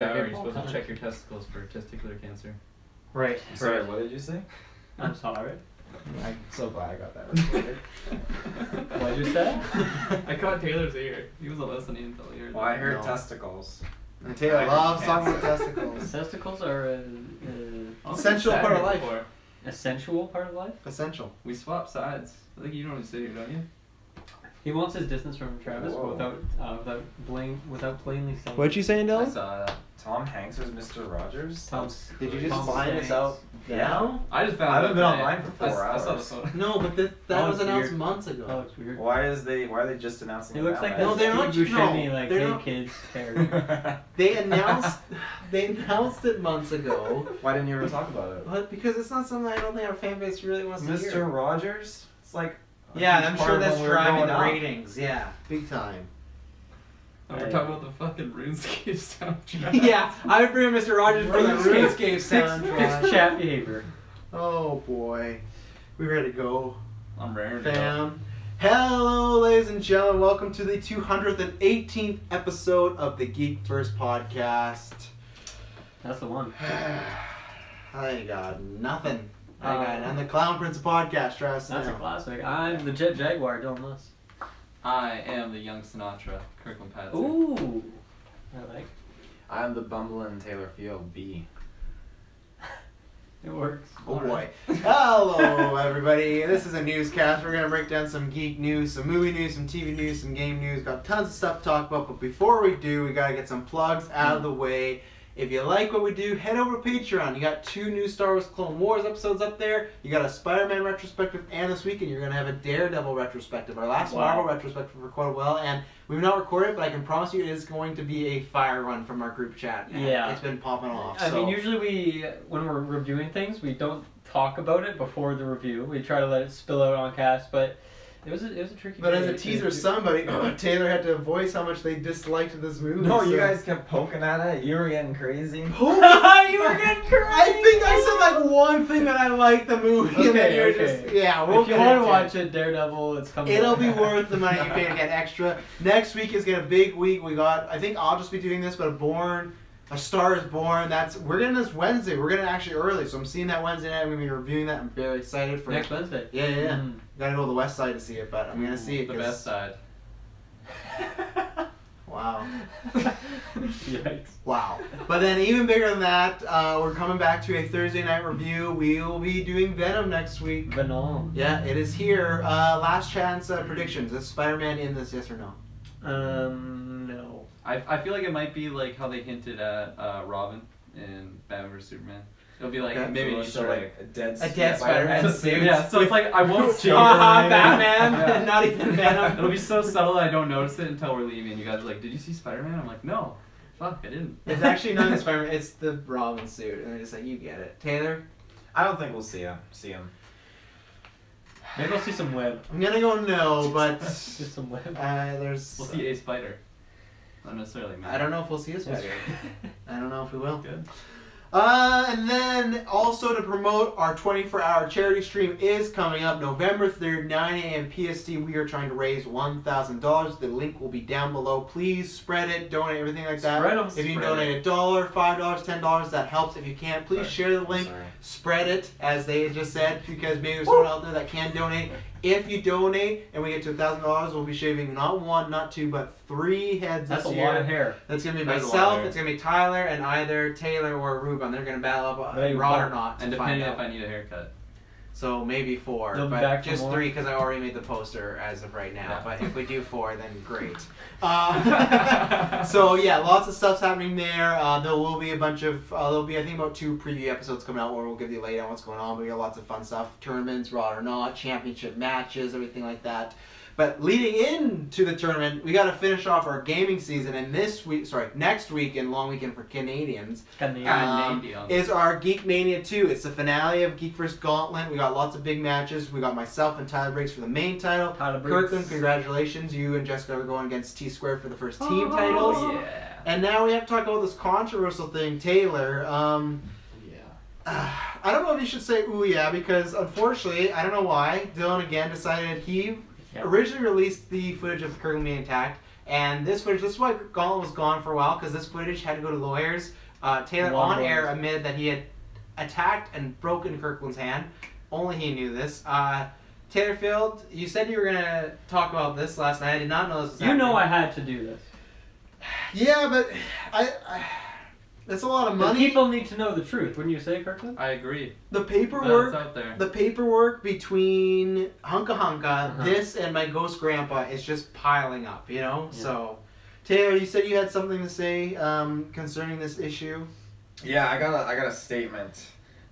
You're supposed to check your testicles for testicular cancer. Right. Sorry, what did you say? I'm sorry. I'm so glad I got that recorded. What did you say? I caught Taylor's ear. He wasn't listening until he heard Well, I that. heard testicles. And Taylor loves talking about testicles. Testicles are Essential part of life. Before. essential part of life. Essential. We swapped sides. I think you don't sit here, don't you? He wants his distance from Travis Whoa. without plainly saying. What'd you say, I Dylan? saw that. Tom Hanks was Mr. Rogers? Did you just Tom's find Hanks. this out now? I just found I haven't it been today. online for 4 I saw the hours. photo. No, but that Oh, was it's announced weird. months Oh, ago. it's weird. Why are they just announcing He it looks now? like No, that they're not- Steve Buscemi, no, like, they're hey not- kids, character. They announced it months ago. Why didn't you ever talk about it? But because it's not something I don't think our fan base really wants to hear. Mr. Rogers? It's like Yeah, a I'm huge sure part of that's when we were driving growing the up. ratings. Yeah, big time. Oh, we're talking about the fucking RuneScape soundtrack. Yeah, I would bring Mr. Rogers for the RuneScape It's soundtrack. chat behavior. Oh boy, we ready to go, I'm raring to go. fam. Hello, ladies and gentlemen. Welcome to the 218th episode of the GeekVerse podcast. That's the one. I got nothing. I'm the Clown Prince of podcast, Travis. That's a now. classic. I'm the Jet Jaguar, Dylan Lewis. I am the young Sinatra, Kirkland Patzer. Ooh. I like. I'm the bumbling Taylor Field B. It works. Oh boy. Hello, everybody. This is a newscast. We're going to break down some geek news, some movie news, some TV news, some game news. Got tons of stuff to talk about. But before we do, we got to get some plugs out of the way. If you like what we do, head over to Patreon. You got 2 new Star Wars Clone Wars episodes up there. You got a Spider-Man retrospective, and this weekend you're going to have a Daredevil retrospective. Our last Marvel retrospective for quite a while, and we've not recorded, but I can promise you it is going to be a fire run from our group chat. Man. Yeah. It's been popping off. I mean, usually when we're reviewing things, we don't talk about it before the review. We try to let it spill out on cast, but it was a tricky. But as day a to- teaser, somebody, Taylor had to voice how much they disliked this movie. No, so- you guys kept poking at it. You were getting crazy. You were getting crazy. I think I said like one thing that I liked the movie. and then Okay, you're okay. Just, yeah, we'll If you get want to into watch it, Daredevil, it's coming. It'll be worth the money you pay to get extra. Next week is gonna be a big week. We got. I think I'll just be doing this, but A Star Is Born. We're getting this Wednesday. We're getting actually early, so I'm seeing that Wednesday night. I'm gonna be reviewing that. I'm very excited for Next Wednesday. Yeah. Mm. Gotta go to the West Side to see it, but I'm gonna see it. The 'cause- best side. Wow. Yikes. Wow. But then even bigger than that, we're coming back to a Thursday night review. We will be doing Venom next week. Venom. Yeah, it is here. Last chance predictions. Is Spider-Man in this, yes or no? No. I feel like it might be like how they hinted at Robin in Batman vs Superman. It'll be like Okay. maybe an So Easter egg. like a dead Spider-Man suit. Yeah, so it's like I won't see it. Batman. Yeah. Not even Venom. It'll be so subtle that I don't notice it until we're leaving. You guys are like, "Did you see Spider-Man?" I'm like, "No, fuck, I didn't." It's actually not the Spider-Man. It's the Robin suit, and they're just like, you get it. Taylor, I don't think we'll see him. Maybe we'll see some web. I'm gonna go no, but See some web. there's. We'll see a spider. Not necessarily. Man. I don't know if we'll see a spider. I don't know if we will. Good. And then also to promote our 24-hour charity stream is coming up November 3rd, 9 a.m. PST. We are trying to raise $1,000. The link will be down below. Please spread it, donate, everything like that. Spread 'em. If you can Spread donate $1, $5, $10, that helps. If you can't, please Sorry. share the link. Sorry. Spread it, as they just said, because maybe there's someone out there that can donate. If you donate and we get to $1,000, we'll be shaving not 1, not 2, but 3 heads That's this a year. lot of hair. That's gonna be That's a lot of myself. hair. It's gonna be Tyler and either Taylor or Ruben. They're gonna battle up Hey, Rod or Rod. not. And to depending find if out. I need a haircut. So maybe 4, They'll be but back for just more. 3 because I already made the poster as of right now. Yeah. But if we do 4, then great. So yeah, lots of stuff's happening there. There will be a bunch of there'll be I think about 2 preview episodes coming out where we'll give you a lay on what's going on. But we got lots of fun stuff: tournaments, Raw or not, championship matches, everything like that. But leading into the tournament, we got to finish off our gaming season, and next week in long weekend for Canadians. Is our Geek Mania 2. It's the finale of GeekVerse Gauntlet. We got lots of big matches. We got myself and Tyler Briggs for the main title. Tyler Briggs. Kirkland, congratulations. You and Jessica are going against T-Squared for the first team titles. Yeah. And now we have to talk about this controversial thing, Taylor. I don't know if you should say ooh yeah, because unfortunately, I don't know why, Dylan again decided he originally released the footage of Kirkland being attacked, And this footage, this is why Gauntlet was gone for a while, because this footage had to go to lawyers. Taylor Long on air lawyers. admitted that he had attacked and broken Kirkland's hand. Only he knew this. Taylor Field, you said you were going to talk about this last night. I did not know this was You know happening. I had to do this. Yeah, but I that's a lot of The money. people need to know the truth. Wouldn't you say, Kirkland? I agree. The That's paperwork, out there. the paperwork between Hunka Hunka, Uh-huh. this and my ghost grandpa is just piling up, you know? Yeah. So, Taylor, you said you had something to say concerning this issue. Yeah, I got a statement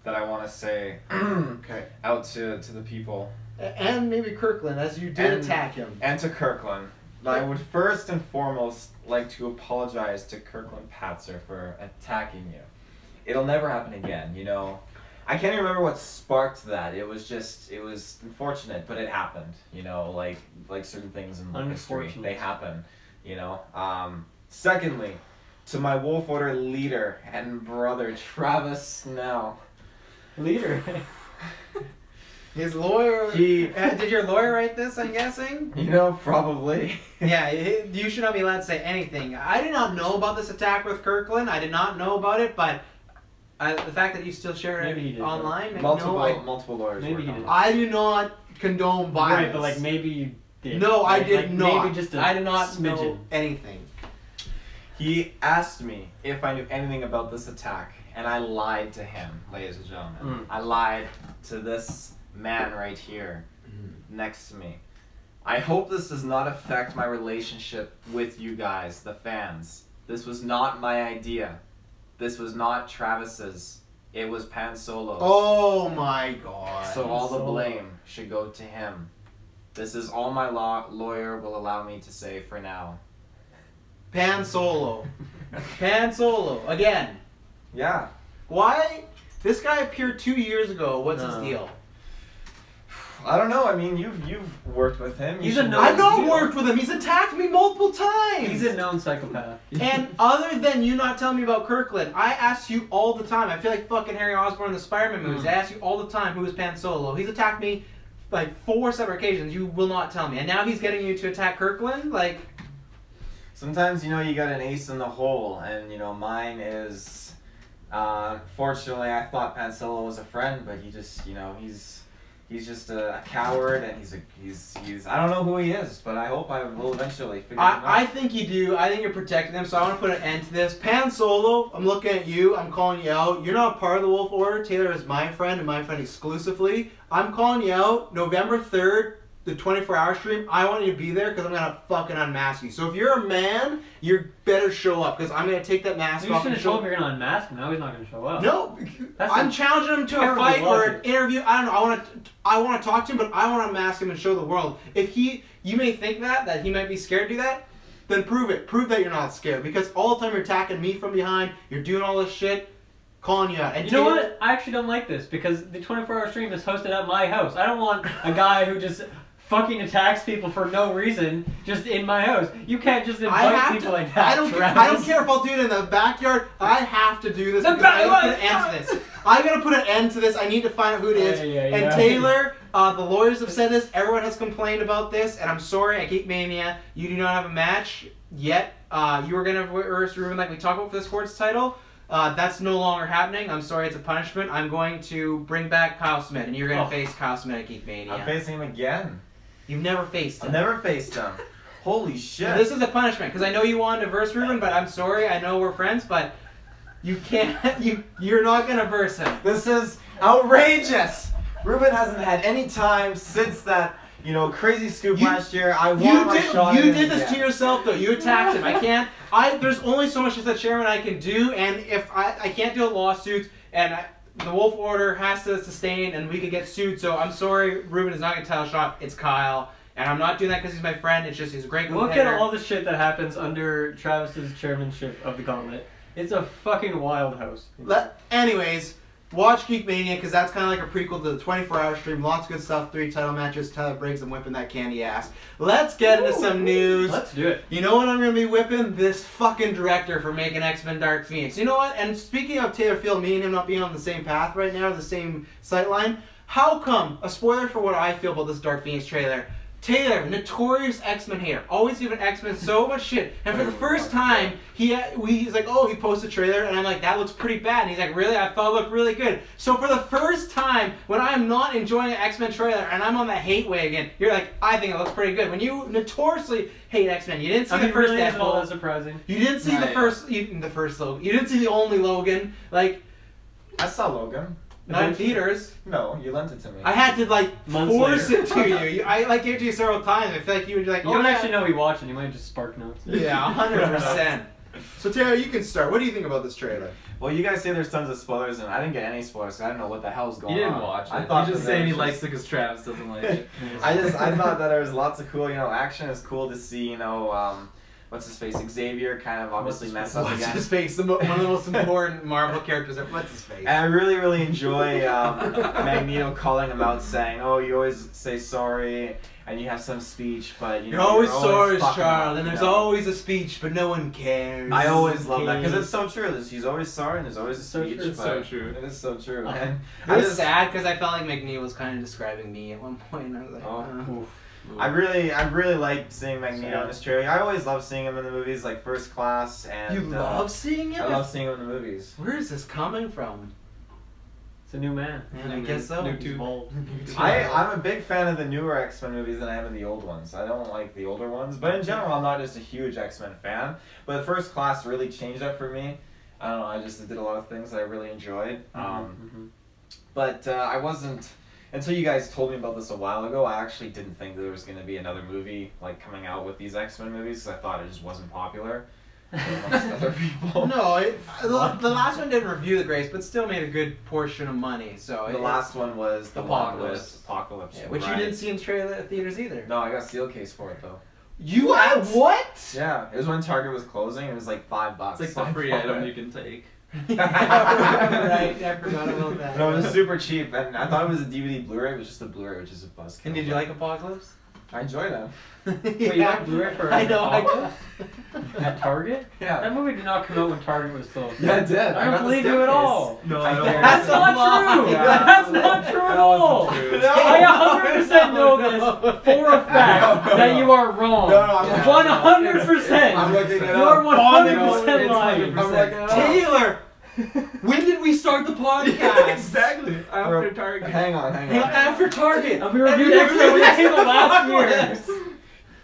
that I want to say Okay. out to the people And maybe Kirkland, as you did And- attack him. and to Kirkland. I would first and foremost like to apologize to Kirkland Patzer for attacking you. It'll never happen again, you know. I can't even remember what sparked that. It was unfortunate, but it happened, you know, like certain things in history, Unfortunate. they happen, you know. Secondly, to my Wolf Order leader and brother, Travis Snell. Leader. His lawyer... He- Did your lawyer write this, I'm guessing? You know, probably. Yeah, you should not be allowed to say anything. I did not know about this attack with Kirkland. I did not know about it, but the fact that you still share Maybe he it did, online... Multiple lawyers. Maybe work he on did. it. I do not condone violence. Right, but like maybe you did. No, I Right? did Like, not. Maybe just a I did not smidgen. know anything. He asked me if I knew anything about this attack, and I lied to him, ladies and gentlemen. I lied to this man right here, next to me. I hope this does not affect my relationship with you guys, the fans. This was not my idea. This was not Travis's. It was Pan Solo's. Oh my god. So all the Solo. blame should go to him. This is all my lawyer will allow me to say for now. Pan Solo. Pan Solo. Again. Yeah. Why? This guy appeared 2 years ago. What's his No. deal? I don't know. I mean, you've worked with him. You He's a should know known- I've not his worked with him. He's attacked me multiple times. He's a known psychopath. And other than you not telling me about Kirkland, I ask you all the time. I feel like fucking Harry Osborn in the Spider-Man movies. I ask you all the time who is Pan Solo. He's attacked me like 4 separate occasions. You will not tell me. And now he's getting you to attack Kirkland? Like, Sometimes, you know, you got an ace in the hole, and, you know, mine is, fortunately, I thought Pan Solo was a friend, but he just, you know, he's just a coward, and he's I don't know who he is, but I hope I will eventually figure him out. I think you do. I think you're protecting them, so I want to put an end to this. Pan Solo, I'm looking at you. I'm calling you out. You're not part of the Wolf Order. Taylor is my friend and my friend exclusively. I'm calling you out. November 3rd, the 24-hour stream, I want you to be there because I'm going to fucking unmask you. So if you're a man, you better show up because I'm going to take that mask You off should and have told show him you're gonna unmask him. Now he's not gonna show up. No, That's I'm a challenging him to a terrible fight or an logic. interview. I don't know. I want to talk to him, but I want to unmask him and show the world. If you may think that he might be scared to do that, then prove it. Prove that you're not scared because all the time you're attacking me from behind, you're doing all this shit, calling you out. And You know what? I actually don't like this because the 24-hour stream is hosted at my house. I don't want a guy who just fucking attacks people for no reason just in my house. You can't just I invite have people to. like that. I don't Travis. care if I'll do it in the backyard. I have to do this. The because I gotta put back- an end to this. I gotta put an end to this. I need to find out who it is. Yeah. And Taylor, the lawyers have said this. Everyone has complained about this, and I'm sorry. At Geek Mania, you do not have a match yet. You were gonna verse Ruben like we talked about for the sports title. That's no longer happening. I'm sorry. It's a punishment. I'm going to bring back Kyle Smith, and you're gonna face Kyle Smith at Geek Mania. I'm facing him again. You've never faced him. I've never faced him. Holy shit. This is a punishment because I know you wanted to verse Ruben, but I'm sorry. I know we're friends, but you can't. You're not gonna verse him. This is outrageous. Ruben hasn't had any time since that, you know, crazy scoop last year. I want my shot at You him did this to again. yourself though. You attacked him. I can't. There's only so much as a chairman I can do, and if I can't deal with lawsuits, and the Wolf Order has to sustain, and we could get sued. So I'm sorry, Ruben is not gonna title shot. It's Kyle, and I'm not doing that because he's my friend. It's just he's a great Look competitor. at all the shit that happens under Travis's chairmanship of the Gauntlet. It's a fucking wild house. Anyways, watch Geek Mania because that's kind of like a prequel to the 24-hour stream. Lots of good stuff. 3 title matches. Tyler Briggs and whipping that candy ass. Let's get into some news. Let's do it. You know what I'm going to be whipping? This fucking director for making X-Men Dark Phoenix. You know what? And speaking of Taylor Field, me and him not being on the same path right now, the same sightline, how come, a spoiler for what I feel about this Dark Phoenix trailer, Taylor, notorious X-Men hater, always giving X-Men so much shit. And for the first time, he's like, oh, he posted a trailer, and I'm like, that looks pretty bad. And he's like, really? I thought it looked really good. So for the first time, when I'm not enjoying an X-Men trailer and I'm on the hate wagon, you're like, I think it looks pretty good. When you notoriously hate X-Men, you didn't see the first really Deadpool. isn't all that surprising. You didn't see the first Logan. You didn't see the only Logan. Like, I saw Logan. not in theaters. No, you lent it to me. I had to like Months force later. it to you. I like gave it to you several times. I feel like you would be like, You oh, don't yeah. actually know he watched it. You might just spark notes. Yeah, 100%. So Taylor, you can start. What do you think about this trailer? Well, you guys say there's tons of spoilers, and I didn't get any spoilers, so I don't know what the hell's going You on. didn't watch it. I thought You're just that saying he there was likes it because Travis doesn't like it. I thought that there was lots of cool, action. It's cool to see, what's his face, Xavier, kind of obviously mess up What's again. his face? One of the most important Marvel characters. What's his face? And I really, really enjoy Magneto calling him out, saying, "Oh, you always say sorry, and you have some speech, but You're always sorry, fucking Charles, up, and you there's know?" always a speech, but no one cares. I always love that because it's so true. He's always sorry, and there's always a So speech. true. It's but so true. It is so true, man. It was sad because I felt like Magneto was kind of describing me at one point. And I was like, Oh. I really like seeing Magneto in this trailer. I always love seeing him in the movies, like First Class, and You love seeing him? I love seeing him in the movies. Where is this coming from? It's a new man. Man, I guess so. New He's tube. bold. I'm a big fan of the newer X-Men movies than I am of the old ones. I don't like the older ones, but in general, I'm not just a huge X-Men fan. But First Class really changed that for me. I don't know. I just did a lot of things that I really enjoyed. But I wasn't. Until you guys told me about this a while ago, I actually didn't think there was going to be another movie like coming out with these X-Men movies, because I thought it just wasn't popular amongst other people. No, the last one didn't review the greatest, but still made a good portion of money. So The last one was the Apocalypse. Apocalypse, yeah, which right. you didn't see in trailer theaters either. No, I got steel case for it though. You what? Yeah, it was when Target was closing. It was like $5. It's like the free item you can take. Right, I forgot about that. No, it was super cheap, and I thought it was a DVD Blu-ray. It was just a Blu-ray, which is a buzzkill. And did you like Apocalypse? I enjoyed it. Wait, you got Blu-ray for I know. Apocalypse? At Target? Yeah. That movie did not come out when Target was closed. Yeah, it did. I don't believe you at all. No, I I don't. don't. That's not true! Yeah. That's not true at all! I 100% know this for a fact that you are wrong. No, I'm 100%! I'm looking it You are up. 100% It's lying. 100%. I'm looking it up. Taylor, when did we start the podcast? Exactly. After Target. Hang on. After Target. And we reviewed X-Men when it came out last year.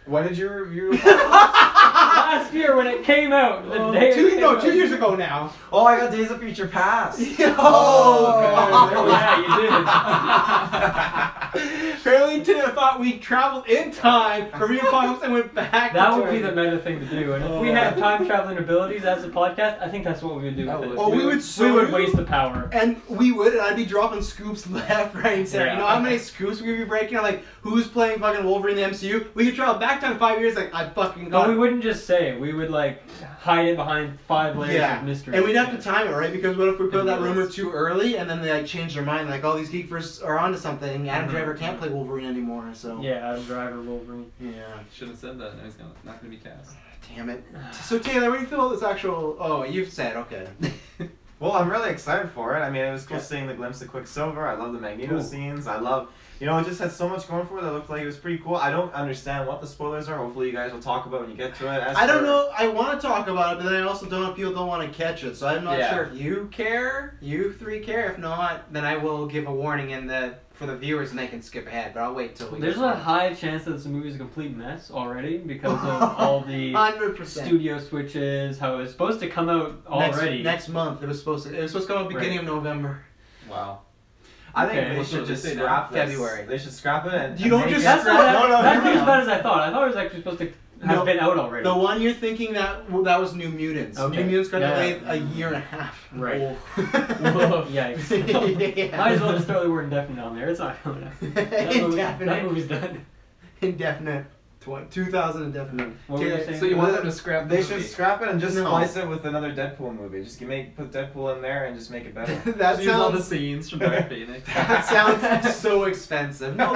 When did you review? Last year when it came out. The day it came out. 2 years ago now. Oh, I got Days of Future Past. Oh, yeah, you did. Apparently Taylor thought we traveled in time, reviewed Apocalypse, and went back. That to would be the Target. meta thing to do. And if we had time traveling abilities as a podcast, I think that's what we would do with it. Oh, we would We would waste the power. And we would, and I'd be dropping scoops left, right, and center. Yeah. You know how many scoops we'd be breaking? Like, who's playing fucking Wolverine in the MCU? We could travel back time 5 years, like, I fucking got But we wouldn't just say it. We would like hide it behind 5 layers of mystery. And we'd have to time it, right? Because what if we put that rumor too early, and then they like change their mind, like, all these GeekVerse are onto something. Adam Driver can't play Wolverine anymore, so Yeah, Adam Driver, Wolverine. yeah. Should have said that. Now he's not gonna be cast. Damn it. So Taylor, what do you feel this actual? Oh, you've said okay. Well, I'm really excited for it. I mean, it was cool seeing the glimpse of Quicksilver. I love the Magneto scenes. I love, it just had so much going for it that looked like it was pretty cool. I don't understand what the spoilers are. Hopefully you guys will talk about it when you get to it. I don't know. I want to talk about it, but then I also don't know if people don't want to catch it. So I'm not Yeah. sure if you care. You three care. If not, then I will give a warning for the viewers, and they can skip ahead. But I'll wait till we. There's a high chance that this movie is a complete mess already because of all the 100%. studio switches, how it's supposed to come out already. Next month. It was supposed to come out beginning of November. Wow. I think Okay. they should So just they say scrap this. February. They should scrap it and You don't make just it- That's not No, no, that's no, as no. bad as I thought. I thought it was actually supposed to have No. been out already. The one you're thinking that was New Mutants. Okay. New Mutants got Yeah. delayed a year and a half. Right. Oh. Yikes. Yeah. Might as well just throw the word indefinite on there. It's not coming out. That Indefinite. movie's done. Indefinite. 2000 indefinite. What were you Taylor, saying? So you want them to scrap the They should movie? scrap it and just No. splice it with another Deadpool movie. Just put Deadpool in there and just make it better. that Use all the sounds scenes from Dark Phoenix. that sounds so expensive. No,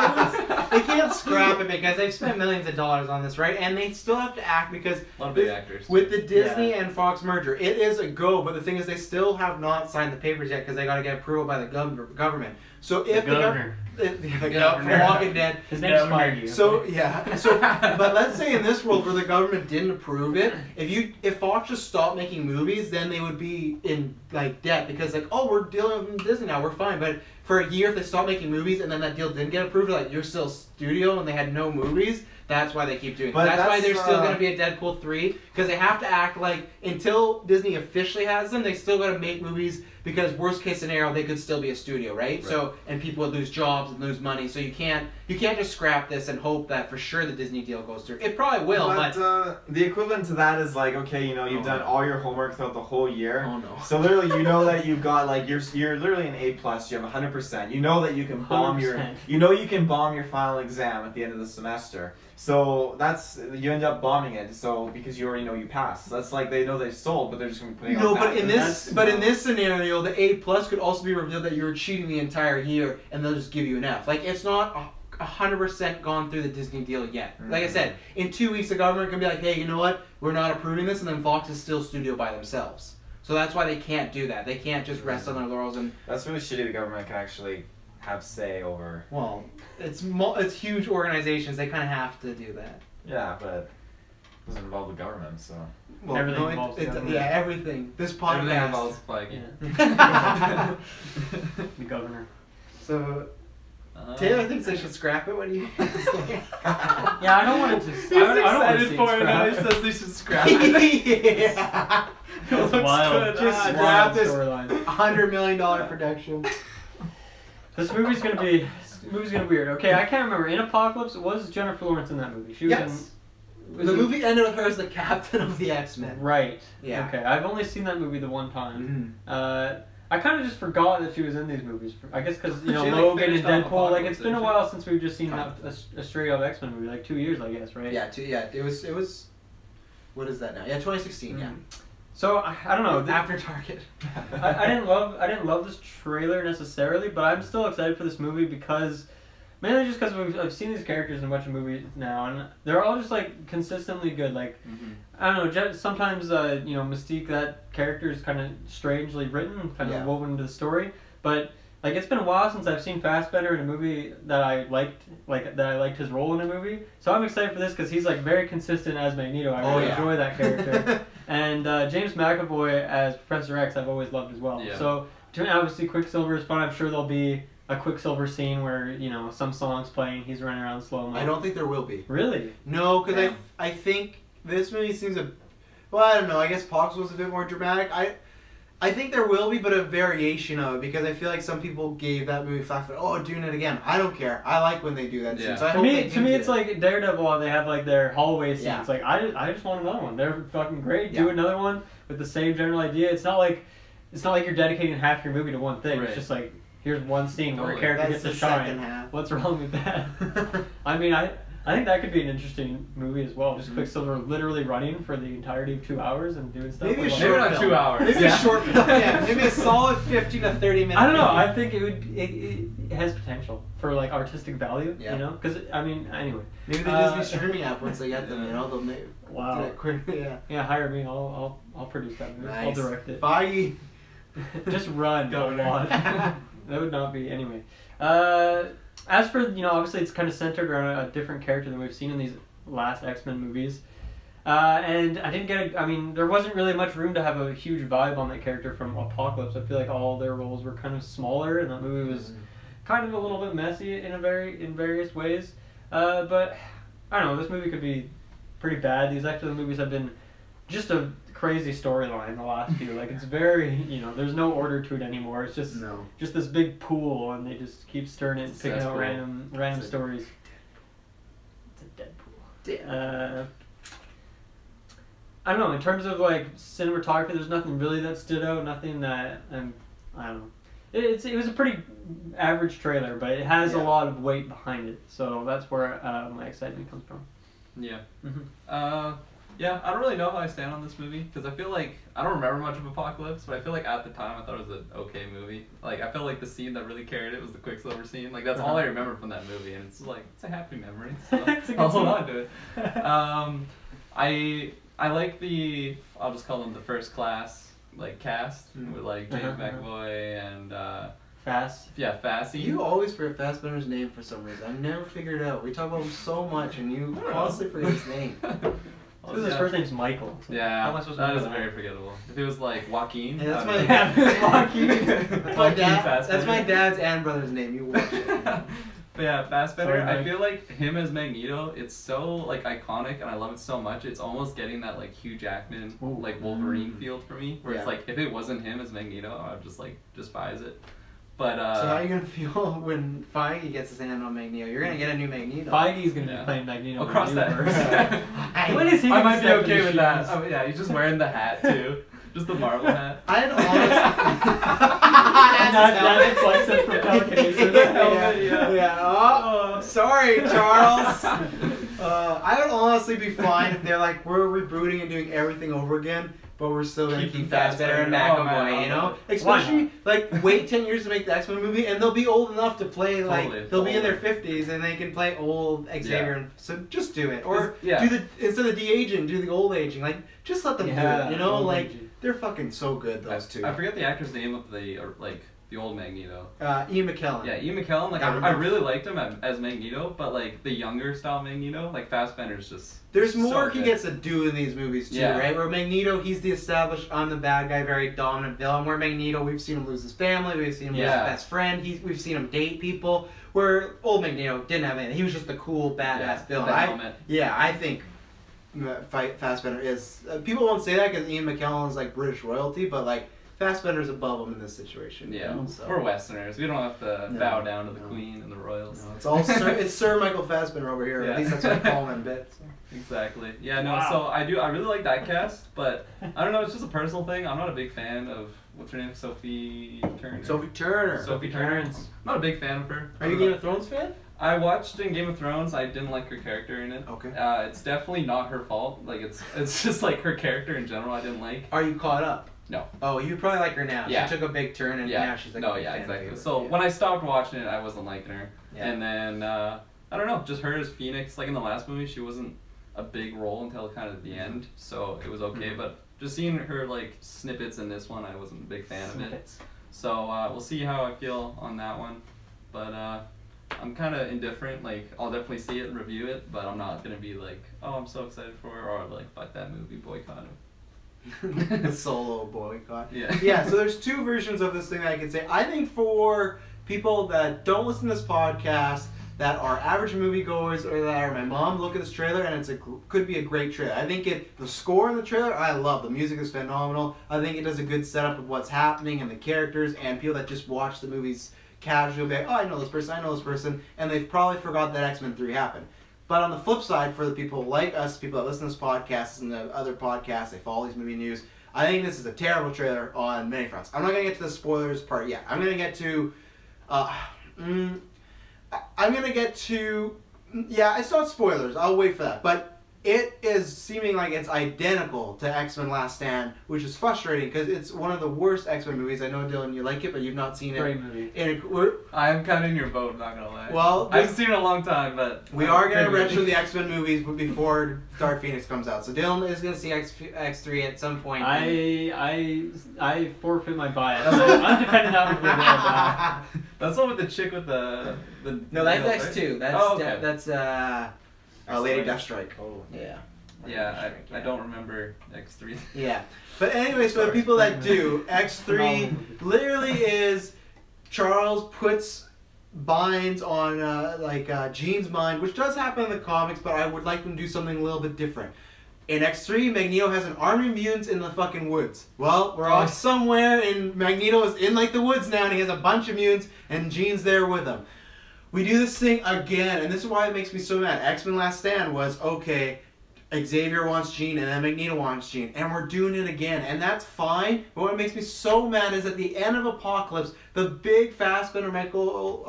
they can't scrap it because they've spent millions of dollars on this, right? And they still have to act because A lot of big actors. with the Disney and Fox merger, it is a go. But the thing is, they still have not signed the papers yet because they got to get approval by the government. So if the governor, from Walking Dead, His name's Feige. so but let's say in this world where the government didn't approve it, if Fox just stopped making movies, then they would be in like debt because like, oh, we're dealing with Disney now, we're fine. But for a year, if they stopped making movies and then that deal didn't get approved, like you're still a studio and they had no movies. That's why they keep doing it. That's why there's still going to be a Deadpool 3 because they have to act like until Disney officially has them, they still got to make movies because worst case scenario they could still be a studio, right? So and people would lose jobs and lose money. So you can't just scrap this and hope that for sure the Disney deal goes through. It probably will, but the equivalent to that is like, okay, you've done all your homework throughout the whole year. Oh no. So literally, you know that you've got like you're literally an A+. You have 100%. You know that you can bomb 100%. you can bomb your final exam at the end of the semester. So you end up bombing it. So because you already know you passed. So that's like they know they've sold, but they're just going to be putting. No, but in this scenario, the A+ could also be revealed that you were cheating the entire year, and they'll just give you an F. Like it's not 100% gone through the Disney deal yet. Like I said, in 2 weeks the government can be like, hey, you know what? We're not approving this, and then Fox is still studio by themselves. So that's why they can't do that. They can't just rest on their laurels and. That's really shitty. The government can actually have say over. Well, it's huge organizations. They kind of have to do that. Yeah, but it doesn't involve the government, so. Well, Everything involves the government. Yeah, everything. This podcast. Everything involves Feige. Yeah. The governor. So. Taylor thinks they should scrap it. What do you think? Yeah, I don't want it to. He's I don't want to excited see for it now. He scrapped. says they should scrap it. Yeah. It's Looks wild. good. Just Ah, scrap wild this storyline. $100 million production. This movie's gonna be weird. Okay, I can't remember. In Apocalypse, was Jennifer Lawrence in that movie? She was Yes. in. The movie ended with her as the captain of the X-Men. Right. Yeah. Okay, I've only seen that movie the one time. I kind of just forgot that she was in these movies. I guess because She, like, Logan and finished off Deadpool. Like Apocalypse, it's been a didn't while since we've just seen a straight up X-Men movie. Like 2 years, I guess, right? Yeah. It was. What is that now? Yeah, 2016. Yeah. So I don't know. After Target. I didn't love this trailer necessarily, but I'm still excited for this movie because mainly just because I've seen these characters in a bunch of movies now, and they're all just like consistently good. Like I don't know, sometimes Mystique, that character is kind of strangely written, kind of woven into the story, but. Like it's been a while since I've seen Fassbender in a movie that I liked, his role in a movie. So I'm excited for this because he's like very consistent as Magneto. I really enjoy that character. And James McAvoy as Professor X, I've always loved as well. Yeah. So obviously Quicksilver is fun. I'm sure there'll be a Quicksilver scene where some song's playing, he's running around slow-mo. I don't think there will be. Really? No, because I think this movie seems well, I don't know. I guess Pox was a bit more dramatic. I think there will be, but a variation of it, because I feel like some people gave that movie flack for, doing it again. I don't care. I like when they do that. Yeah. So to me, it's like Daredevil, and they have like their hallway scenes. Yeah. Like I just want another one. They're fucking great. Do another one with the same general idea. It's not like you're dedicating half your movie to one thing. Right. It's just like here's one scene where a Totally. character That's gets the to shine. second half. What's wrong with that? I mean, I think that could be an interesting movie as well. Just Quicksilver literally running for the entirety of 2 hours and doing stuff. Maybe a like short not film. 2 hours. Maybe a short film. Yeah, maybe a solid 15 to 30 minutes. I don't know. I think it has potential for like artistic value. Yeah. Because I mean, anyway. Maybe the Disney streaming app once they get them. They'll make. Wow. Do that quick. Yeah. Yeah, hire me. I'll produce that movie. Nice. I'll direct it. Feige. Just run. Don't Governor. watch. That would not be anyway. As for obviously it's kind of centered around a different character than we've seen in these last X-Men movies. And I didn't get there wasn't really much room to have a huge vibe on that character from Apocalypse. I feel like all their roles were kind of smaller, and that movie was kind of a little bit messy in various ways. But I don't know. This movie could be pretty bad. These X-Men movies have been just a crazy storyline the last few. Like it's very there's no order to it anymore. It's just this big pool, and they just keep stirring it, and picking out random stories. It's a Deadpool. I don't know. In terms of like cinematography, there's nothing really that stood out. Nothing that I don't know. It was a pretty average trailer, but it has a lot of weight behind it. So that's where my excitement comes from. Yeah. Yeah, I don't really know how I stand on this movie because I feel like I don't remember much of Apocalypse, but I feel like at the time I thought it was an okay movie. Like I felt like the scene that really carried it was the Quicksilver scene. Like that's all I remember from that movie, and it's like it's a happy memory. So I'll hold on to it. I like the I'll just call them the first class like cast with like James McAvoy and Fast. Yeah, Fassie. You always forget Fassbender's name for some reason. I never figured it out. We talk about him so much, and you constantly forget his name. Because his first name's Michael. So yeah, how am I supposed to that know is that? very forgettable. If it was like Joaquin. Hey, that's my Joaquin. That's my dad's and brother's name. You watch it. But yeah, Fassbender, Sorry, I feel like him as Magneto, it's so like iconic and I love it so much. It's almost getting that like Hugh Jackman like Wolverine feel for me. Where it's like if it wasn't him as Magneto, I would just like despise it. But so how are you gonna feel when Feige gets his hand on Magneto? You're gonna get a new Magneto. Feige's gonna be playing Magneto. Across that. When is he? I might be okay with that. Oh, yeah, he's just wearing the hat too. Just the Marvel hat. I'd honestly. Oh, sorry, Charles. I would honestly be fine if they're like, we're rebooting and doing everything over again, but we're still gonna keep Fassbender and McAvoy, you know? Especially like wait 10 years to make the X-Men movie, and they'll be old enough to play like they'll be in their 50s and they can play old Xavier. So just do it, or do the instead of de-aging, do the old aging. Like just let them do it, you know? Like they're fucking so good, those two. I forget the actor's name of the the old Magneto. Ian McKellen. Yeah, Ian McKellen. Like I really liked him as Magneto, but like the younger style Magneto, like Fassbender's just. There's more he gets to do in these movies too, right? Where Magneto, he's the established, I'm the bad guy, very dominant villain. Where Magneto, we've seen him lose his family, we've seen him lose his best friend, we've seen him date people. Where old Magneto didn't have anything. He was just the cool, badass villain. I think Fassbender is. People won't say that because Ian McKellen is like British royalty, but like. Fassbender's above him in this situation. Yeah, you know, so. We're Westerners. We don't have to bow down to the Queen and the royals. No, it's all it's Sir Michael Fassbender over here. At least that's what I call him in bits. Exactly. Yeah, no, so I really like that cast, but I don't know, it's just a personal thing. I'm not a big fan of, what's her name? Sophie Turner. Sophie Turner. I'm not a big fan of her. Are you a Game of Thrones fan? I watched in Game of Thrones. I didn't like her character in it. Okay. It's definitely not her fault. Like, it's just like her character in general I didn't like. Are you caught up? No. Oh, you probably like her now. Yeah. She took a big turn and now she's like a big fan exactly. favorite. So when I stopped watching it, I wasn't liking her. Yeah. And then, I don't know, just her as Phoenix, like in the last movie, she wasn't a big role until kind of the end, so it was okay, but just seeing her like snippets in this one, I wasn't a big fan of it. So we'll see how I feel on that one, but I'm kind of indifferent. Like I'll definitely see it and review it, but I'm not gonna be like, oh, I'm so excited for it, or like, fuck that movie, boycott it. Solo boycott. Yeah. So there's two versions of this thing that I can say. I think for people that don't listen to this podcast, that are average moviegoers, or that are my mom, look at this trailer and could be a great trailer. I think the score in the trailer, I love. The music is phenomenal. I think it does a good setup of what's happening and the characters, and people that just watch the movies casually be like, oh, I know this person, and they've probably forgot that X-Men 3 happened. But on the flip side, for the people like us, people that listen to this podcast and the other podcasts, they follow these movie news, I think this is a terrible trailer on many fronts. I'm not going to get to the spoilers part yet. I'm going to get to... Yeah, it's not spoilers. I'll wait for that. But it is seeming like it's identical to X-Men Last Stand, which is frustrating because it's one of the worst X-Men movies. I know, Dylan, you like it, but you've not seen it. Great movie. I'm kind of in your boat, not gonna lie. Well, I haven't seen it in a long time, but... We are going to retro the X-Men movies before Dark Phoenix comes out. So Dylan is going to see X3 at some point. I forfeit my bias. I'm defending that one with That's one with the chick with the no, that's X2. That's okay. That's Lady Deathstrike. Oh. Yeah. Yeah, I don't remember X3. Yeah. But anyways, for the people that do, X3 literally is Charles binds on Jean's mind, which does happen in the comics, but I would like them to do something a little bit different. In X3, Magneto has an army of mutants in the fucking woods. Well, we're off somewhere, and Magneto is in like the woods now, and he has a bunch of mutants, and Jean's there with him. We do this thing again, and this is why it makes me so mad. X-Men Last Stand was, okay, Xavier wants Jean, and then Magneto wants Jean, and we're doing it again, and that's fine. But what makes me so mad is at the end of Apocalypse, the big Fassbender Magneto,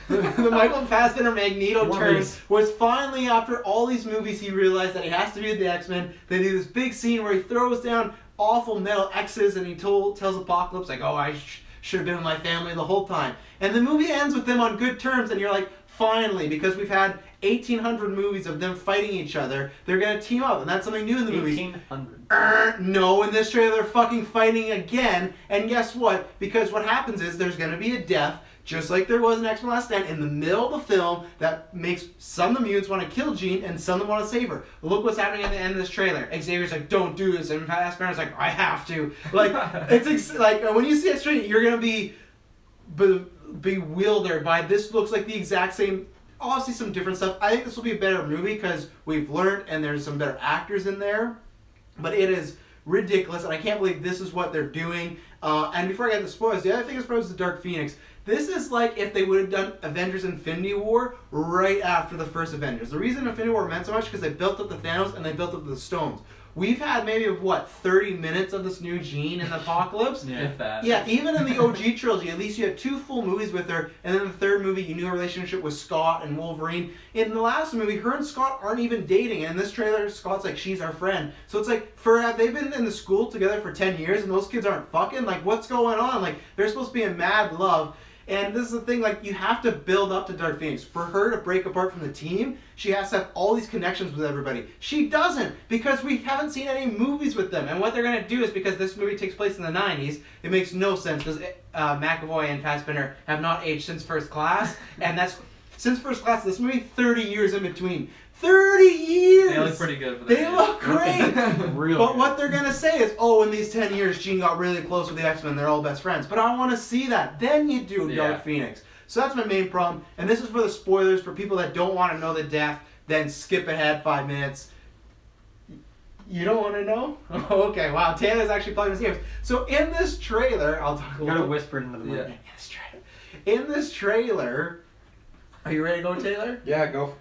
the Michael Fassbender Magneto turn was finally, after all these movies, he realized that he has to be with the X-Men. They do this big scene where he throws down awful metal X's, and he tells Apocalypse, like, oh, I should have been with my family the whole time. And the movie ends with them on good terms, and you're like, finally, because we've had 1,800 movies of them fighting each other, they're gonna team up, and that's something new in the movies. 1,800. No, in this trailer they're fucking fighting again, and guess what? Because what happens is there's gonna be a death, just like there was in X-Men Last Stand, in the middle of the film that makes some of the mutants want to kill Jean and some of them want to save her. Look what's happening at the end of this trailer. Xavier's like, don't do this, and Fassbender's like, I have to. Like, like when you see it straight, you're gonna be bewildered by this. Looks like the exact same, obviously some different stuff. I think this will be a better movie because we've learned and there's some better actors in there, but it is ridiculous, and I can't believe this is what they're doing. And before I get to spoilers, the other thing as far as the Dark Phoenix, this is like if they would have done Avengers Infinity War right after the first Avengers. The reason Infinity War meant so much because they built up the Thanos and they built up the stones. We've had maybe, 30 minutes of this new Jean in Apocalypse? Yeah. If that. Yeah, even in the OG trilogy, at least you had 2 full movies with her, and then in the third movie, you knew her relationship with Scott and Wolverine. In the last movie, her and Scott aren't even dating, and in this trailer, Scott's like, she's our friend. So it's like, have they been in the school together for 10 years, and those kids aren't fucking? Like, what's going on? Like, they're supposed to be in mad love. And this is the thing, like, you have to build up to Dark Phoenix. For her to break apart from the team, she has to have all these connections with everybody. She doesn't, because we haven't seen any movies with them. And what they're going to do is, because this movie takes place in the 90s, it makes no sense, because McAvoy and Fassbender have not aged since First Class. And that's, since First Class, this movie, 30 years in between. 30 years! They look pretty good for that. They look great! Really But good. what they're gonna say is, oh, in these 10 years, Jean got really close with the X-Men, they're all best friends. But I want to see that. Then you do Dark Phoenix. So that's my main problem. And this is for the spoilers, for people that don't want to know the death, then skip ahead 5 minutes. You don't want to know? Okay, wow, Taylor's actually playing this game. So in this trailer, I'll talk a little. You gotta whisper into the mic. In this trailer, are you ready to go, Taylor? Yeah, go.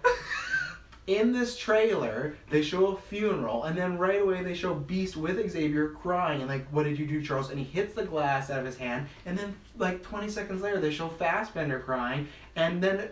In this trailer, they show a funeral, and then right away they show Beast with Xavier crying, and like, what did you do, Charles? And he hits the glass out of his hand, and then like 20 seconds later they show Fassbender crying, and then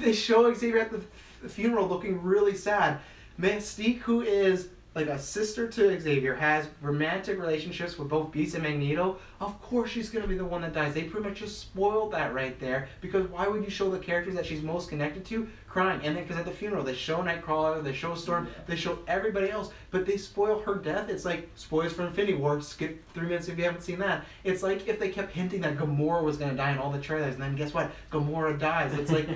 they show Xavier at the funeral looking really sad. Mystique, who is like a sister to Xavier, has romantic relationships with both Beast and Magneto. Of course she's going to be the one that dies. They pretty much just spoiled that right there, because why would you show the characters that she's most connected to crying? And then because at the funeral they show Nightcrawler, they show Storm, they show everybody else, but they spoil her death. It's like spoilers for Infinity War. Skip 3 minutes if you haven't seen that. It's like if they kept hinting that Gamora was going to die in all the trailers, and then guess what? Gamora dies. It's like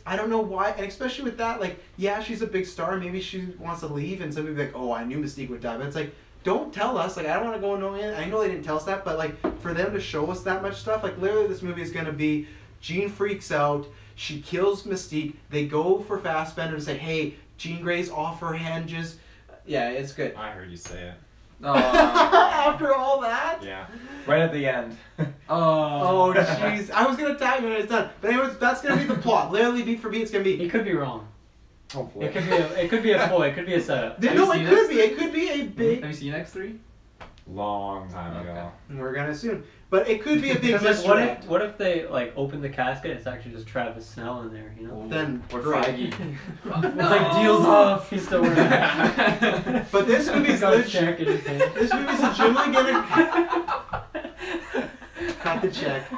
I don't know why, and especially with that, like, yeah, she's a big star, maybe she wants to leave, and some people be like, oh, I knew Mystique would die, but it's like, don't tell us, like, I don't want to go and know in. I know they didn't tell us that, but like, for them to show us that much stuff, like, literally this movie is going to be, Jean freaks out, she kills Mystique, they go for Fassbender to say, hey, Jean Grey's off her hinges. Yeah, it's good. I heard you say it. After all that? Yeah. Right at the end. Oh, jeez. I was going to tag you when it's done. But anyways, that's going to be the plot. Literally, beat for beat, it's going to be... He could be wrong. Hopefully. It could be a ploy. It could be a setup. No, it could be. It could be a big... Have you seen X3? Long time ago. We're going to soon. But it could be a big Because like, what if they like open the casket? It's actually just Travis Snell in there, you know? Then Or great. Feige. It's like deals off. He's still wearing it. But this movie's got a legit. check in his hand. This movie's legitimately gonna cut the check.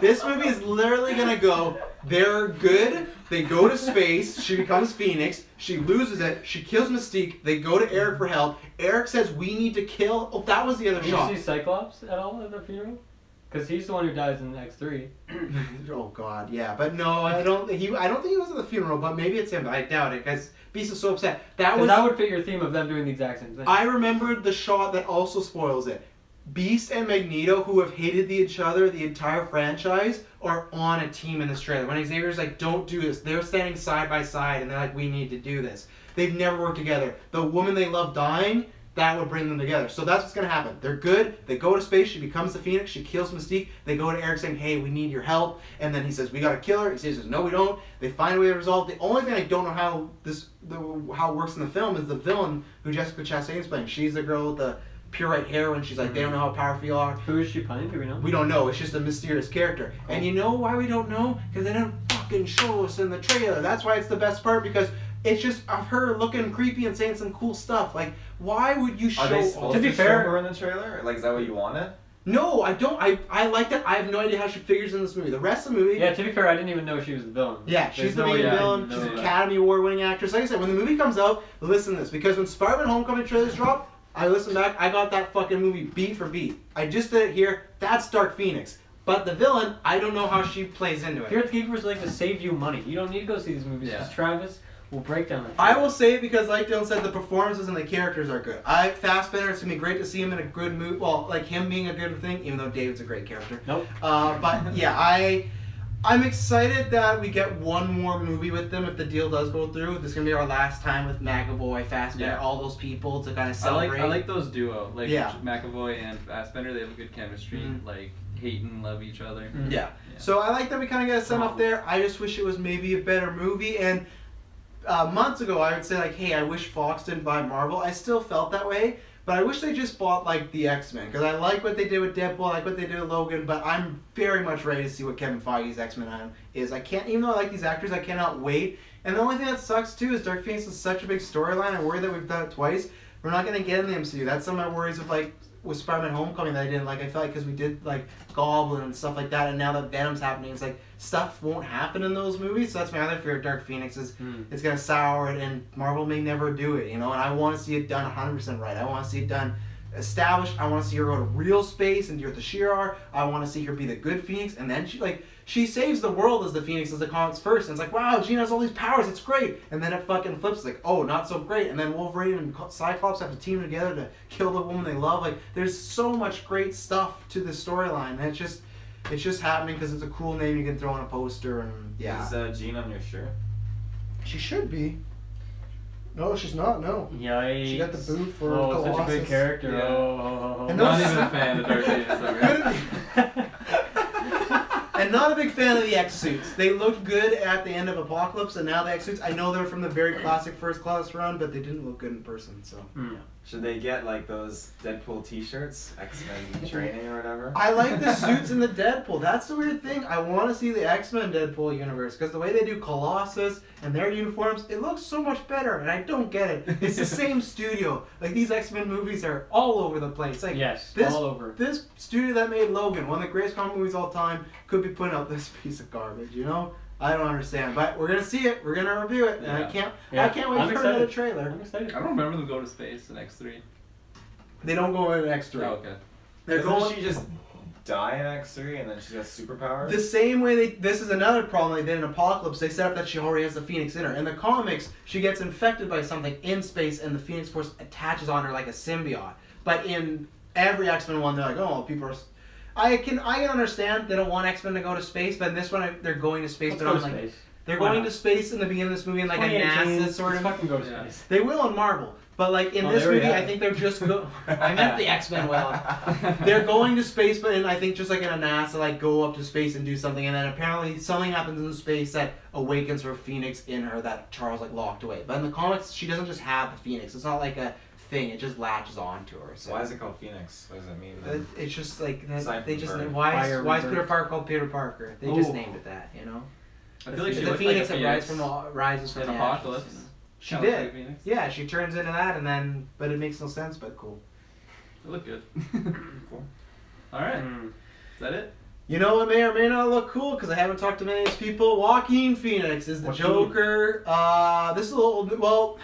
This movie is literally gonna go. They're good. They go to space. She becomes Phoenix. She loses it. She kills Mystique. They go to Eric for help. Eric says we need to kill. Oh, that was the other Did shot. you see Cyclops at all at the funeral? Because he's the one who dies in X3. Oh God, yeah, but no, I don't think he was at the funeral, but maybe it's him. I doubt it, because Beast is so upset. That would fit your theme of them doing the exact same thing. I remembered the shot that also spoils it. Beast and Magneto, who have hated each other the entire franchise, are on a team in this trailer. When Xavier's like, don't do this, they're standing side by side, and they're like, we need to do this. They've never worked together. The woman they love dying, that would bring them together. So that's what's going to happen. They're good. They go to space. She becomes the Phoenix. She kills Mystique. They go to Eric saying, hey, we need your help. And then he says, we got to kill her. He says, no, we don't. They find a way to resolve. The only thing I don't know how how it works in the film is the villain who Jessica Chastain is playing. She's the girl with the pure white hair when she's like, they don't know how powerful you are. Who is she playing? Do we know? We don't know. It's just a mysterious character. And you know why we don't know? Because they didn't fucking show us in the trailer. That's why it's the best part, because it's just of her looking creepy and saying some cool stuff. Like, why would you show... Are they supposed to be show fair, her in the trailer? Like, is that what you wanted? No, I don't. I like that. I have no idea how she figures in this movie. The rest of the movie... Yeah, to be fair, I didn't even know she was the villain. Yeah, she's There's the no main way I villain. didn't She's know an that. Academy Award-winning actress. Like I said, when the movie comes out, listen to this. Because when Spider-Man Homecoming trailers drop, I listen back, I got that fucking movie beat for beat. I just did it here. That's Dark Phoenix. But the villain, I don't know how she plays into it. Here at GeekVerse, like to save you money. You don't need to go see these movies because Travis will break down that. I will say it because, like Dylan said, the performances and the characters are good. Fassbender, it's gonna be great to see him in a good mood. Well, like him being a good thing, even though David's a great character. Nope. But yeah, I'm excited that we get one more movie with them if the deal does go through. This is gonna be our last time with McAvoy, Fassbender, all those people to kind of celebrate. I like those duo, like Yeah. McAvoy and Fassbender. They have a good chemistry. Like hate and love each other. Yeah. So I like that we kind of got a send off there. I just wish it was maybe a better movie. And months ago, I would say like, hey, I wish Fox didn't buy Marvel. I still felt that way, but I wish they just bought like the X-Men, because I like what they did with Deadpool, I like what they did with Logan, but I'm very much ready to see what Kevin Feige's X-Men is. I can't, even though I like these actors, I cannot wait. And the only thing that sucks too is Dark Phoenix is such a big storyline. I'm worried that we've done it twice. We're not gonna get in the MCU. That's some of my worries with Spider-Man Homecoming that I didn't like. I felt like because we did like Goblin and stuff like that, and now that Venom's happening, it's like stuff won't happen in those movies. So that's my other fear of Dark Phoenix is it's gonna sour it, and Marvel may never do it, you know. And I want to see it done 100% right. I want to see it done established. I want to see her go to real space and do what the Shi'ar. I want to see her be the good Phoenix, and then she saves the world as the Phoenix as the comics first, and it's like, wow, Jean has all these powers, it's great. And then it fucking flips, like, oh, not so great. And then Wolverine and Cyclops have to team together to kill the woman they love. Like, there's so much great stuff to this storyline, and it's just happening because it's a cool name you can throw on a poster, and yeah. Is Jean on your shirt? She should be. No, she's not. No. Yikes. She got the boot for Colossus. Such a great character. Yeah. Oh. And Not even a fan of Dark Phoenix. And not a big fan of the X-Suits. They looked good at the end of Apocalypse, and now the X-Suits, I know they're from the very classic First Class run, but they didn't look good in person, so. Yeah. Should they get like those Deadpool t-shirts? X-Men training or whatever? I like the suits in the Deadpool. That's the weird thing. I want to see the X-Men Deadpool universe, because the way they do Colossus and their uniforms, it looks so much better, and I don't get it. It's the same studio. Like, these X-Men movies are all over the place. Like, yes, all over. This studio that made Logan, one of the greatest comic movies of all time, could be putting out this piece of garbage, you know? I don't understand, but we're gonna see it. We're gonna review it, and I can't wait for another trailer. I'm excited. I don't remember them going to space in X3. They don't go in X3. Oh, okay. Doesn't she just die in X3 and then she has superpowers? The same way this is another problem they did in Apocalypse. They set up that she already has the Phoenix in her. In the comics, she gets infected by something in space, and the Phoenix Force attaches on her like a symbiote. But in every X-Men one, they're like, oh, people are. I can understand they don't want X-Men to go to space, but in this one they're going to space. But I'm like, they're going to space in the beginning of this movie in like a NASA sort of. Fucking go to space. They will in Marvel, but like in this movie, I think they're just I meant the X-Men will. They're going to space, but I think just like in a NASA, like go up to space and do something, and then apparently something happens in space that awakens her Phoenix in her that Charles like locked away. But in the comics, she doesn't just have the Phoenix. It's not like a thing, it just latches onto her. So why is it called Phoenix? What does that mean? It's just like that, they just bird. why is Peter Parker called Peter Parker? They just named it that, you know. I feel like It's she the looked Phoenix like a that rises from in the Apocalypse. ashes. She Kinda did. like Phoenix. Yeah, she turns into that, and then but it makes no sense, but cool. It looked good. Cool. All right. Is that it? You know what may or may not look cool, because I haven't talked to many of these people. Joaquin Phoenix is the Joker. This is a little, well,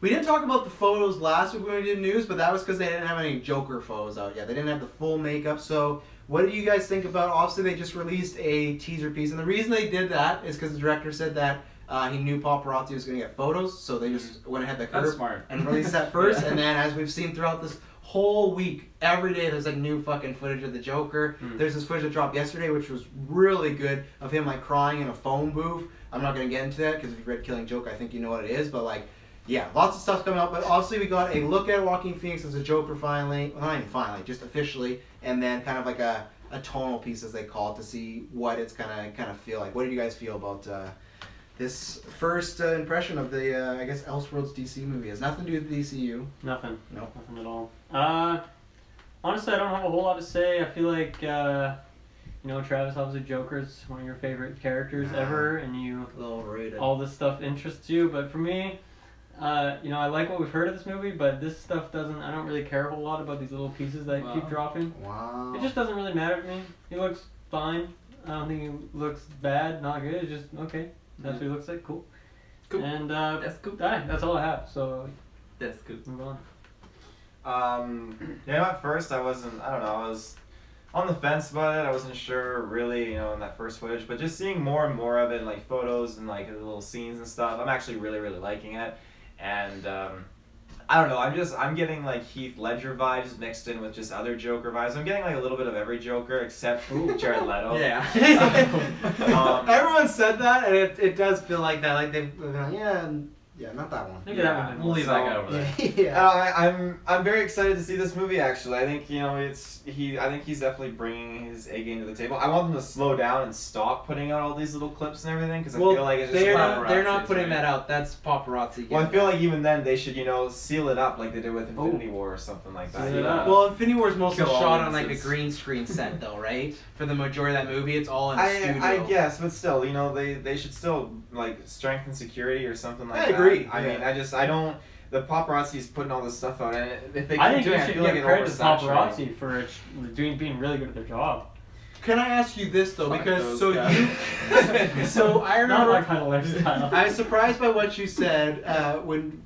we didn't talk about the photos last week when we did news, but that was because they didn't have any Joker photos out yet. They didn't have the full makeup, so what do you guys think about, obviously they just released a teaser piece, and the reason they did that is because the director said that he knew paparazzi was going to get photos, so they just went ahead the curve smart. and released that first, and then as we've seen throughout this whole week, every day there's like new fucking footage of the Joker. There's this footage that dropped yesterday, which was really good, of him like crying in a phone booth. I'm not going to get into that, because if you read Killing Joke, I think you know what it is, but like, yeah, lots of stuff coming out. But obviously, we got a look at Joaquin Phoenix as a Joker finally. Well, not even finally, just officially, and then kind of like a tonal piece, as they call it, to see what it's gonna kind of feel like. What did you guys feel about this first impression of the, I guess, Elseworlds DC movie? It has nothing to do with the DCU. Nothing. Nope. Nothing at all. Honestly, I don't have a whole lot to say. I feel like, you know, Travis, obviously Joker's one of your favorite characters ever, and you Overrated. all this stuff interests you. But for me, you know, I like what we've heard of this movie, but this stuff doesn't. I don't really care a whole lot about these little pieces that keep dropping. Wow. It just doesn't really matter to me. He looks fine. I don't think he looks bad, not good. It's just okay. That's what he looks like. Cool. Cool. And That's cool. that's all I have. So That's good. move on. Yeah, at first I wasn't, I don't know, I was on the fence about it. I wasn't sure really, you know, in that first footage, but just seeing more and more of it, like photos and like the little scenes and stuff, I'm actually really, really liking it. And I don't know, I'm getting like Heath Ledger vibes mixed in with just other Joker vibes. I'm getting like a little bit of every Joker except Jared Leto. Yeah. Everyone said that, and it does feel like that. Like they've been like, yeah, not that one. Maybe that one. We'll leave that guy over there. Yeah. I'm very excited to see this movie. Actually, I think, you know, I think he's definitely bringing his A game to the table. I want them to slow down and stop putting out all these little clips and everything, because I feel like it's just they're not putting that out. That's paparazzi. Well, I feel like even then they should, you know, seal it up like they did with Infinity War or something like that. Seal it up. Well, Infinity War is mostly Kill all shot on like a witnesses. green screen set, though, right? For the majority of that movie, it's all in a studio. I guess, but still, you know, they should still like strengthen security or something like that. I agree. I mean, I don't. The paparazzi's putting all this stuff out, and if they I keep think doing you it, I should feel like give it credit to oversaturates. paparazzi for being really good at their job. Can I ask you this though? Fuck Because those so guys. you, so I Not my remember. kind of lifestyle. I was surprised by what you said when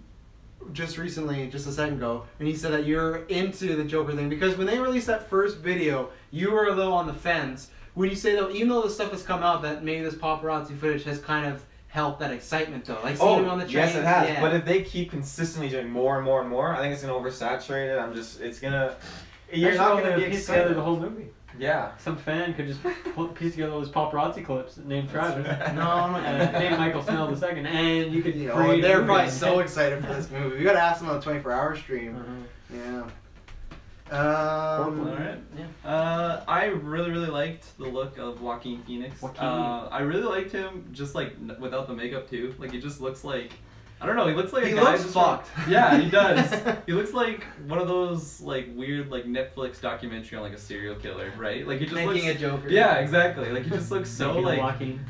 just recently, just a second ago, when you said that you're into the Joker thing. Because when they released that first video, you were though on the fence. Would you say though, even though the stuff has come out, that maybe this paparazzi footage has kind of helped that excitement though, like seeing him on the train? Yes, it has. Yeah. But if they keep consistently doing more and more and more, I think it's gonna oversaturate it. It's gonna. You're not gonna be piece together excited. the whole movie. Yeah. Some fan could just piece together all those paparazzi clips named Travis. No, I'm not And named Michael Snell II, and you could You know, create a they're movie. probably so excited for this movie. We gotta ask them on the 24-hour stream. Uh-huh. Yeah. Alright. Yeah. I really liked the look of Joaquin Phoenix. Joaquin. I really liked him just like without the makeup too. Like he just looks like, I don't know, he looks like He a guy looks just fucked. Yeah, he does. He looks like one of those like weird like Netflix documentary on like a serial killer, right? Like he just Making looks, a Joker. Yeah, exactly. Like he just looks so Making a like Joaquin.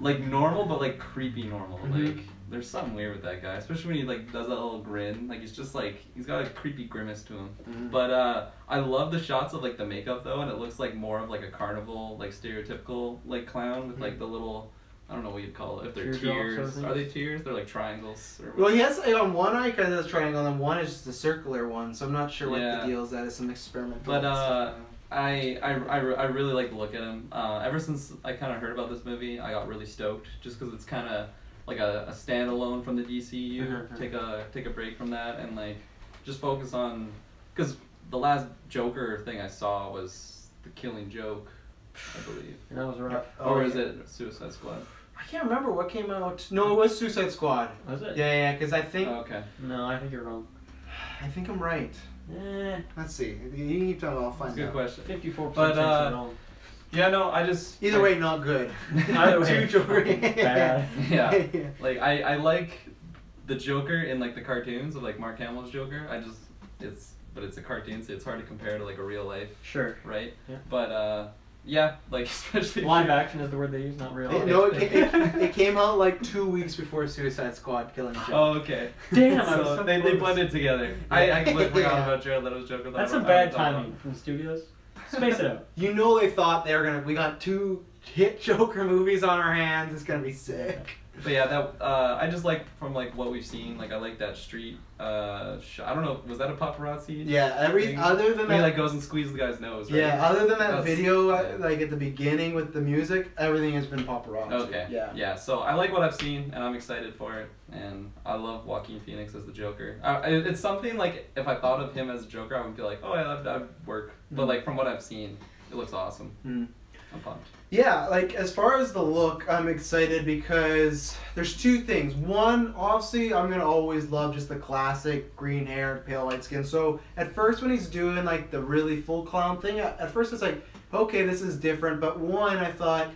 like normal but like creepy normal. Mhm. Like there's something weird with that guy, especially when he like does that little grin. Like he's just like he's got a creepy grimace to him. Mhm. But I love the shots of like the makeup though, and it looks like more of like a carnival like stereotypical like clown with like the little, I don't know what you'd call it, if they're Teardrop sort of tears. things? Are they tears? They're like triangles. Or Well, he has on one eye kind of this triangle, and one is just a circular one. So I'm not sure what Yeah. the deal is. That is some experimental. But stuff. I really like the look at him. Ever since I kind of heard about this movie, I got really stoked just because it's kind of like a standalone from the DCU. Mhm. Take a break from that and like just focus on, because the last Joker thing I saw was The Killing Joke, I believe. And that was rough. Oh, Or is yeah. it Suicide Squad? I can't remember what came out. No, it was Suicide Squad. Was it? Yeah, because I think Oh, okay. No, I think you're wrong. I'm right. Let's see. You keep talking. I'll That's find a good out. question. 54% But, chance you're wrong. Yeah, no, I just Either way, not good. Either way, Two Joker. bad. Yeah. Like I like the Joker in like the cartoons of like Mark Hamill's Joker. But it's a cartoon, so it's hard to compare to like a real life, Sure. right? Yeah. But yeah, like especially Live action is the word they use, not real. No, it came out like 2 weeks before Suicide Squad Killing Joke. Oh, okay. Damn, I was So so they close. blended together. I completely forgot Yeah. about Jared Leto's Joker. That's some bad timing from the studios. Space it out. You know they thought they were gonna. We got 2 hit Joker movies on our hands. It's gonna be sick. But yeah, that I just like from like what we've seen. Like I like that street. I don't know. Was that a paparazzi? Yeah. thing? Other than When he that. like goes and squeezes the guy's nose. Right? Yeah, other than that That's- video, yeah. like at the beginning with the music, everything has been paparazzi. Okay. Yeah. Yeah. So I like what I've seen, and I'm excited for it. And I love Joaquin Phoenix as the Joker. It's something like if I thought of him as a Joker, I would be like, oh, yeah, that would work. But like from what I've seen, it looks awesome. I'm pumped. Yeah, like as far as the look, I'm excited because there's two things. One, obviously, I'm gonna always love just the classic green hair, pale white skin. So at first, when he's doing like the really full clown thing, at first it's like, okay, this is different. But one, I thought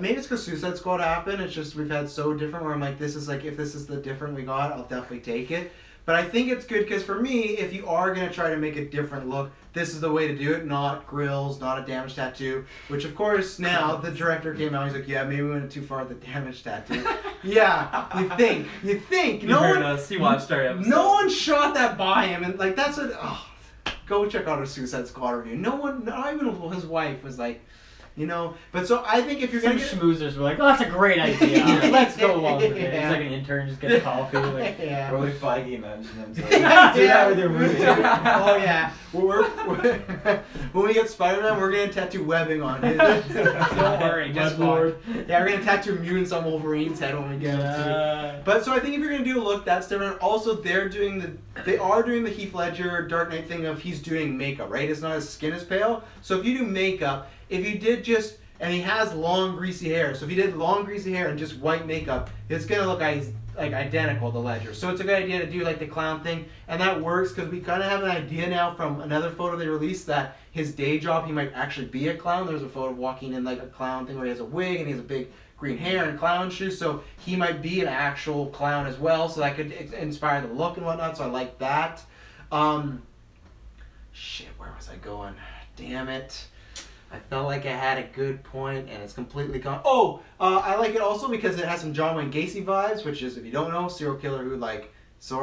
maybe it's because Suicide Squad happened. It's just we've had so different where I'm like, this is like if this is the different we got, I'll definitely take it. But I think it's good because for me, if you are gonna try to make a different look, this is the way to do it, not grills, not a damage tattoo. Which, of course, now the director came out. He's like, "Yeah, maybe we went too far with the damage tattoo." Yeah, you think? You heard us. He watched our episode. No one shot that by him, and like that's what. Oh, go check out our Suicide Squad review. No one, not even his wife, was like, you know. But so I think if you're gonna some schmoozers were like, "Oh, that's a great idea. Let's go along with it." It's Yeah. like an intern just gets coffee. Like, yeah. Really Feige mentioned him. do that with your movie. Oh yeah. We're when we get Spider-Man, we're gonna tattoo webbing on his. Don't worry, just watch. Yeah, we're gonna tattoo mutants on Wolverine's head when we get him too. But so I think if you're gonna do a look, that's different. Also, they are doing the Heath Ledger Dark Knight thing of he's doing makeup, right? It's not his skin is pale. So if you do makeup, if you did just and he has long greasy hair, so if you did long greasy hair and just white makeup, it's gonna look like identical to Ledger. So it's a good idea to do like the clown thing, and that works because we kind of have an idea now from another photo they released that his day job he might actually be a clown. There's a photo walking in like a clown thing where he has a wig and he has a big green hair and clown shoes, so he might be an actual clown as well. So that could inspire the look and whatnot. So I like that. Shit, where was I going? Damn it. I felt like I had a good point and it's completely gone. Oh, I like it also because it has some John Wayne Gacy vibes, which is, if you don't know, serial killer who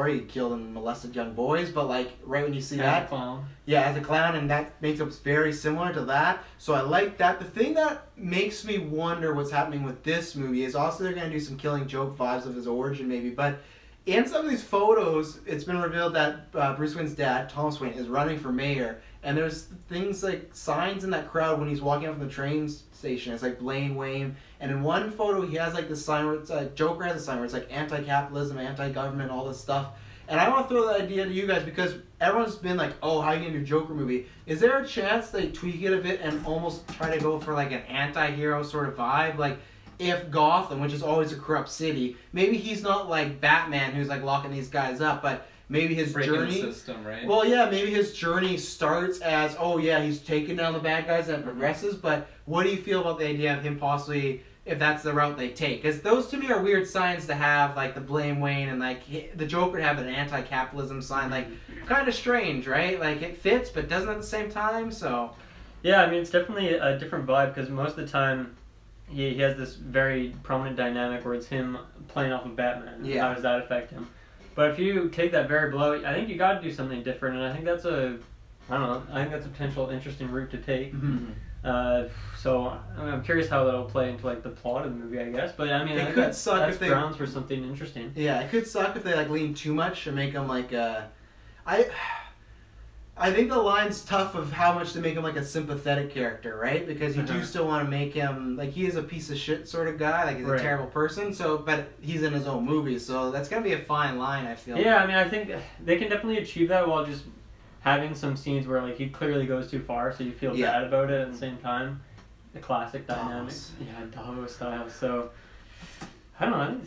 he killed and molested young boys, but like right when you see that, clown. Yeah, as a clown, and that makes it very similar to that. So I like that. The thing that makes me wonder what's happening with this movie is also they're gonna do some Killing Joke vibes of his origin maybe, but in some of these photos, it's been revealed that Bruce Wayne's dad, Thomas Wayne, is running for mayor. And there's things like signs in that crowd when he's walking up from the train station. It's like Blaine Wayne. And in one photo, he has like this sign where it's Joker has a sign where it's like anti-capitalism, anti-government, all this stuff. And I want to throw that idea to you guys because everyone's been like, oh, how are you going to do Joker movie? Is there a chance they tweak it a bit and almost try to go for like an anti-hero sort of vibe? Like, if Gotham, which is always a corrupt city, maybe he's not like Batman who's like locking these guys up, but maybe his journey. The system, right? Well, yeah, maybe his journey starts as, oh yeah, he's taking down the bad guys and progresses. But what do you feel about the idea of him possibly, if that's the route they take? Because those to me are weird signs to have, like the Blame Wayne and like the Joker to have an anti-capitalism sign, like kind of strange, right? Like it fits, but doesn't at the same time. So yeah, I mean it's definitely a different vibe because most of the time. He has this very prominent dynamic where it's him playing off of Batman. Yeah. How does that affect him? But if you take that variable out, I think you got to do something different, and I think that's a potential interesting route to take. Mm-hmm. So I'm curious how that'll play into like the plot of the movie, I guess. But I mean, It could suck that's if they- grounds for something interesting. yeah, it could suck if they like lean too much and make him like I think the line's tough of how much to make him like a sympathetic character, right? Because you do still want to make him like he is a piece of shit sort of guy, like he's a terrible person. So, but he's in his own movie, so that's gonna be a fine line, I feel. Yeah, I mean, I think they can definitely achieve that while just having some scenes where like he clearly goes too far, so you feel bad about it at the same time. The classic dynamic, Davos style. So I don't know.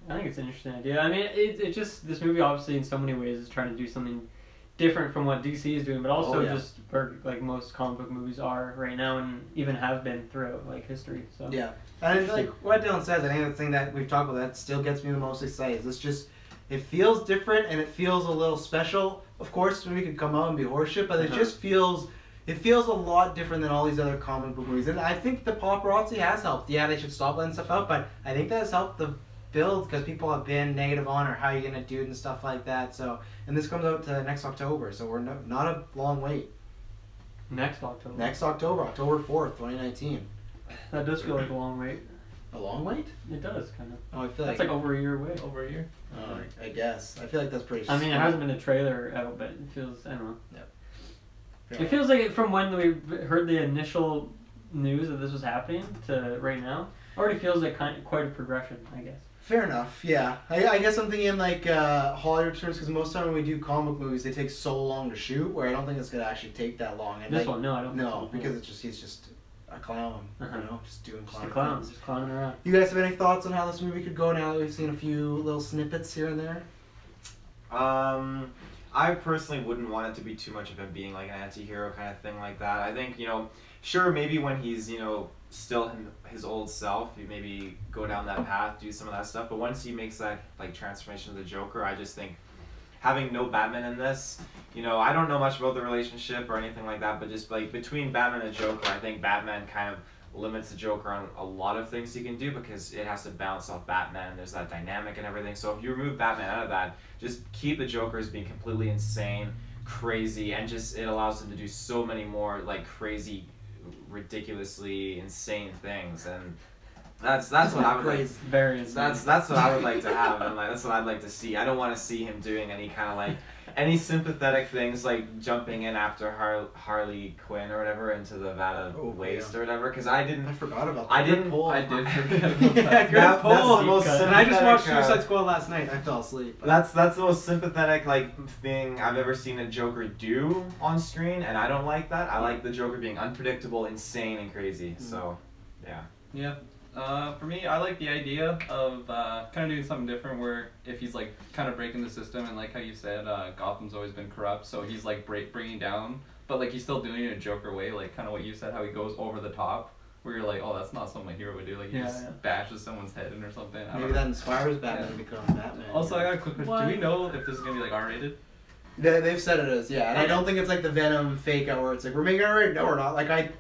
I think it's an interesting idea. I mean, it just this movie obviously in so many ways is trying to do something different from what DC is doing, but also just where like most comic book movies are right now and even have been throughout like history. So yeah, and like what Dylan says, I think the thing that we've talked about that still gets me the most excited is this just it feels different and it feels a little special. Of course, we could come out and be horseshit, but it just feels a lot different than all these other comic book movies, and I think the paparazzi has helped. Yeah, they should stop letting stuff out, but I think that has helped the build because people have been negative on or how are you gonna do it and stuff like that. So, and this comes out to next October, so we're not a long wait. Next October, October 4th, 2019. That does feel like a long wait. A long wait? It does kind of. Oh, I feel that's like over a year away. Over a year. I guess. I feel like that's pretty. I mean, it hasn't been a trailer out, but it feels. I don't know. Yep. It feels like from when we heard the initial news that this was happening to right now, already feels like quite a progression, I guess. Fair enough, yeah. I guess I'm thinking like Hollywood terms because most of the time when we do comic book movies, they take so long to shoot where I don't think it's going to actually take that long. And This like, one, no, I don't think No, so. because he's just a clown. Uh-huh. You know, just doing Just clown a clown, things. just clowning around. You guys have any thoughts on how this movie could go now that we've seen a few little snippets here and there? I personally wouldn't want it to be too much of him being like an anti-hero kind of thing like that. I think, sure, maybe when he's, still his old self, you maybe go down that path, do some of that stuff, but once he makes that, like, transformation to the Joker, I just think having no Batman in this, I don't know much about the relationship or anything like that, but just, like, between Batman and Joker, I think Batman kind of limits the Joker on a lot of things he can do because it has to bounce off Batman. There's that dynamic and everything. So if you remove Batman out of that, just keep the Joker as being completely insane, crazy, and just it allows him to do so many more like crazy, ridiculously insane things. And that's what I would like. Very insane. That's what I would like to have, and that's what I'd like to see. I don't want to see him doing any kind of like any sympathetic things like jumping in after Harley Quinn or whatever into the vat of waste or whatever, because I forgot about that. I did forget about that. Good pull. That's the most And I just watched sympathetic, Suicide Squad last night. I fell asleep. That's the most sympathetic thing I've ever seen a Joker do on screen, and I don't like that. I like the Joker being unpredictable, insane, and crazy. So, yeah. Yeah. For me, I like the idea of kind of doing something different where if he's like kind of breaking the system and like how you said, Gotham's always been corrupt, so he's like bringing down, but like he's still doing it in a Joker way, like kind of what you said, how he goes over the top, where you're like, oh, that's not something a hero would do, like he just bashes someone's head in or something. Maybe that inspires Batman to become Batman. Also, I got a quick question. Do we know if this is going to be like R-rated? They've said it is, yeah. And I don't think it's like the Venom fake out where it's like, we're making it R-rated. No, we're not. Like,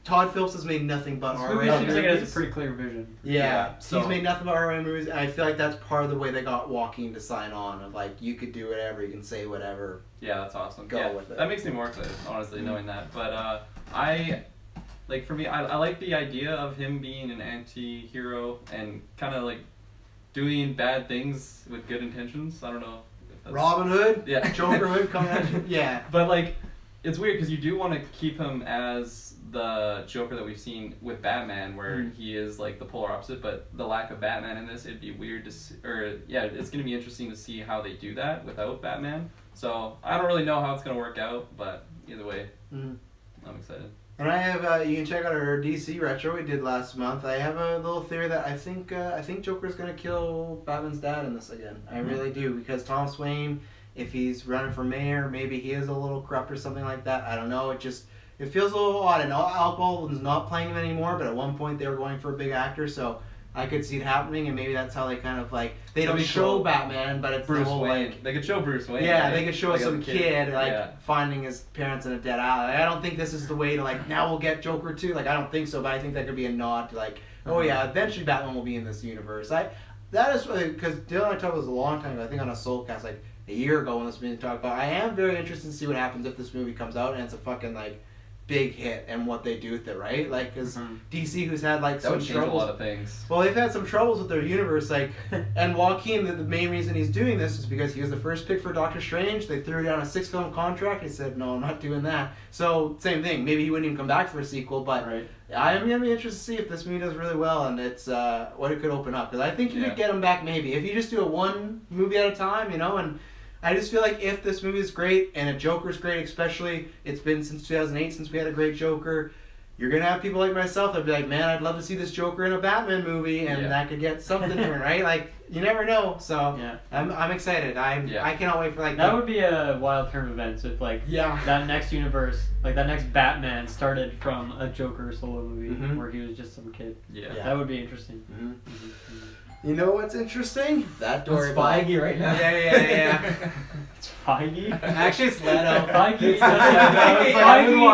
Todd Phillips has made nothing but This R-rated movie seems like it has movies. a pretty clear vision. Yeah, so he's made nothing but R-rated movies, and I feel like that's part of the way they got Joaquin to sign on. Of like, you could do whatever, you can say whatever. Yeah, that's awesome. Go with it. That makes me more excited, honestly, knowing that. But for me, I like the idea of him being an anti-hero and kind of like doing bad things with good intentions. I don't know. If that's... Robin Hood, Yeah. Joker Hood coming at you. Yeah. But like, it's weird because you do want to keep him as the Joker that we've seen with Batman, where he is like the polar opposite. But the lack of Batman in this, it'd be weird to see, it's gonna be interesting to see how they do that without Batman. So I don't really know how it's gonna work out, but either way, I'm excited. And I have you can check out our DC retro we did last month. I have a little theory that I think Joker's gonna kill Batman's dad in this again. I really do, because Thomas Wayne, if he's running for mayor, maybe he is a little corrupt or something like that. I don't know. It feels a little odd. And Al Baldwin's not playing him anymore, but at one point they were going for a big actor, so I could see it happening, and maybe that's how they kind of like they don't show Batman, but it's Bruce the whole Wayne. like They could show Bruce Wayne. yeah, right? they could show Like, some as a kid finding his parents in a dead alley. I don't think this is the way to like now we'll get Joker too. Like I don't think so, but I think that could be a nod to like oh yeah, eventually Batman will be in this universe. That is because Dylan and I talked about this a long time ago. I think on a Soulcast like a year ago when this was being talked about. I am very interested to see what happens if this movie comes out and it's a fucking like big hit and what they do with it, right? Like, because DC, who's had like that some would change troubles, a lot of things. well, they've had some troubles with their universe, like, and Joaquin, the main reason he's doing this is because he was the first pick for Doctor Strange. They threw down a 6-film contract. He said, no, I'm not doing that. So, same thing. Maybe he wouldn't even come back for a sequel, but I'm going to be interested to see if this movie does really well and it's what it could open up. Because I think you could get him back maybe. If you just do a one movie at a time, you know, and I just feel like if this movie is great, and a Joker's great especially, it's been since 2008 since we had a great Joker, you're going to have people like myself that be like, man, I'd love to see this Joker in a Batman movie, and that could get something different, right? Like, you never know, so I'm excited. I cannot wait for like... That would be a wild turn of events if like that next universe, like that next Batman started from a Joker solo movie where he was just some kid. That would be interesting. You know what's interesting? That doorbell. Feige right now. Yeah. It's Feige? Actually, it's Leto. Feige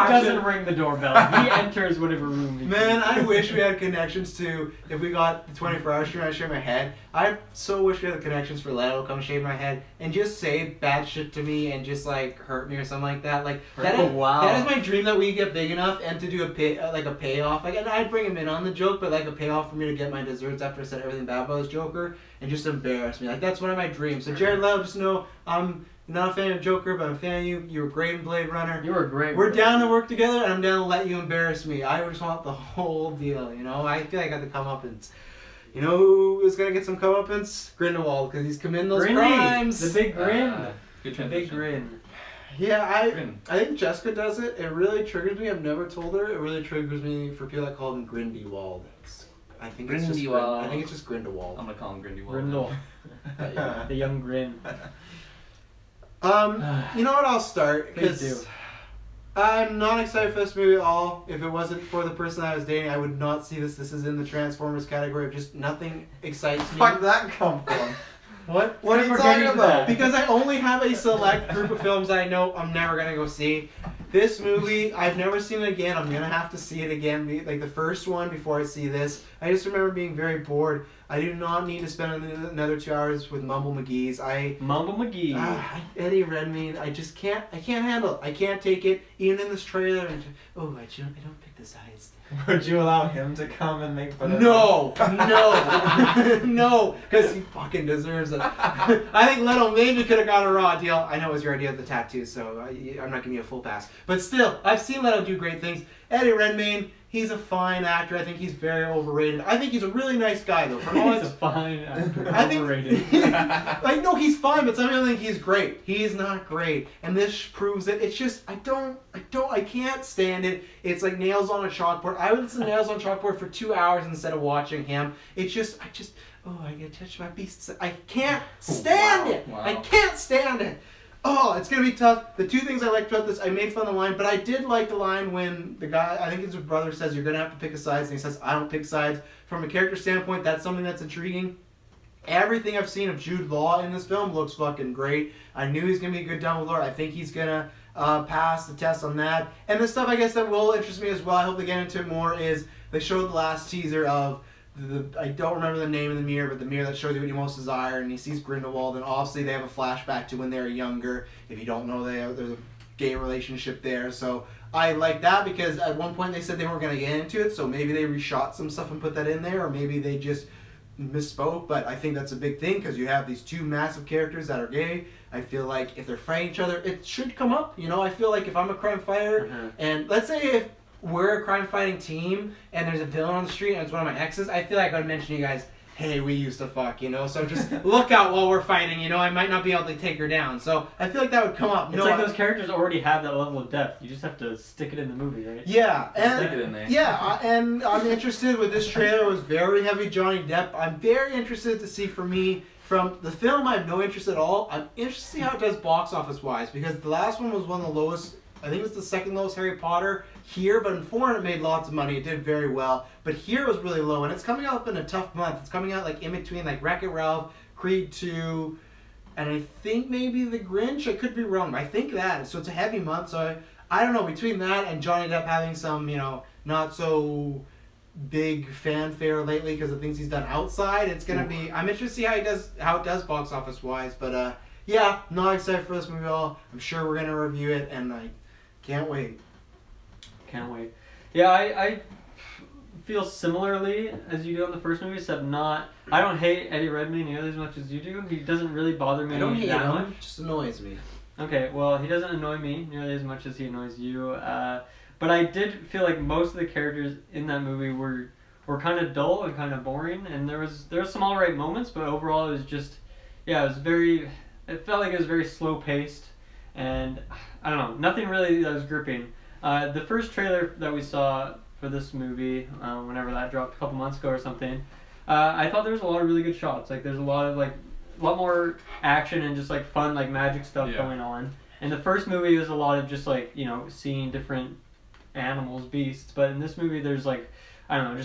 doesn't ring the doorbell. He enters whatever room he Man, I wish we had connections to, if we got the 24-hour stream, I'd shave my head. I so wish we had the connections for Leto to come shave my head and just say bad shit to me and just like hurt me or something like that. Like that is my dream, that we get big enough and to do a payoff. Like, and I'd bring him in on the joke, but like a payoff for me to get my desserts after I said everything bad about his Joker and just embarrass me. Like, that's one of my dreams. So Jared Leto, just know I'm not a fan of Joker, but I'm a fan of you. You were great in Blade Runner. You were great. We're down to work together, and I'm down to let you embarrass me. I just want the whole deal, you know? I feel like I got the comeuppance. You know who is going to get some comeuppance? Grindelwald, because he's committing those crimes. The big grin. Good the big grin. Yeah, Grin. I think Jessica does it. It really triggers me. I've never told her. It really triggers me for people that call him Grindelwald. I think it's just Grindelwald. I think it's just Grindelwald. I'm gonna call him Grindelwald. Grindel. The young Grin. You know what? I'll start Please because do. I'm not excited for this movie at all. If it wasn't for the person I was dating, I would not see this. This is in the Transformers category of just nothing excites me. Where'd that come from? What? What are you We're talking getting about? Because I only have a select group of films I know I'm never gonna go see. This movie, I've never seen it again. I'm gonna have to see it again, like the first one before I see this. I just remember being very bored. I do not need to spend another 2 hours with Mumble McGee's. Mumble McGee. Eddie Redmayne, I just can't. I can't handle it. I can't take it. Even in this trailer, I don't pick the sides. Would you allow him to come and make fun of No, no, because he fucking deserves it. I think Leno maybe could have got a raw deal. I know it was your idea of the tattoo, so I'm not giving you a full pass. But still, I've seen Leno do great things. Eddie Redmayne, he's a fine actor. I think he's very overrated. I think he's a really nice guy, though. From all He's a fine actor. I think, Overrated. like, no, he's fine, but some people think he's great. He's not great, and this proves it. It's just, I can't stand it. It's like nails on a chalkboard. I would listen to Nails on Chalkboard for 2 hours instead of watching him. It's just, I gotta touch my beasts. I can't stand it. Wow. I can't stand it. Oh, it's gonna be tough. The two things I liked about this, I made fun of the line, but I did like the line when the guy, I think his brother says, you're gonna have to pick a side, and he says, I don't pick sides. From a character standpoint, that's something that's intriguing. Everything I've seen of Jude Law in this film looks fucking great. I knew he's gonna be a good Dumbledore. I think he's gonna pass the test on that. And the stuff I guess that will interest me as well, I hope they get into it more, is they showed the last teaser of I don't remember the name of the mirror, but the mirror that shows you what you most desire, and he sees Grindelwald, and obviously they have a flashback to when they were younger. If you don't know, there's a gay relationship there, so I like that because at one point they said they weren't going to get into it, so maybe they reshot some stuff and put that in there, or maybe they just misspoke, but I think that's a big thing because you have these two massive characters that are gay. I feel like if they're fighting each other, it should come up, you know. I feel like if I'm a crime fighter, and let's say if we're a crime-fighting team, and there's a villain on the street, and it's one of my exes, I feel like I would mention to you guys, hey, we used to fuck, you know, so just look out while we're fighting, you know, I might not be able to take her down, so I feel like that would come up. It's like those characters already have that level of depth, you just have to stick it in the movie, right? Yeah, and stick it in there. Yeah, and I'm interested with this trailer. It was very heavy Johnny Depp. I'm very interested to see, for me, from the film, I have no interest at all. I'm interested to see how it does box office-wise, because the last one was one of the lowest. I think it was the second lowest Harry Potter here, but in foreign it made lots of money. It did very well. But here it was really low, and it's coming out in a tough month. It's coming out like in between like Wreck-It Ralph, Creed 2, and I think maybe The Grinch. I could be wrong, but I think that. So it's a heavy month. So I don't know, between that and Johnny Depp having some, you know, not so big fanfare lately because of things he's done outside, it's going to be, I'm interested to see how it does box office wise, but yeah, not excited for this movie at all. I'm sure we're going to review it, and I can't wait. Can't wait. Yeah, I feel similarly as you do on the first movie, except not. I don't hate Eddie Redmayne nearly as much as you do. He doesn't really bother me I don't hate that him, much. it just annoys me. Okay, well, he doesn't annoy me nearly as much as he annoys you. But I did feel like most of the characters in that movie were kind of dull and kind of boring, and there was some alright moments, but overall it was just, yeah, it felt like it was very slow paced, and I don't know, nothing really that was gripping. The first trailer that we saw for this movie, whenever that dropped a couple months ago or something, I thought there was a lot of really good shots. Like there's a lot more action and just like fun like magic stuff going on. In the first movie, it was a lot of just like, you know, seeing different animals, beasts. But in this movie, there's like, I don't know,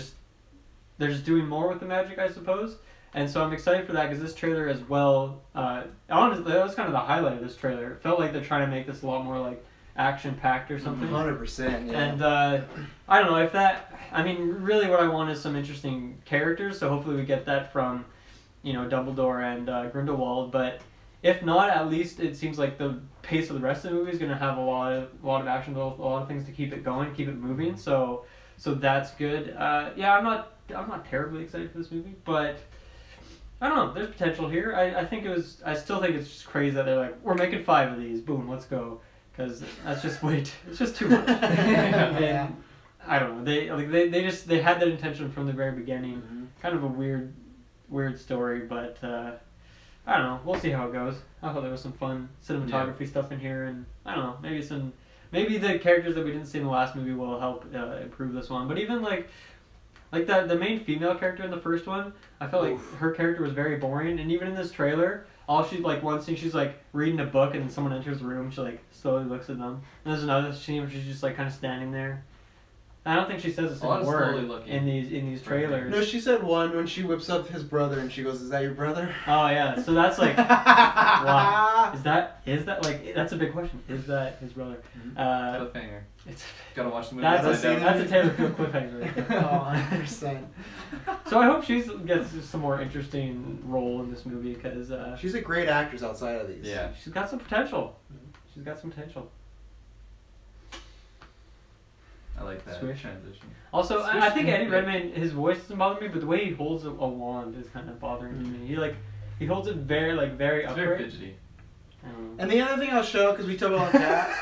they're just doing more with the magic, I suppose. And so I'm excited for that because this trailer as well, honestly, that was kind of the highlight of this trailer. It felt like they're trying to make this a lot more like action-packed or something. 100%, yeah. And I don't know if that, I mean, really what I want is some interesting characters, so hopefully we get that from, you know, Dumbledore and Grindelwald, but if not, at least it seems like the pace of the rest of the movie is going to have a lot of action, a lot of things to keep it going, keep it moving, so that's good. Yeah, I'm not terribly excited for this movie, but I don't know, there's potential here. I still think it's just crazy that they're like, we're making 5 of these, boom, let's go. Because that's just it's just too much. Yeah. And I don't know. They had that intention from the very beginning. Mm-hmm. Kind of a weird story, but I don't know. We'll see how it goes. I thought there was some fun cinematography stuff in here, and I don't know. Maybe the characters that we didn't see in the last movie will help improve this one. But even like the main female character in the first one, I felt like her character was very boring. And even in this trailer, all she like one scene she's like reading a book and someone enters the room, she like slowly looks at them. And there's another scene where she's just like kind of standing there. I don't think she says a single word in these trailers. No, she said one when she whips up his brother and she goes, "Is that your brother?" Oh yeah, so that's like, wow. Is that like, that's a big question. Is that his brother? Cliffhanger. It's gotta watch the movie. that's a Taylor Field cliffhanger. Right there. Oh, 100%. So I hope she gets some more interesting role in this movie because She's a great actress outside of these. Yeah. she's got some potential. She's got some potential. I like that Swish. transition. Also, Swish I think and Eddie flick. Redmayne, his voice doesn't bother me, but the way he holds a wand is kind of bothering to me. He holds it very It's upright. very fidgety. I don't know. And the other thing I'll show, because we talked about that.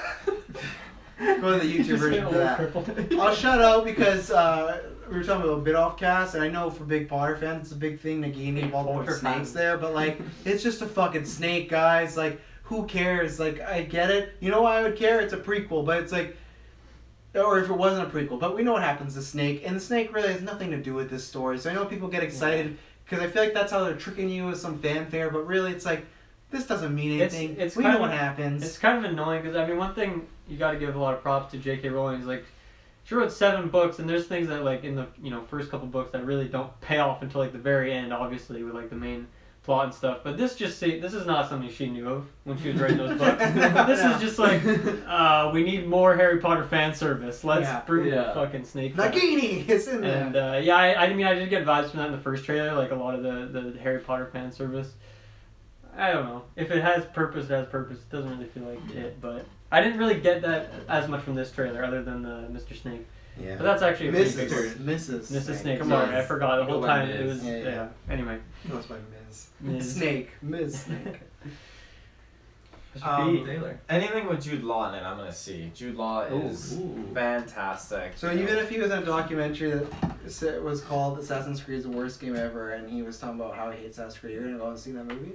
Go to the YouTube Just version get for a that. little crippled. I'll shout out because we were talking about a bit off cast, and I know for big Potter fans it's a big thing, Nagini, all the Potter snakes fans. there, but like, it's just a fucking snake, guys. Like, who cares? Like, I get it. You know why I would care? It's a prequel, but it's like, or if it wasn't a prequel, but we know what happens to Snake, and the snake really has nothing to do with this story. So I know people get excited because I feel like that's how they're tricking you with some fanfare, but really it's like, this doesn't mean anything. It's we kind know of- what happens. It's kind of annoying because I mean, one thing you got to give a lot of props to J.K. Rowling is like, she wrote 7 books, and there's things that like in the first couple books that really don't pay off until like the very end, obviously with like the main plot and stuff. But this is not something she knew of when she was writing those books. This is just like, we need more Harry Potter fan service. Let's bring the fucking snake. Nagini! It's in there. And I mean, I did get vibes from that in the first trailer, like a lot of the Harry Potter fan service. I don't know. If it has purpose, it has purpose. It doesn't really feel like it, but I didn't really get that as much from this trailer, other than the Mr. Snake. Yeah. But that's actually a pretty big word. Mrs. Snake. Come Sorry, on. I forgot the Go whole by time. Ms. It was Yeah. Anyway, No, it's by Ms. Ms. Snake. Ms. Snake. Taylor. Anything with Jude Law in it, I'm gonna see. Jude Law is fantastic. So even if he was in a documentary that was called Assassin's Creed is the worst game ever, and he was talking about how he hates Assassin's Creed, you're gonna go and see that movie?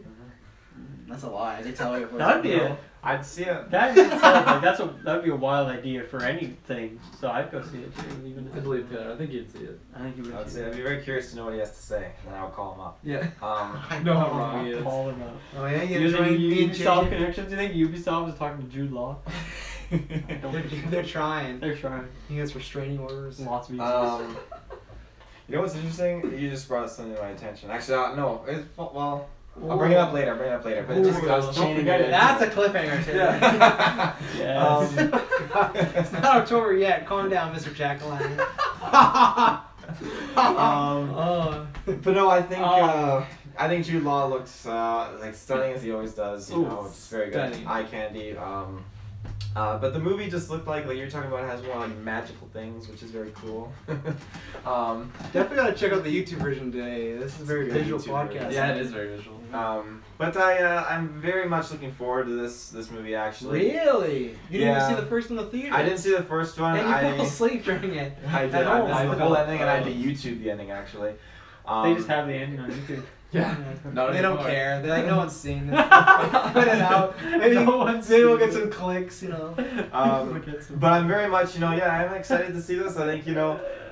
That's a lie. They tell you. that'd be it. I'd see it. That in itself, like that'd be a wild idea for anything. So I'd go see it too. Even I believe Taylor. I think you'd see it. I think you would. I'd too. say I'd be very curious to know what he has to say, and then I'll call him up. Yeah. I know how wrong he is. Call him out. Oh yeah, you Using join me and Ubisoft Jay. connections. You think Ubisoft is talking to Jude Law? They're trying. They're trying. He gets restraining orders. Lots of visas. You know what's interesting? You just brought something to my attention. Actually, no. Well, I'll bring it up later. But just Ooh, I was don't chaining forget it. it. That's a cliffhanger, Taylor. Yes. It's not October yet. Calm down, Mr. Jack-o'-lantern. But no, I think Jude Law looks like stunning as he always does. You know, it's very good, stunning. eye candy. But the movie just looked like you're talking about, it has more like magical things, which is very cool. Definitely gotta check out the YouTube version today. This is a very Good visual YouTube podcast. version. Yeah, it is very visual. But I'm very much looking forward to this movie actually. Really? You didn't Yeah. see the first in the theater? I didn't see the first one. And you fell asleep during it. I did. At I home. missed the whole ending, and I had to YouTube the ending actually. They just have the ending on YouTube. Yeah. Not They don't anymore. care. They're like, no one's seen this. Put it out. Maybe, No one's maybe we'll seen get it. some clicks, you know. But I'm very much, I'm excited to see this. I think,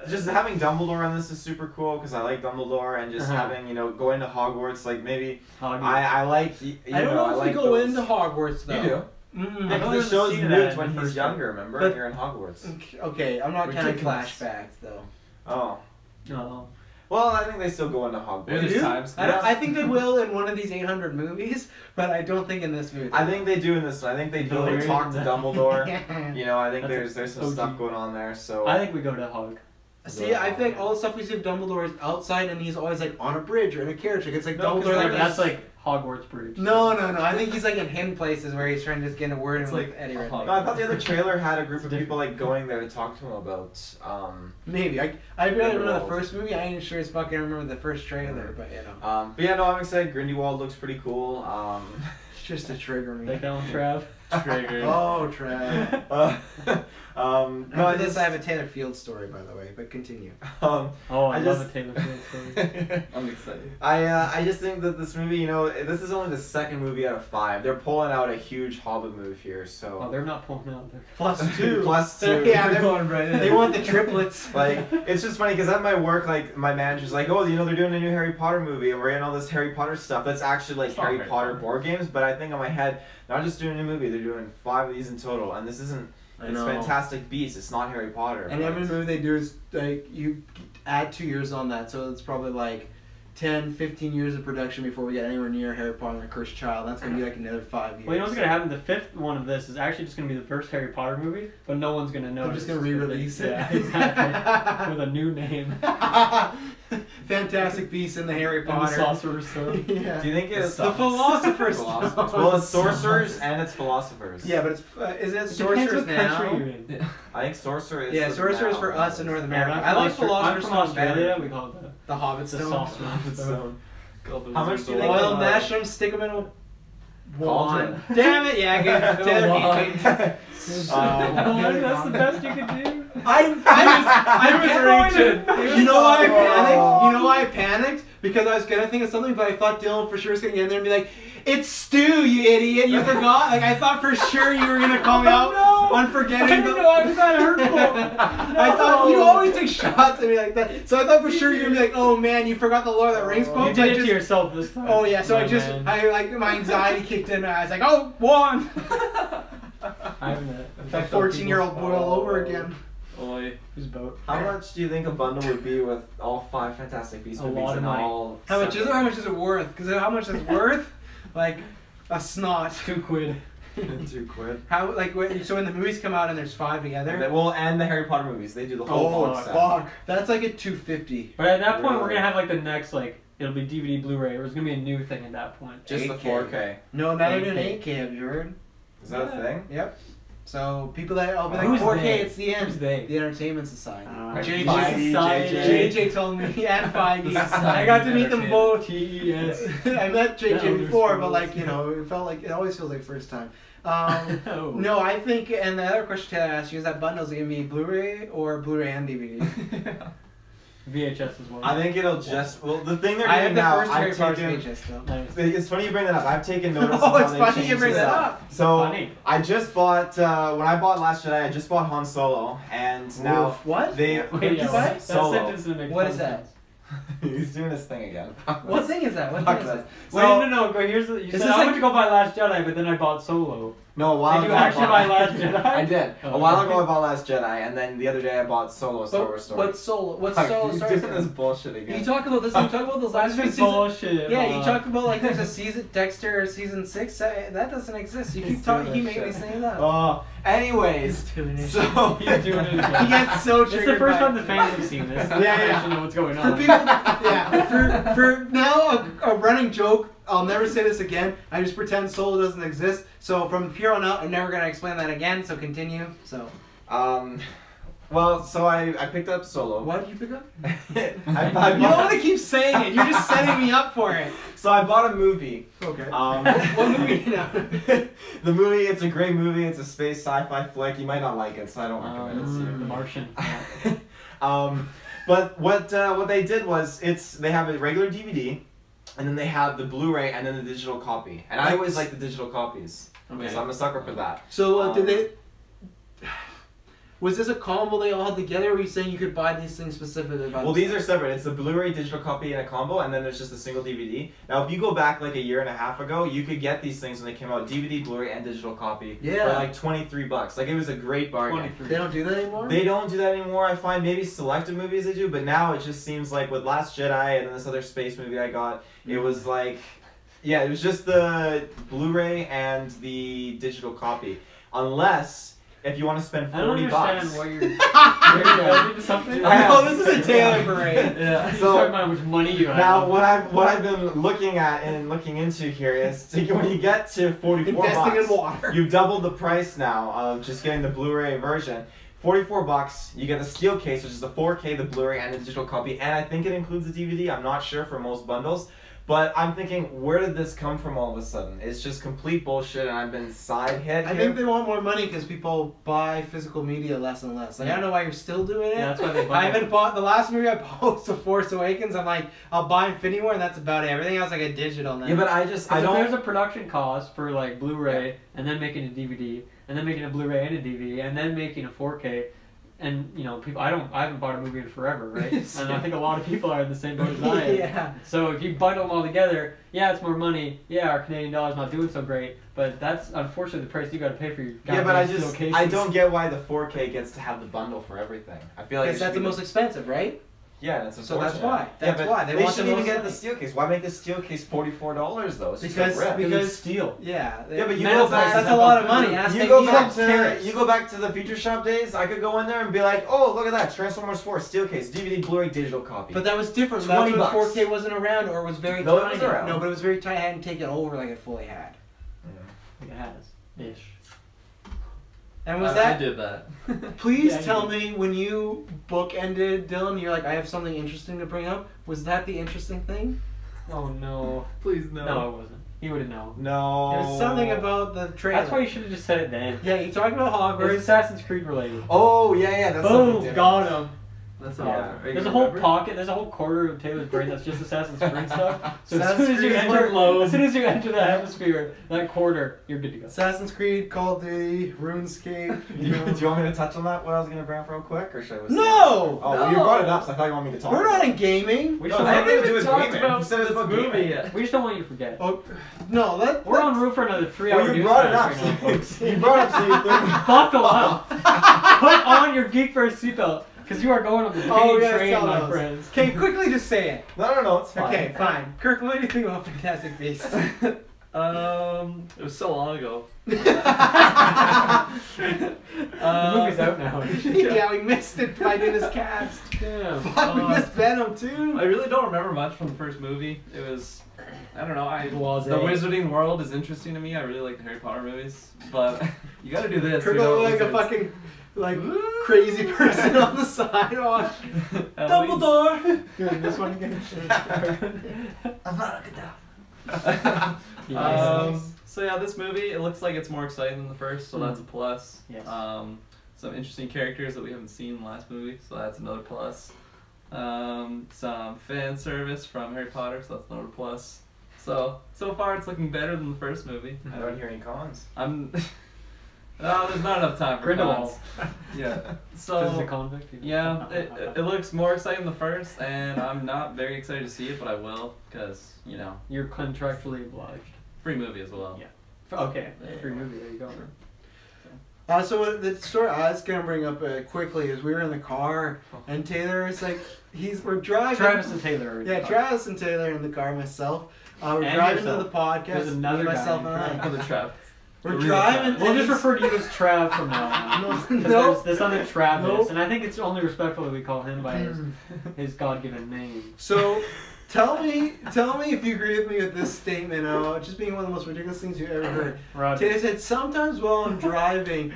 just having Dumbledore on this is super cool because I like Dumbledore, and just having, going to Hogwarts, like maybe I like, I don't know if like we go those. into Hogwarts though. You do. Mm, I Because don't the show's see that moved in when the he's first younger, remember? But- You're in Hogwarts. Okay, I'm not counting Ridiculous. flashbacks though. Oh. No. Well, I think they still go into Hogwarts. Maybe there's times. I think they will in one of these 800 movies, but I don't think in this movie. I think they do in this one. I think they do Valerian talk to and- Dumbledore. I think That's there's some OG. stuff going on there. So I think we go to Hog. See, I think all the stuff we see of Dumbledore is outside, and he's always like on a bridge or in a carriage. Like, it's like No, 'cause Dumbledore. like, Like, That's like Hogwarts Bridge. no. I think he's like in hidden places where he's trying to just get a word in It's with like Eddie a Redmayne. No, I thought the other trailer had a group It's of people like going there to talk to him about. Maybe I really remember the Grindelwald. first movie. I ain't sure as fucking remember the first trailer, but you know. But yeah, no, I'm excited. Grindelwald looks pretty cool. just to trigger me. Take that one, Trav. Triggered. Oh, Trav. No, I this just I have a Taylor Field story, by the way, but continue. Oh, I love just- a Taylor Field story. I'm excited. I just think that this movie, you know, this is only the second movie out of 5. They're pulling out a huge Hobbit move here, so. Oh, they're not pulling out there. +2. +2. Yeah, They're going right in. they want the triplets. Like, it's just funny because at my work, like, my manager's like, oh, you know, they're doing a new Harry Potter movie and we're getting all this Harry Potter stuff. That's actually like It's not Harry Harry Potter Potter. board games, but I think in my head, they're not just doing a new movie, they're doing 5 of these in total. And this isn't, I it's know. Fantastic Beasts, it's not Harry Potter. And but- every movie they do is like you add 2 years on that, so it's probably like 10, 15 years of production before we get anywhere near Harry Potter and the Cursed Child. That's gonna be like another 5 years. Well, you know what's gonna happen? The 5th one of this is actually just gonna be the first Harry Potter movie, but no one's gonna know. They're just gonna re-release it. Yeah, exactly. With a new name. Fantastic Beasts and the Harry And the Potter. Sorcerer's Stone. Yeah. Do you think it's The Philosopher's Philosopher's Stone. Well, it's sorcerers and it's philosophers. Yeah, but it's is it It depends sorcerers what country now? you're in. Yeah. I think sorcerer is. Yeah, for sorcerers now. for us in North Yeah, America. I'm I like from Philosopher's Stone Australia. better. We call it The Hobbit the Stone. Sorcerer's Stone. How much do you think? Oil mash them, stick them in a Cauldron. Damn it! Yeah, good. Wand. That's the best you could do. I was reaching. You know why I Oh. panicked? You know why I panicked? Because I was gonna think of something, but I thought Dylan for sure was gonna get in there and be like, "It's stew, you idiot! You forgot." Like I thought for sure you were gonna call me out on I forgetting. didn't know I was that hurtful. I thought you always take shots at me like that, so I thought for sure you were gonna be like, "Oh man, you forgot the Lord of the Rings quote." You So I did it to just- yourself this time. Oh yeah, so My I just, man. I like my anxiety kicked in and I was like, "Oh, one." I haven't. That 14-year-old boy all over again. Oi. Whose boat? How much do you think a bundle would be with all 5 Fantastic Beasts A movies lot of and money. all? How much is it? 7? How much is it worth? Because how much is it worth? Like a snot. £2. £2. How so when the movies come out and there's 5 together? Well, and the Harry Potter movies, they do the whole Oh box set. fuck! That's like a $250. But at that point, we're Really? gonna have like the next it'll be DVD, Blu-ray. Or it's gonna be a new thing at that point. Just the 8K. 4K. No, not even 8K. 8K. Have you heard? Is that a thing? Yep. So people that I'll be like Who's 4K. they? It's the end. Who's they? The Entertainment Society. JJ Feige. Society. JJ told me and Feige. Society I got to meet them both. TES. I met Yeah, JJ before, but schools. like it felt like it always feels like first time. Oh. No, I think, and the other question Taylor asked you is that bundle's gonna be Blu-ray or Blu-ray and DVD. VHS as well. I think it'll just. Well, the thing they're I doing have the now, first Harry I've Potter taken. VHS though. Nice. It's funny you bring that up. I've taken notice Oh, of how it's they funny you changed bring this that up. up. So Funny. I just bought when I bought Last Jedi. I just bought Han Solo, and now Oof, what? they. Wait, yeah, what? that Solo. sentence didn't make What fun is of that? sense. He's doing his thing again. What thing is that? What Fuck thing is that. that? Wait, no. Go. Here's the. You Is said this I like- went to go buy Last Jedi, but then I bought Solo. No, a while Did you ago I actually bought- buy Last Jedi? I did. Oh, A while okay. ago I bought Last Jedi, and then the other day I bought Solo: Star Wars Story. What's Solo? What's Fuck, Solo? he's Story? doing this bullshit again. You talk about this. You talk about those last few That's seasons. bullshit. Yeah, you talk about like there's a season Dexter season 6. That doesn't exist. You keep He's talking. doing He that made me shit. say that. Oh, anyways, doing it. so He's doing it He again. gets so It's triggered. the first by time the fans have seen this. Yeah, I yeah. actually know what's going For on. people, yeah. For now, a running joke. I'll never say this again. I just pretend Solo doesn't exist. So from here on out, I'm never gonna explain that again. So continue. So well, so I picked up Solo. what did you pick up? I You don't want to keep saying it. You're just setting me up for it. So I bought a movie. Okay. What movie now? The movie, it's a great movie. It's a space sci-fi flick. You might not like it, so I don't recommend it to you. The Martian. But what they did was they have a regular DVD, and then they have the Blu-ray, and then the digital copy. And I always like the digital copies. Okay. So I'm a sucker for that. So did they? Was this a combo they all had together? Or were you saying you could buy these things specifically? Well, these are separate. It's the Blu-ray digital copy in a combo, and then there's just a single DVD. Now, if you go back like a year and a half ago, you could get these things when they came out, DVD, Blu-ray, and digital copy for Yeah. like $23. Like, it was a great bargain. 23. They don't do that anymore. They don't do that anymore. I find maybe selected movies they do, but now it just seems like with Last Jedi and then this other space movie I got, it was like, yeah, it was just the Blu-ray and the digital copy. Unless if you want to spend I don't $40. understand what you're into something. I know, this is a Taylor parade. Yeah. So- So, talking about how much money you have. Now, what I've been looking at and looking into here is when you get to $44, Investing in water. you've doubled the price now of just getting the Blu-ray version. $44, you get the steel case, which is the 4K, the Blu-ray, and the digital copy, and I think it includes the DVD. I'm not sure for most bundles, But I'm thinking, where did this come from all of a sudden? It's just complete bullshit, and I've been side hit. I think they want more money because people buy physical media less and less. Like, I don't know why you're still doing it. Yeah, that's why they buy I haven't bought the last movie I bought was The Force Awakens. I'm like, I'll buy Infinity War, and that's about it. Everything else I get digital now. Yeah, but I If don't. there's a production cost for like Blu-ray and then making a DVD and then making a Blu-ray and a DVD and then making a 4K. And you know, people. I haven't bought a movie in forever, right? And I think a lot of people are in the same boat as I am. Yeah. So if you bundle them all together, yeah, it's more money. Yeah, our Canadian dollar's not doing so great, but that's unfortunately the price you got to pay for your. Yeah, but I steel cases. I don't get why the 4K gets to have the bundle for everything. I feel like Because that's the most expensive, right? Yeah, that's So that's unfortunate. why. That's yeah, but why. They want shouldn't the even most get the money. steel case. Why make the steel case $44 though? It's just Because- a rip. because it's steel. Yeah. Yeah, but you Metal go back. prices That's a lot of money. You Ask go Ikea. back to Carrots. you go back to the Future Shop days. I could go in there and be like, oh, look at that, Transformers 4 steel case, DVD, Blu-ray, digital copy. But that was different. $20 That's when 4K wasn't around, or it was very No, it tiny. was around. No, but it was very tiny. It hadn't taken over like it fully had. It has ish. And was I that? did that. Please Yeah, you tell did. me when you bookended, Dylan. You're like, I have something interesting to bring up. Was that the interesting thing? Oh no. Please no. No, it wasn't. He wouldn't know. No. There was something about the trailer. That's why you should have just said it then. Yeah, you talking about It's Hogwarts. Assassin's Creed related. Oh yeah, that's something Boom, different. got him. That's Yeah. all. Are you There's a gonna whole remember? pocket. There's a whole quarter of Taylor's brain that's just Assassin's Creed stuff. So as Assassin's soon as you Creed enter, workload. as soon as you enter that hemisphere, that quarter, you're good to go. Assassin's Creed, Call of Duty, RuneScape. Do you want me to touch on that? What I was gonna bring up real quick, or should I? No! Oh, well, you brought it up, so I thought you wanted me to talk. We're about not it. in gaming. We No, just I don't, haven't even talked gaming. about You said it's this about movie gaming. yet. we just don't want you to forget. Oh, no, We're on route for another 3 hour Well, you news brought it flash up. right now, folks. You brought it up, so you threw Buckle up. Put on your GeekVerse seatbelt, because you are going on the big Oh, yes, train, tell my us. friends. Okay, quickly just say it. No, it's fine. Okay, fine. Kirk, what do you think about Fantastic Beasts? It was so long ago. The movie's out now. Yeah, we missed it by doing this cast. Damn. Fuck, we missed Venom too. I really don't remember much from the first movie. It was, I don't know. Blasé. The Wizarding World is interesting to me. I really like the Harry Potter movies, but you got to do this. Kirk you know, looked like a wizards. fucking crazy person on the sidewalk. At Dumbledore. Doing this one again. So yeah, this movie, it looks like it's more exciting than the first, so that's a plus. Yes. Some interesting characters that we haven't seen in the last movie, so that's another plus. Some fan service from Harry Potter, so that's another plus. So far it's looking better than the first movie. I don't hear any cons. I'm oh, there's not enough time for Grindelwald. cons. Yeah. Because he's a So convict. you know. yeah, it looks more exciting than the first, and I'm not very excited to see it, but I will, because, you know, You're contractually obliged. free movie as well. Yeah. Okay. Free movie. There you go. So what the story I was gonna bring up quickly is we were in the car and Taylor is like we're driving. Travis and Taylor. Are in Yeah, the car. Travis and Taylor in the car. Myself. We're And driving to yourself. the podcast. There's another me, guy myself, in and the I. car. For the trap. We're The real driving. Trav. We'll and just it's- refer to you as Trav from now on. No, 'Cause no. there's this other Travis, Nope. and I think it's only respectful that we call him by his God-given name. So, tell me if you agree with me with this statement. Just being one of the most ridiculous things you've ever heard. Roger. Taylor said sometimes while I'm driving,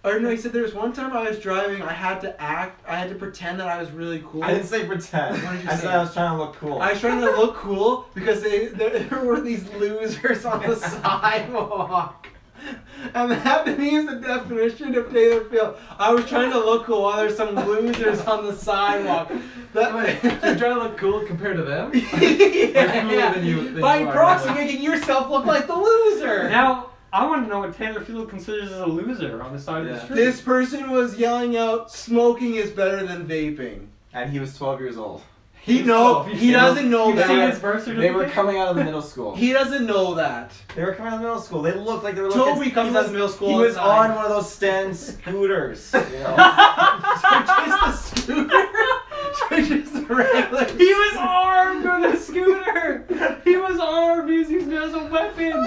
or no, he said there was one time I was driving. I had to pretend that I was really cool. I didn't say pretend. What did you I say? said I was trying to look cool. I was trying to look cool because there were these losers on the sidewalk. And that to me is the definition of Taylor Field. I was trying to look cool while there's some losers on the sidewalk. You're trying to look cool compared to them? Yeah. than you By are, proxy, really. making yourself look like the loser. Now, I want to know what Taylor Field considers as a loser on the side of the Yeah. street. This person was yelling out, "Smoking is better than vaping." And he was 12 years old. He doesn't know You've seen his that. birth They certificate? were coming out of the middle school. He doesn't know that. They were coming out of middle school. They looked like they were little Toby kids. comes He out was- of middle school He all was the time. on one of those stand scooters. You know? Just a scooter. Just a regular. He was armed with a scooter! He was armed using it as a weapon!